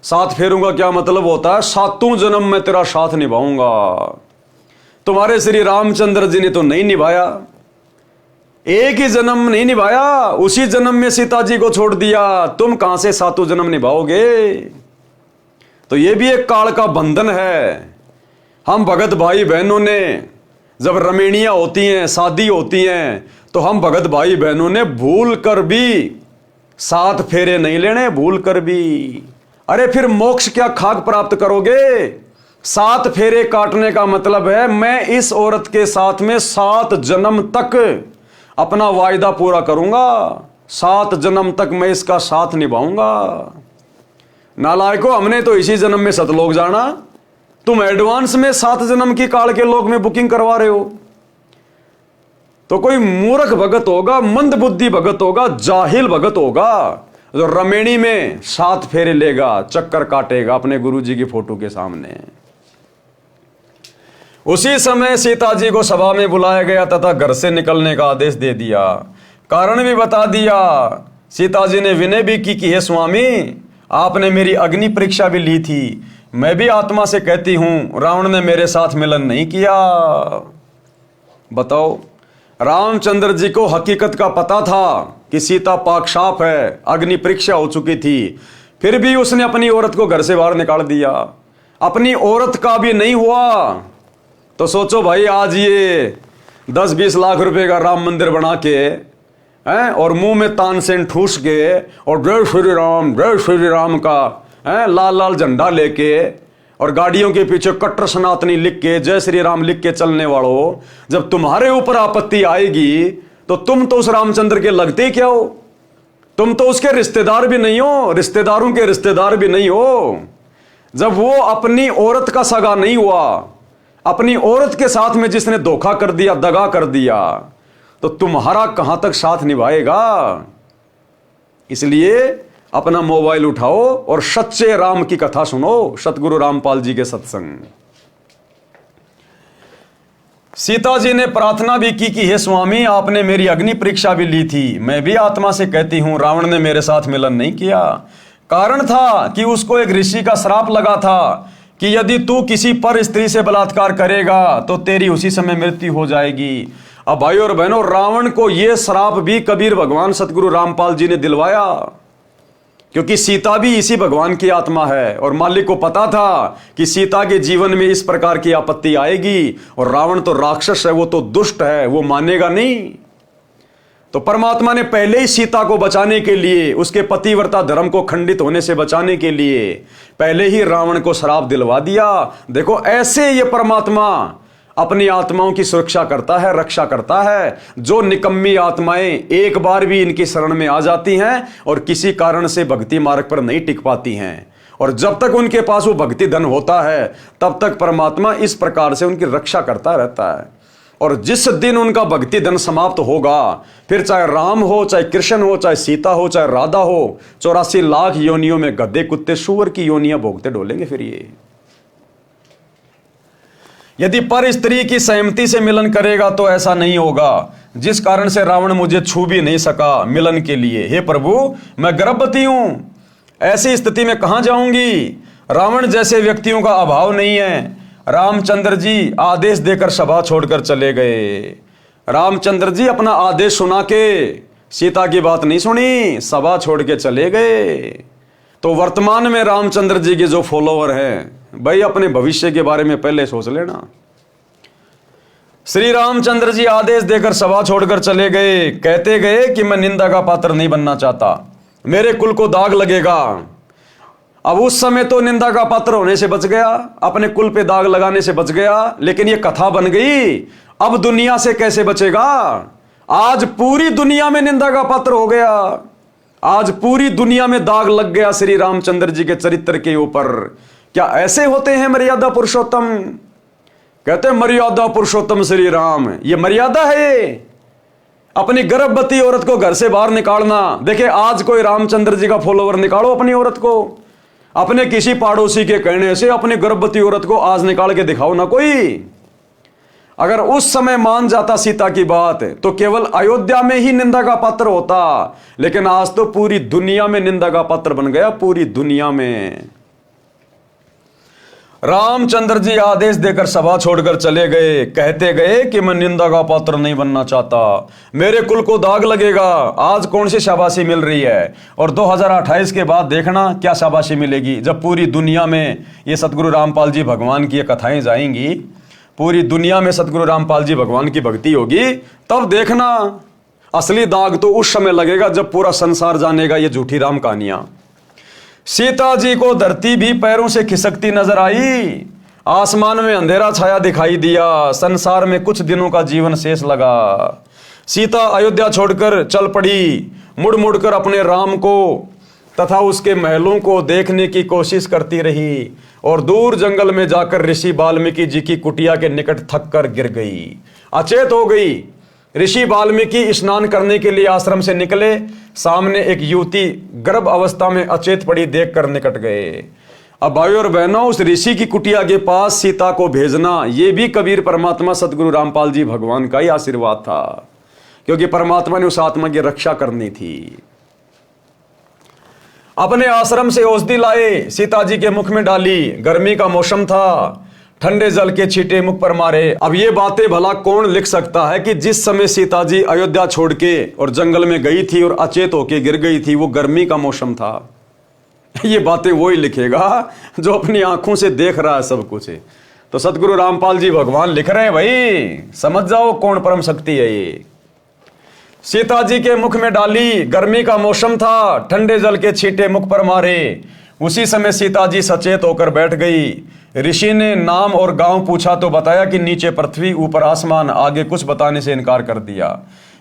7 फेरों का क्या मतलब होता है? 7 जन्म में तेरा साथ निभाऊंगा। तुम्हारे श्री रामचंद्र जी ने तो नहीं निभाया, एक ही जन्म नहीं निभाया, उसी जन्म में सीता जी को छोड़ दिया। तुम कहां से 7 जन्म निभाओगे? तो यह भी एक काल का बंधन है। हम भगत भाई बहनों ने जब रमेणियां होती हैं, शादी होती हैं, तो हम भगत भाई बहनों ने भूल कर भी 7 फेरे नहीं लेने, भूल कर भी। अरे फिर मोक्ष क्या खाक प्राप्त करोगे? 7 फेरे काटने का मतलब है मैं इस औरत के साथ में 7 जन्म तक अपना वायदा पूरा करूंगा, 7 जन्म तक मैं इसका साथ निभाऊंगा। नालायको, हमने तो इसी जन्म में सतलोक जाना, तुम एडवांस में 7 जन्म की काल के लोक में बुकिंग करवा रहे हो। तो कोई मूर्ख भगत होगा, मंद बुद्धि भगत होगा, जाहिल भगत होगा जो रमेणी में 7 फेरे लेगा, चक्कर काटेगा अपने गुरुजी की फोटो के सामने। उसी समय सीता जी को सभा में बुलाया गया तथा घर से निकलने का आदेश दे दिया, कारण भी बता दिया। सीता जी ने विनय भी की कि हे स्वामी, आपने मेरी अग्नि परीक्षा भी ली थी, मैं भी आत्मा से कहती हूं रावण ने मेरे साथ मिलन नहीं किया। बताओ, रामचंद्र जी को हकीकत का पता था कि सीता पाक साफ है, अग्नि परीक्षा हो चुकी थी, फिर भी उसने अपनी औरत को घर से बाहर निकाल दिया। अपनी औरत का भी नहीं हुआ तो सोचो भाई, आज ये 10-20 लाख रुपए का राम मंदिर बना के हैं, और मुंह में तानसेन ठूस के और जय श्री राम का लाल लाल झंडा लेके और गाड़ियों के पीछे कट्टर सनातनी लिख के जय श्री राम लिख के चलने वालों, जब तुम्हारे ऊपर आपत्ति आएगी तो तुम तो उस रामचंद्र के लगते क्या हो? तुम तो उसके रिश्तेदार भी नहीं हो, रिश्तेदारों के रिश्तेदार भी नहीं हो। जब वो अपनी औरत का सगा नहीं हुआ, अपनी औरत के साथ में जिसने धोखा कर दिया, दगा कर दिया, तो तुम्हारा कहां तक साथ निभाएगा? इसलिए अपना मोबाइल उठाओ और सच्चे राम की कथा सुनो, सतगुरु रामपाल जी के सत्संग। सीता जी ने प्रार्थना भी की कि हे स्वामी, आपने मेरी अग्नि परीक्षा भी ली थी। मैं भी आत्मा से कहती हूं, रावण ने मेरे साथ मिलन नहीं किया। कारण था कि उसको एक ऋषि का श्राप लगा था कि यदि तू किसी पर स्त्री से बलात्कार करेगा तो तेरी उसी समय मृत्यु हो जाएगी। अब भाइयों और बहनों, रावण को यह श्राप भी कबीर भगवान सतगुरु रामपाल जी ने दिलवाया, क्योंकि सीता भी इसी भगवान की आत्मा है और मालिक को पता था कि सीता के जीवन में इस प्रकार की आपत्ति आएगी। और रावण तो राक्षस है, वो तो दुष्ट है, वो मानेगा नहीं। तो परमात्मा ने पहले ही सीता को बचाने के लिए, उसके पतिव्रता धर्म को खंडित होने से बचाने के लिए पहले ही रावण को श्राप दिलवा दिया। देखो, ऐसे ये परमात्मा अपनी आत्माओं की सुरक्षा करता है, रक्षा करता है। जो निकम्मी आत्माएं एक बार भी इनकी शरण में आ जाती हैं और किसी कारण से भक्ति मार्ग पर नहीं टिक पाती हैं, और जब तक उनके पास वो भक्ति धन होता है तब तक परमात्मा इस प्रकार से उनकी रक्षा करता रहता है। और जिस दिन उनका भक्ति धन समाप्त होगा, फिर चाहे राम हो, चाहे कृष्ण हो, चाहे सीता हो, चाहे राधा हो, 84 लाख योनियों में गधे कुत्ते सूअर की योनियां भोगते डोलेंगे। फिर ये यदि पर स्त्री की सहमति से मिलन करेगा तो ऐसा नहीं होगा, जिस कारण से रावण मुझे छू भी नहीं सका मिलन के लिए। हे प्रभु, मैं गर्भवती हूं, ऐसी स्थिति में कहां जाऊंगी? रावण जैसे व्यक्तियों का अभाव नहीं है। रामचंद्र जी आदेश देकर सभा छोड़कर चले गए। रामचंद्र जी अपना आदेश सुना के सीता की बात नहीं सुनी, सभा छोड़ के चले गए। तो वर्तमान में रामचंद्र जी के जो फॉलोवर हैं, भाई अपने भविष्य के बारे में पहले सोच लेना। श्री रामचंद्र जी आदेश देकर सभा छोड़कर चले गए। कहते गए कि मैं निंदा का पात्र नहीं बनना चाहता, मेरे कुल को दाग लगेगा। अब उस समय तो निंदा का पात्र होने से बच गया, अपने कुल पे दाग लगाने से बच गया, लेकिन ये कथा बन गई। अब दुनिया से कैसे बचेगा? आज पूरी दुनिया में निंदा का पात्र हो गया, आज पूरी दुनिया में दाग लग गया श्री रामचंद्र जी के चरित्र के ऊपर। क्या ऐसे होते हैं मर्यादा पुरुषोत्तम? कहते हैं मर्यादा पुरुषोत्तम श्री राम, ये मर्यादा है अपनी गर्भवती औरत को घर से बाहर निकालना। देखिए, आज कोई रामचंद्र जी का फॉलोवर निकालो अपनी औरत को, अपने किसी पड़ोसी के कहने से अपनी गर्भवती औरत को आज निकाल के दिखाओ ना कोई। अगर उस समय मान जाता सीता की बात तो केवल अयोध्या में ही निंदा का पात्र होता, लेकिन आज तो पूरी दुनिया में निंदा का पात्र बन गया, पूरी दुनिया में। रामचंद्र जी आदेश देकर सभा छोड़कर चले गए। कहते गए कि मैं निंदा का पात्र नहीं बनना चाहता, मेरे कुल को दाग लगेगा। आज कौन सी शाबाशी मिल रही है? और 2028 के बाद देखना क्या शाबाशी मिलेगी, जब पूरी दुनिया में ये सतगुरु रामपाल जी भगवान की ये कथाएं जाएंगी, पूरी दुनिया में सतगुरु रामपाल जी भगवान की भक्ति होगी, तब देखना असली दाग तो उस समय लगेगा जब पूरा संसार जानेगा ये झूठी राम कहानियां। सीता जी को धरती भी पैरों से खिसकती नजर आई, आसमान में अंधेरा छाया दिखाई दिया, संसार में कुछ दिनों का जीवन शेष लगा। सीता अयोध्या छोड़कर चल पड़ी, मुड़ मुड़ कर अपने राम को तथा उसके महलों को देखने की कोशिश करती रही, और दूर जंगल में जाकर ऋषि वाल्मीकि जी की कुटिया के निकट थक कर गिर गई, अचेत हो गई। ऋषि वाल्मीकि स्नान करने के लिए आश्रम से निकले, सामने एक युवती गर्भ अवस्था में अचेत पड़ी देखकर निकट गए। अब भाइयों और बहनों, उस ऋषि की कुटिया के पास सीता को भेजना, यह भी कबीर परमात्मा सतगुरु रामपाल जी भगवान का ही आशीर्वाद था, क्योंकि परमात्मा ने उस आत्मा की रक्षा करनी थी। अपने आश्रम से औषधि लाए, सीता जी के मुख में डाली। गर्मी का मौसम था, ठंडे जल के छींटे मुख पर मारे। अब ये बातें भला कौन लिख सकता है कि जिस समय सीता जी अयोध्या छोड़ के और जंगल में गई थी और अचेत होके गिर गई थी, वो गर्मी का मौसम था। ये बातें वो ही लिखेगा जो अपनी आंखों से देख रहा है सब कुछ। तो सतगुरु रामपाल जी भगवान लिख रहे हैं, भाई समझ जाओ कौन परम शक्ति है ये। सीता जी के मुख में डाली। गर्मी का मौसम था, ठंडे जल के छींटे मुख पर मारे। उसी समय सीता जी सचेत होकर बैठ गई। ऋषि ने नाम और गांव पूछा तो बताया कि नीचे पृथ्वी ऊपर आसमान, आगे कुछ बताने से इनकार कर दिया।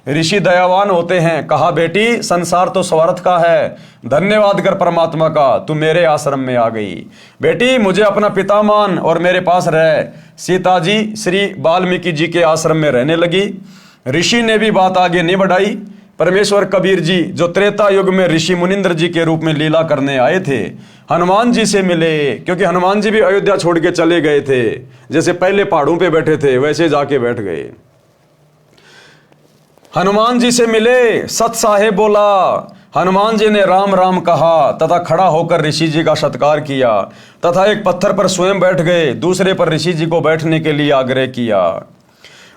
ऋषि दयावान होते हैं। कहा बेटी संसार तो स्वार्थ का है, धन्यवाद कर परमात्मा का, तू मेरे आश्रम में आ गई। बेटी मुझे अपना पिता मान और मेरे पास रह। सीता जी श्री वाल्मीकि जी के आश्रम में रहने लगी। ऋषि ने भी बात आगे नहीं बढ़ाई। परमेश्वर कबीर जी जो त्रेता युग में ऋषि मुनिंद्र जी के रूप में लीला करने आए थे, हनुमान जी से मिले, क्योंकि हनुमान जी भी अयोध्या छोड़ के चले गए थे। जैसे पहले पहाड़ों पे बैठे थे वैसे जाके बैठ गए। हनुमान जी से मिले, सत साहेब बोला। हनुमान जी ने राम राम कहा तथा खड़ा होकर ऋषि जी का सत्कार किया तथा एक पत्थर पर स्वयं बैठ गए, दूसरे पर ऋषि जी को बैठने के लिए आग्रह किया।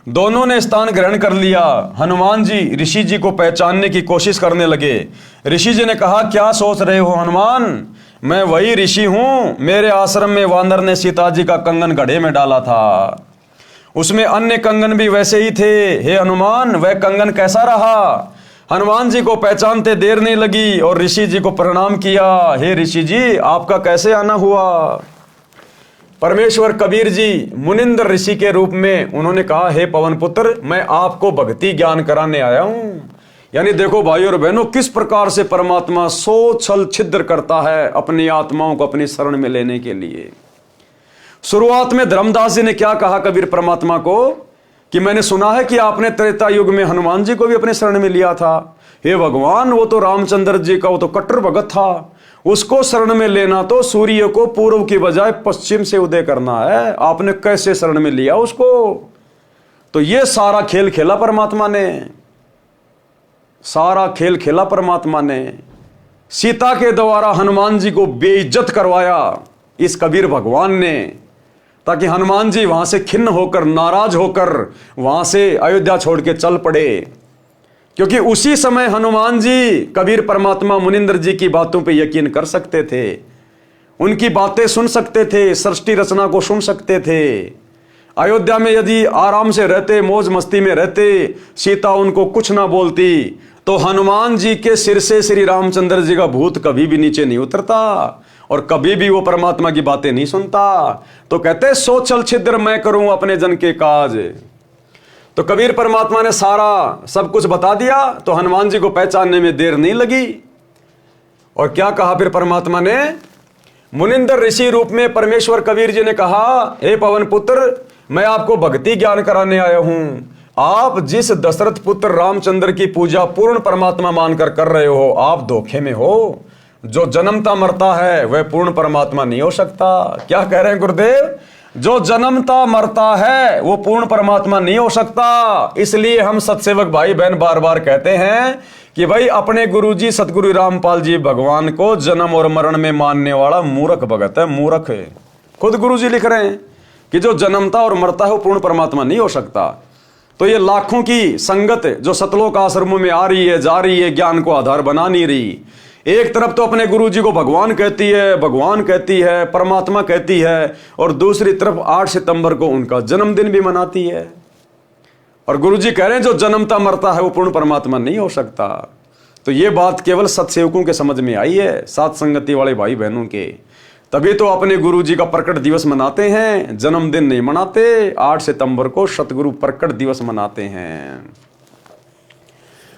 दोनों ने स्थान ग्रहण कर लिया। हनुमान जी ऋषि जी को पहचानने की कोशिश करने लगे। ऋषि जी ने कहा क्या सोच रहे हो हनुमान, मैं वही ऋषि हूं। मेरे आश्रम में वानर ने सीता जी का कंगन घड़े में डाला था, उसमें अन्य कंगन भी वैसे ही थे। हे हनुमान वह कंगन कैसा रहा? हनुमान जी को पहचानते देर नहीं लगी और ऋषि जी को प्रणाम किया। हे ऋषि जी आपका कैसे आना हुआ? परमेश्वर कबीर जी मुनिंद्र ऋषि के रूप में उन्होंने कहा हे पवन पुत्र मैं आपको भक्ति ज्ञान कराने आया हूं। यानी देखो भाई और बहनों किस प्रकार से परमात्मा सो छल छिद्र करता है अपनी आत्माओं को अपनी शरण में लेने के लिए। शुरुआत में धर्मदास जी ने क्या कहा कबीर परमात्मा को कि मैंने सुना है कि आपने त्रेता युग में हनुमान जी को भी अपने शरण में लिया था। हे भगवान वो तो रामचंद्र जी का वो तो कट्टर भगत था, उसको शरण में लेना तो सूर्य को पूर्व की बजाय पश्चिम से उदय करना है, आपने कैसे शरण में लिया उसको? तो ये सारा खेल खेला परमात्मा ने, सारा खेल खेला परमात्मा ने। सीता के द्वारा हनुमान जी को बेइज्जत करवाया इस कबीर भगवान ने, ताकि हनुमान जी वहां से खिन्न होकर नाराज होकर वहां से अयोध्या छोड़ के चल पड़े। क्योंकि उसी समय हनुमान जी कबीर परमात्मा मुनिंद्र जी की बातों पे यकीन कर सकते थे, उनकी बातें सुन सकते थे, सृष्टि रचना को सुन सकते थे। अयोध्या में यदि आराम से रहते, मौज मस्ती में रहते, सीता उनको कुछ ना बोलती, तो हनुमान जी के सिर से श्री रामचंद्र जी का भूत कभी भी नीचे नहीं उतरता और कभी भी वो परमात्मा की बातें नहीं सुनता। तो कहते सो छल छिद्र मैं करूं अपने जन के काज। तो कबीर परमात्मा ने सारा सब कुछ बता दिया, तो हनुमान जी को पहचानने में देर नहीं लगी। और क्या कहा फिर परमात्मा ने? मुनिंद्र ऋषि रूप में परमेश्वर कबीर जी ने कहा हे पवन पुत्र मैं आपको भक्ति ज्ञान कराने आया हूं। आप जिस दशरथ पुत्र रामचंद्र की पूजा पूर्ण परमात्मा मानकर कर रहे हो, आप धोखे में हो। जो जन्मता मरता है वह पूर्ण परमात्मा नहीं हो सकता। क्या कह रहे हैं गुरुदेव? जो जन्मता मरता है वो पूर्ण परमात्मा नहीं हो सकता। इसलिए हम सत्सेवक भाई बहन बार बार कहते हैं कि भाई अपने गुरुजी सतगुरु रामपाल जी भगवान को जन्म और मरण में मानने वाला मूर्ख भगत है, मूर्ख है। खुद गुरुजी लिख रहे हैं कि जो जन्मता और मरता है वो पूर्ण परमात्मा नहीं हो सकता। तो ये लाखों की संगत जो सतलोक आश्रमों में आ रही है, जा रही है, ज्ञान को आधार बना नहीं रही। एक तरफ तो अपने गुरुजी को भगवान कहती है, भगवान कहती है, परमात्मा कहती है, और दूसरी तरफ 8 सितंबर को उनका जन्मदिन भी मनाती है। और गुरुजी कह रहे हैं जो जन्मता मरता है वो पूर्ण परमात्मा नहीं हो सकता। तो ये बात केवल सत्सेवकों के समझ में आई है, साथ संगति वाले भाई बहनों के। तभी तो अपने गुरुजी का प्रकट दिवस मनाते हैं, जन्मदिन नहीं मनाते। 8 सितंबर को सतगुरु प्रकट दिवस मनाते हैं।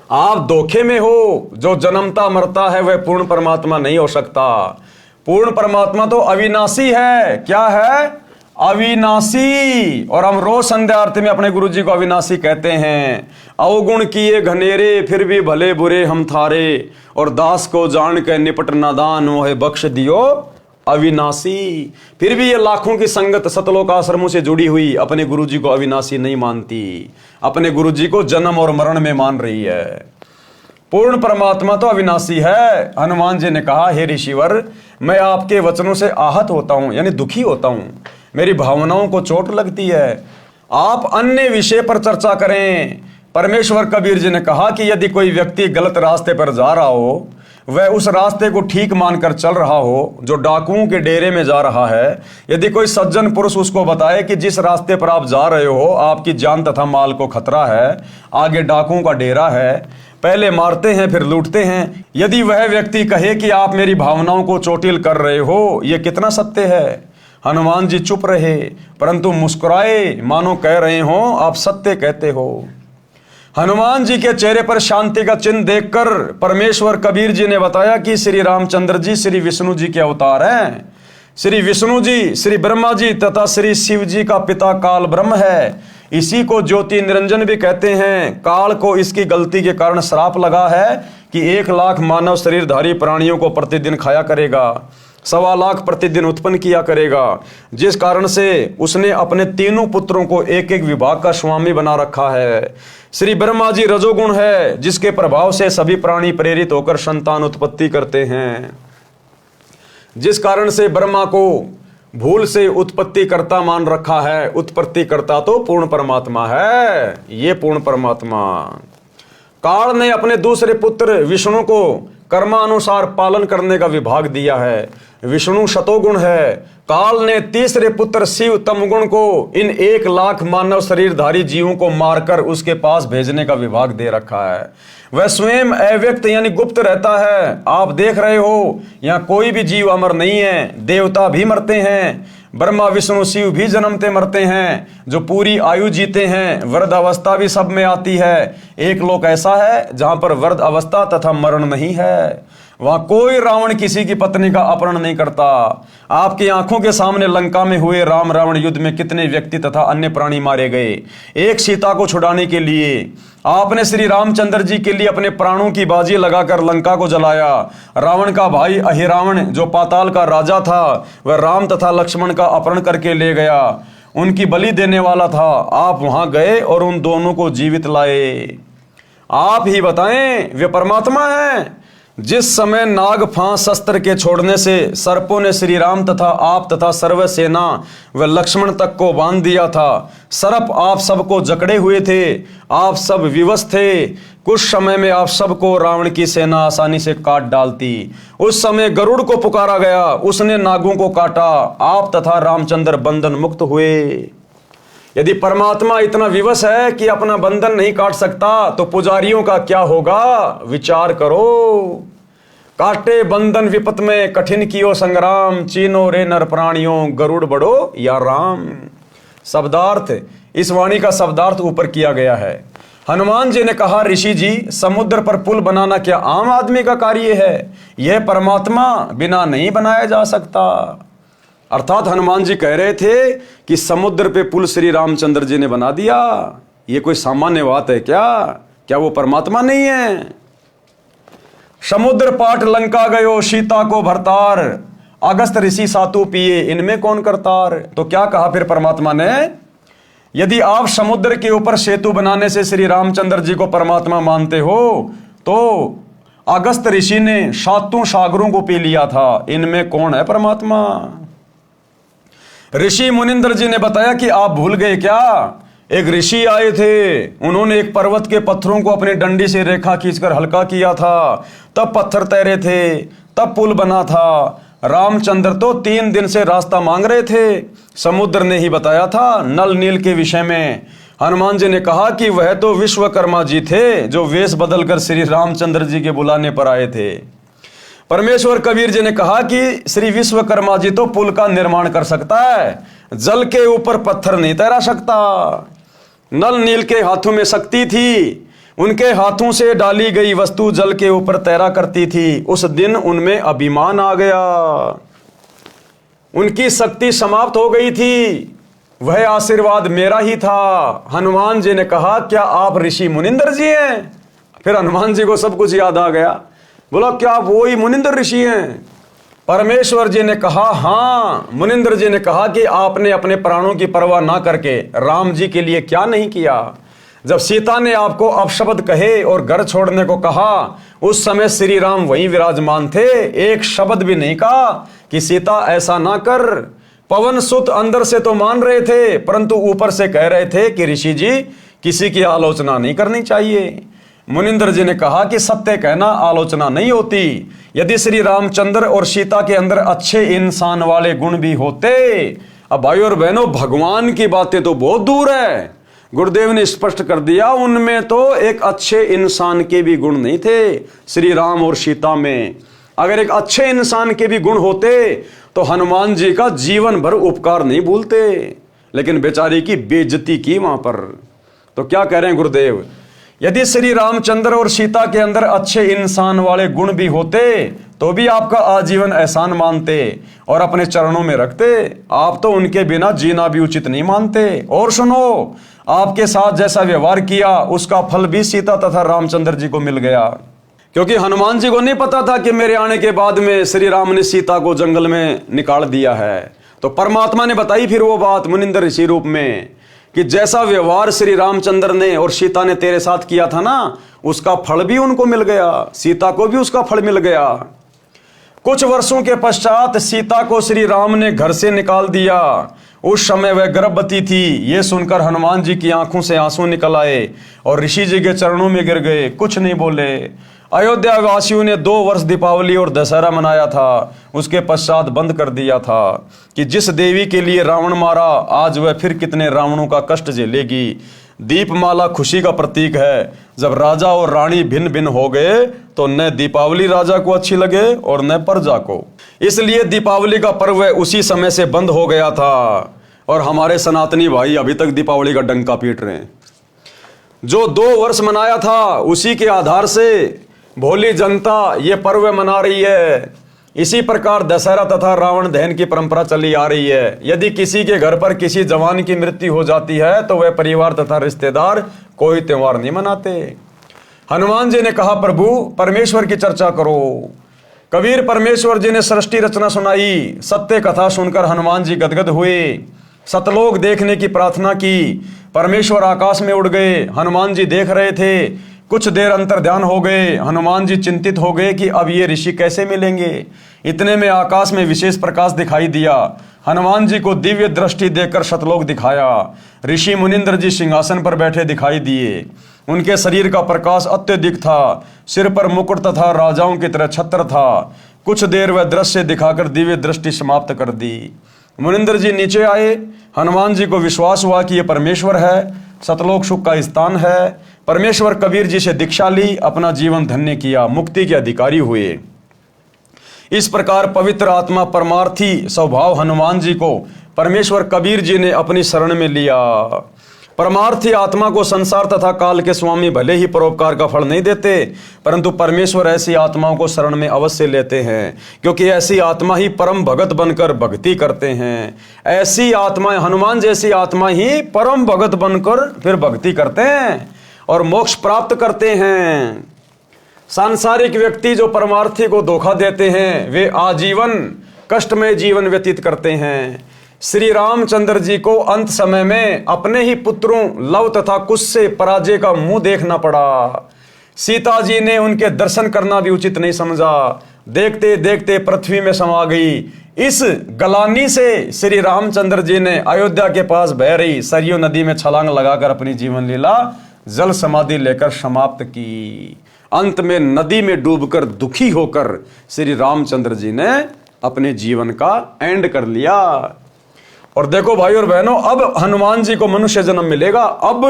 आप धोखे में हो। जो जन्मता मरता है वह पूर्ण परमात्मा नहीं हो सकता। पूर्ण परमात्मा तो अविनाशी है। क्या है? अविनाशी। और हम रोज संध्या आरती में अपने गुरुजी को अविनाशी कहते हैं। अवगुण किए घनेरे फिर भी भले बुरे हम थारे, और दास को जान के निपट नादान वह बख्श दियो अविनाशी। फिर भी ये लाखों की संगत सतलोक आश्रमों से जुड़ी हुई अपने गुरुजी को अविनाशी नहीं मानती, अपने गुरुजी को जन्म और मरण में मान रही है। पूर्ण परमात्मा तो अविनाशी है। हनुमान जी ने कहा हे ऋषिवर मैं आपके वचनों से आहत होता हूं, यानी दुखी होता हूं, मेरी भावनाओं को चोट लगती है। आप अन्य विषय पर चर्चा करें। परमेश्वर कबीर जी ने कहा कि यदि कोई व्यक्ति गलत रास्ते पर जा रहा हो, वह उस रास्ते को ठीक मानकर चल रहा हो जो डाकुओं के डेरे में जा रहा है, यदि कोई सज्जन पुरुष उसको बताए कि जिस रास्ते पर आप जा रहे हो आपकी जान तथा माल को खतरा है, आगे डाकुओं का डेरा है, पहले मारते हैं फिर लूटते हैं, यदि वह व्यक्ति कहे कि आप मेरी भावनाओं को चोटिल कर रहे हो, यह कितना सत्य है। हनुमान जी चुप रहे परंतु मुस्कुराए, मानो कह रहे हो आप सत्य कहते हो। हनुमान जी के चेहरे पर शांति का चिन्ह देखकर परमेश्वर कबीर जी ने बताया कि श्री रामचंद्र जी श्री विष्णु जी के अवतार हैं। श्री विष्णु जी, श्री ब्रह्मा जी तथा श्री शिव जी का पिता काल ब्रह्म है। इसी को ज्योति निरंजन भी कहते हैं। काल को इसकी गलती के कारण श्राप लगा है कि 1 लाख मानव शरीरधारी प्राणियों को प्रतिदिन खाया करेगा, 1.25 लाख प्रतिदिन उत्पन्न किया करेगा, जिस कारण से उसने अपने तीनों पुत्रों को एक एक विभाग का स्वामी बना रखा है। श्री ब्रह्मा जी रजोगुण है, जिसके प्रभाव से सभी प्राणी प्रेरित होकर संतान उत्पत्ति करते हैं, जिस कारण से ब्रह्मा को भूल से उत्पत्ति करता मान रखा है। उत्पत्ति करता तो पूर्ण परमात्मा है, ये पूर्ण परमात्मा। काल ने अपने दूसरे पुत्र विष्णु को कर्मानुसार पालन करने का विभाग दिया है। विष्णु शतोगुण है। काल ने तीसरे पुत्र शिव तमगुण को इन 1 लाख मानव शरीरधारी जीवों को मारकर उसके पास भेजने का विभाग दे रखा है। वह स्वयं अव्यक्त यानी गुप्त रहता है। आप देख रहे हो यहाँ कोई भी जीव अमर नहीं है, देवता भी मरते हैं, ब्रह्मा विष्णु शिव भी जन्मते मरते हैं, जो पूरी आयु जीते हैं। वृद्ध अवस्था भी सब में आती है। एक लोक ऐसा है जहां पर वृद्ध अवस्था तथा मरण नहीं है। वहां कोई रावण किसी की पत्नी का अपहरण नहीं करता। आपकी आंखों के सामने लंका में हुए राम रावण युद्ध में कितने व्यक्ति तथा अन्य प्राणी मारे गए एक सीता को छुड़ाने के लिए। आपने श्री रामचंद्र जी के लिए अपने प्राणों की बाजी लगाकर लंका को जलाया। रावण का भाई अहिरावण जो पाताल का राजा था, वह राम तथा लक्ष्मण का अपहरण करके ले गया, उनकी बलि देने वाला था। आप वहां गए और उन दोनों को जीवित लाए। आप ही बताएं, वे परमात्मा हैं। जिस समय नाग फांस शस्त्र के छोड़ने से सर्पों ने श्री राम तथा आप तथा सर्व सेना व लक्ष्मण तक को बांध दिया था, सर्प आप सबको जकड़े हुए थे, आप सब विवश थे। कुछ समय में आप सबको रावण की सेना आसानी से काट डालती। उस समय गरुड़ को पुकारा गया, उसने नागों को काटा, आप तथा रामचंद्र बंधन मुक्त हुए। यदि परमात्मा इतना विवश है कि अपना बंधन नहीं काट सकता, तो पुजारियों का क्या होगा, विचार करो। काटे बंधन विपत में कठिन कियो संग्राम, चीनो रे नर प्राणियों गरुड़ बड़ो या राम। शब्दार्थ, इस वाणी का शब्दार्थ ऊपर किया गया है। हनुमान जी ने कहा, ऋषि जी, समुद्र पर पुल बनाना क्या आम आदमी का कार्य है? यह परमात्मा बिना नहीं बनाया जा सकता। अर्थात हनुमान जी कह रहे थे कि समुद्र पे पुल श्री रामचंद्र जी ने बना दिया, ये कोई सामान्य बात है क्या? क्या वो परमात्मा नहीं है? समुद्र पाट लंका गयो सीता को भरतार, अगस्त ऋषि सातु पिए इनमें कौन करतार। तो क्या कहा फिर परमात्मा ने? यदि आप समुद्र के ऊपर सेतु बनाने से श्री रामचंद्र जी को परमात्मा मानते हो, तो अगस्त ऋषि ने 7 सागरों को पी लिया था, इनमें कौन है परमात्मा? ऋषि मुनिंद्र जी ने बताया कि आप भूल गए क्या? एक ऋषि आए थे, उन्होंने एक पर्वत के पत्थरों को अपनी डंडी से रेखा खींचकर हल्का किया था, तब पत्थर तैरे थे, तब पुल बना था। रामचंद्र तो 3 दिन से रास्ता मांग रहे थे, समुद्र ने ही बताया था नल नील के विषय में। हनुमान जी ने कहा कि वह तो विश्वकर्मा जी थे जो वेश बदलकर श्री रामचंद्र जी के बुलाने पर आए थे। परमेश्वर कबीर जी ने कहा कि श्री विश्वकर्मा जी तो पुल का निर्माण कर सकता है, जल के ऊपर पत्थर नहीं तैरा सकता। नल नील के हाथों में शक्ति थी, उनके हाथों से डाली गई वस्तु जल के ऊपर तैरा करती थी। उस दिन उनमें अभिमान आ गया, उनकी शक्ति समाप्त हो गई थी, वह आशीर्वाद मेरा ही था। हनुमान जी ने कहा, क्या आप ऋषि मुनिंद्र जी हैं? फिर हनुमान जी को सब कुछ याद आ गया, बोला क्या आप वो ही मुनिंद्र ऋषि हैं? परमेश्वर जी ने कहा, हाँ। मुनिंद्र जी ने कहा कि आपने अपने प्राणों की परवाह ना करके राम जी के लिए क्या नहीं किया? जब सीता ने आपको अपशब्द कहे और घर छोड़ने को कहा, उस समय श्री राम वहीं विराजमान थे, एक शब्द भी नहीं कहा कि सीता ऐसा ना कर। पवन सुत अंदर से तो मान रहे थे, परंतु ऊपर से कह रहे थे कि ऋषि जी किसी की आलोचना नहीं करनी चाहिए। मुनिंदर जी ने कहा कि सत्य कहना आलोचना नहीं होती। यदि श्री रामचंद्र और सीता के अंदर अच्छे इंसान वाले गुण भी होते, अब भाई और बहनों भगवान की बातें तो बहुत दूर है, गुरुदेव ने स्पष्ट कर दिया उनमें तो एक अच्छे इंसान के भी गुण नहीं थे श्री राम और सीता में। अगर एक अच्छे इंसान के भी गुण होते तो हनुमान जी का जीवन भर उपकार नहीं भूलते, लेकिन बेचारी की बेइज्जती की वहां पर। तो क्या कह रहे हैं गुरुदेव, यदि श्री रामचंद्र और सीता के अंदर अच्छे इंसान वाले गुण भी होते तो भी आपका आजीवन एहसान मानते और अपने चरणों में रखते। आप तो उनके बिना जीना भी उचित नहीं मानते। और सुनो, आपके साथ जैसा व्यवहार किया उसका फल भी सीता तथा रामचंद्र जी को मिल गया, क्योंकि हनुमान जी को नहीं पता था कि मेरे आने के बाद में श्री राम ने सीता को जंगल में निकाल दिया है। तो परमात्मा ने बताई फिर वो बात मुनिंदर ऋषि रूप में कि जैसा व्यवहार श्री रामचंद्र ने और सीता ने तेरे साथ किया था ना, उसका फल भी उनको मिल गया, सीता को भी उसका फल मिल गया। कुछ वर्षों के पश्चात सीता को श्री राम ने घर से निकाल दिया। उस समय वह गर्भवती थी। ये सुनकर हनुमान जी की आंखों से आंसू निकल आए और ऋषि जी के चरणों में गिर गए, कुछ नहीं बोले। अयोध्या वासियों ने 2 वर्ष दीपावली और दशहरा मनाया था, उसके पश्चात बंद कर दिया था कि जिस देवी के लिए रावण मारा, आज वह फिर कितने रावणों का कष्ट झेलेगी। दीपमाला खुशी का प्रतीक है। जब राजा और रानी भिन्न भिन्न हो गए तो न दीपावली राजा को अच्छी लगे और न प्रजा को, इसलिए दीपावली का पर्व उसी समय से बंद हो गया था। और हमारे सनातनी भाई अभी तक दीपावली का डंका पीट रहे हैं। जो 2 वर्ष मनाया था उसी के आधार से भोली जनता ये पर्व मना रही है। इसी प्रकार दशहरा तथा रावण दहन की परंपरा चली आ रही है। यदि किसी के घर पर किसी जवान की मृत्यु हो जाती है तो वह परिवार तथा रिश्तेदार कोई त्योहार नहीं मनाते। हनुमान जी ने कहा, प्रभु परमेश्वर की चर्चा करो। कबीर परमेश्वर जी ने सृष्टि रचना सुनाई। सत्य कथा सुनकर हनुमान जी गदगद हुए। सतलोक देखने की प्रार्थना की। परमेश्वर आकाश में उड़ गए, हनुमान जी देख रहे थे। कुछ देर अंतर ध्यान हो गए। हनुमान जी चिंतित हो गए कि अब ये ऋषि कैसे मिलेंगे। इतने में आकाश में विशेष प्रकाश दिखाई दिया। हनुमान जी को दिव्य दृष्टि देकर सतलोक दिखाया। ऋषि मुनिंद्र जी सिंहासन पर बैठे दिखाई दिए। उनके शरीर का प्रकाश अत्यधिक था। सिर पर मुकुट तथा राजाओं की तरह छत्र था। कुछ देर वह दृश्य दिखाकर दिव्य दृष्टि समाप्त कर दी। मुनिंद्र जी नीचे आए। हनुमान जी को विश्वास हुआ कि यह परमेश्वर है, सतलोक सुख का स्थान है। परमेश्वर कबीर जी से दीक्षा ली, अपना जीवन धन्य किया, मुक्ति के अधिकारी हुए। इस प्रकार पवित्र आत्मा परमार्थी स्वभाव हनुमान जी को परमेश्वर कबीर जी ने अपनी शरण में लिया। परमार्थी आत्मा को संसार तथा काल के स्वामी भले ही परोपकार का फल नहीं देते, परंतु परमेश्वर ऐसी आत्माओं को शरण में अवश्य लेते हैं, क्योंकि ऐसी आत्मा ही परम भगत बनकर भक्ति करते हैं। ऐसी आत्मा, हनुमान जैसी आत्मा ही परम भगत बनकर फिर भक्ति करते हैं और मोक्ष प्राप्त करते हैं। सांसारिक व्यक्ति जो परमार्थी को धोखा देते हैं वे आजीवन कष्टमय जीवन व्यतीत करते हैं। श्री रामचंद्र जी को अंत समय में अपने ही पुत्रों लव तथा कुश से पराजय का मुंह देखना पड़ा। सीता जी ने उनके दर्शन करना भी उचित नहीं समझा। देखते देखते पृथ्वी में समा गई। इस गलानी से श्री रामचंद्र जी ने अयोध्या के पास बह रही सरयू नदी में छलांग लगाकर अपनी जीवन लीला जल समाधि लेकर समाप्त की। अंत में नदी में डूबकर दुखी होकर श्री रामचंद्र जी ने अपने जीवन का एंड कर लिया। और देखो भाई और बहनों, अब हनुमान जी को मनुष्य जन्म मिलेगा। अब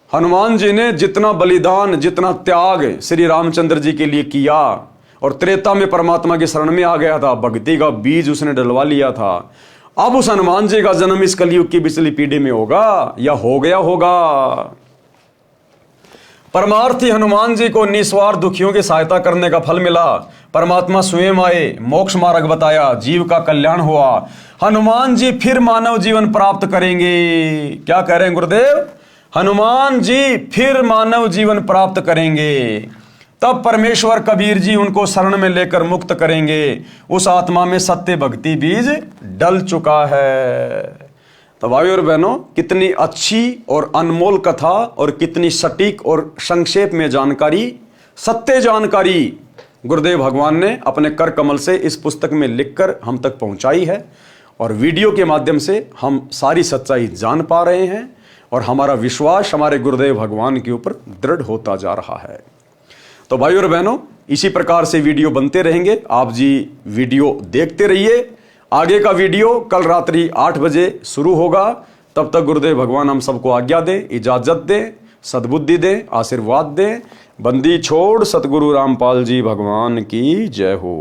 हनुमान जी ने जितना बलिदान, जितना त्याग श्री रामचंद्र जी के लिए किया और त्रेता में परमात्मा की शरण में आ गया था, भक्ति का बीज उसने डलवा लिया था। अब उस हनुमान जी का जन्म इस कलयुग की पिछली पीढ़ी में होगा या हो गया होगा। परमार्थी हनुमान जी को निस्वार्थ दुखियों की सहायता करने का फल मिला। परमात्मा स्वयं आए, मोक्ष मार्ग बताया, जीव का कल्याण हुआ। हनुमान जी फिर मानव जीवन प्राप्त करेंगे। क्या कह रहे हैं गुरुदेव? हनुमान जी फिर मानव जीवन प्राप्त करेंगे। तब परमेश्वर कबीर जी उनको शरण में लेकर मुक्त करेंगे। उस आत्मा में सत्य भक्ति बीज डल चुका है। तो भाई और बहनों, कितनी अच्छी और अनमोल कथा और कितनी सटीक और संक्षेप में जानकारी, सत्य जानकारी गुरुदेव भगवान ने अपने कर कमल से इस पुस्तक में लिखकर हम तक पहुंचाई है। और वीडियो के माध्यम से हम सारी सच्चाई जान पा रहे हैं और हमारा विश्वास हमारे गुरुदेव भगवान के ऊपर दृढ़ होता जा रहा है। तो भाइयों और बहनों, इसी प्रकार से वीडियो बनते रहेंगे। आप जी वीडियो देखते रहिए। आगे का वीडियो कल रात्रि 8 बजे शुरू होगा। तब तक गुरुदेव भगवान हम सबको आज्ञा दें, इजाजत दें, सद्बुद्धि दें, आशीर्वाद दें। बंदी छोड़ सतगुरु रामपाल जी भगवान की जय हो।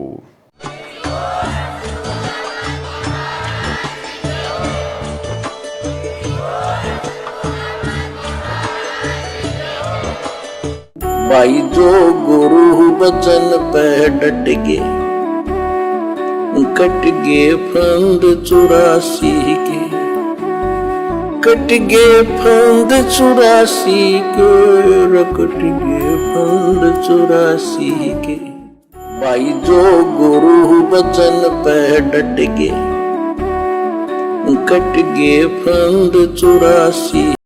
भाई जो गुरु बचन पे डट गे, कट गे फंद 84 के, कट गे फंद 84 के, कट गे फंद 84 के। भाई जो गुरु बचन पे डट गे, कट गे फंद 84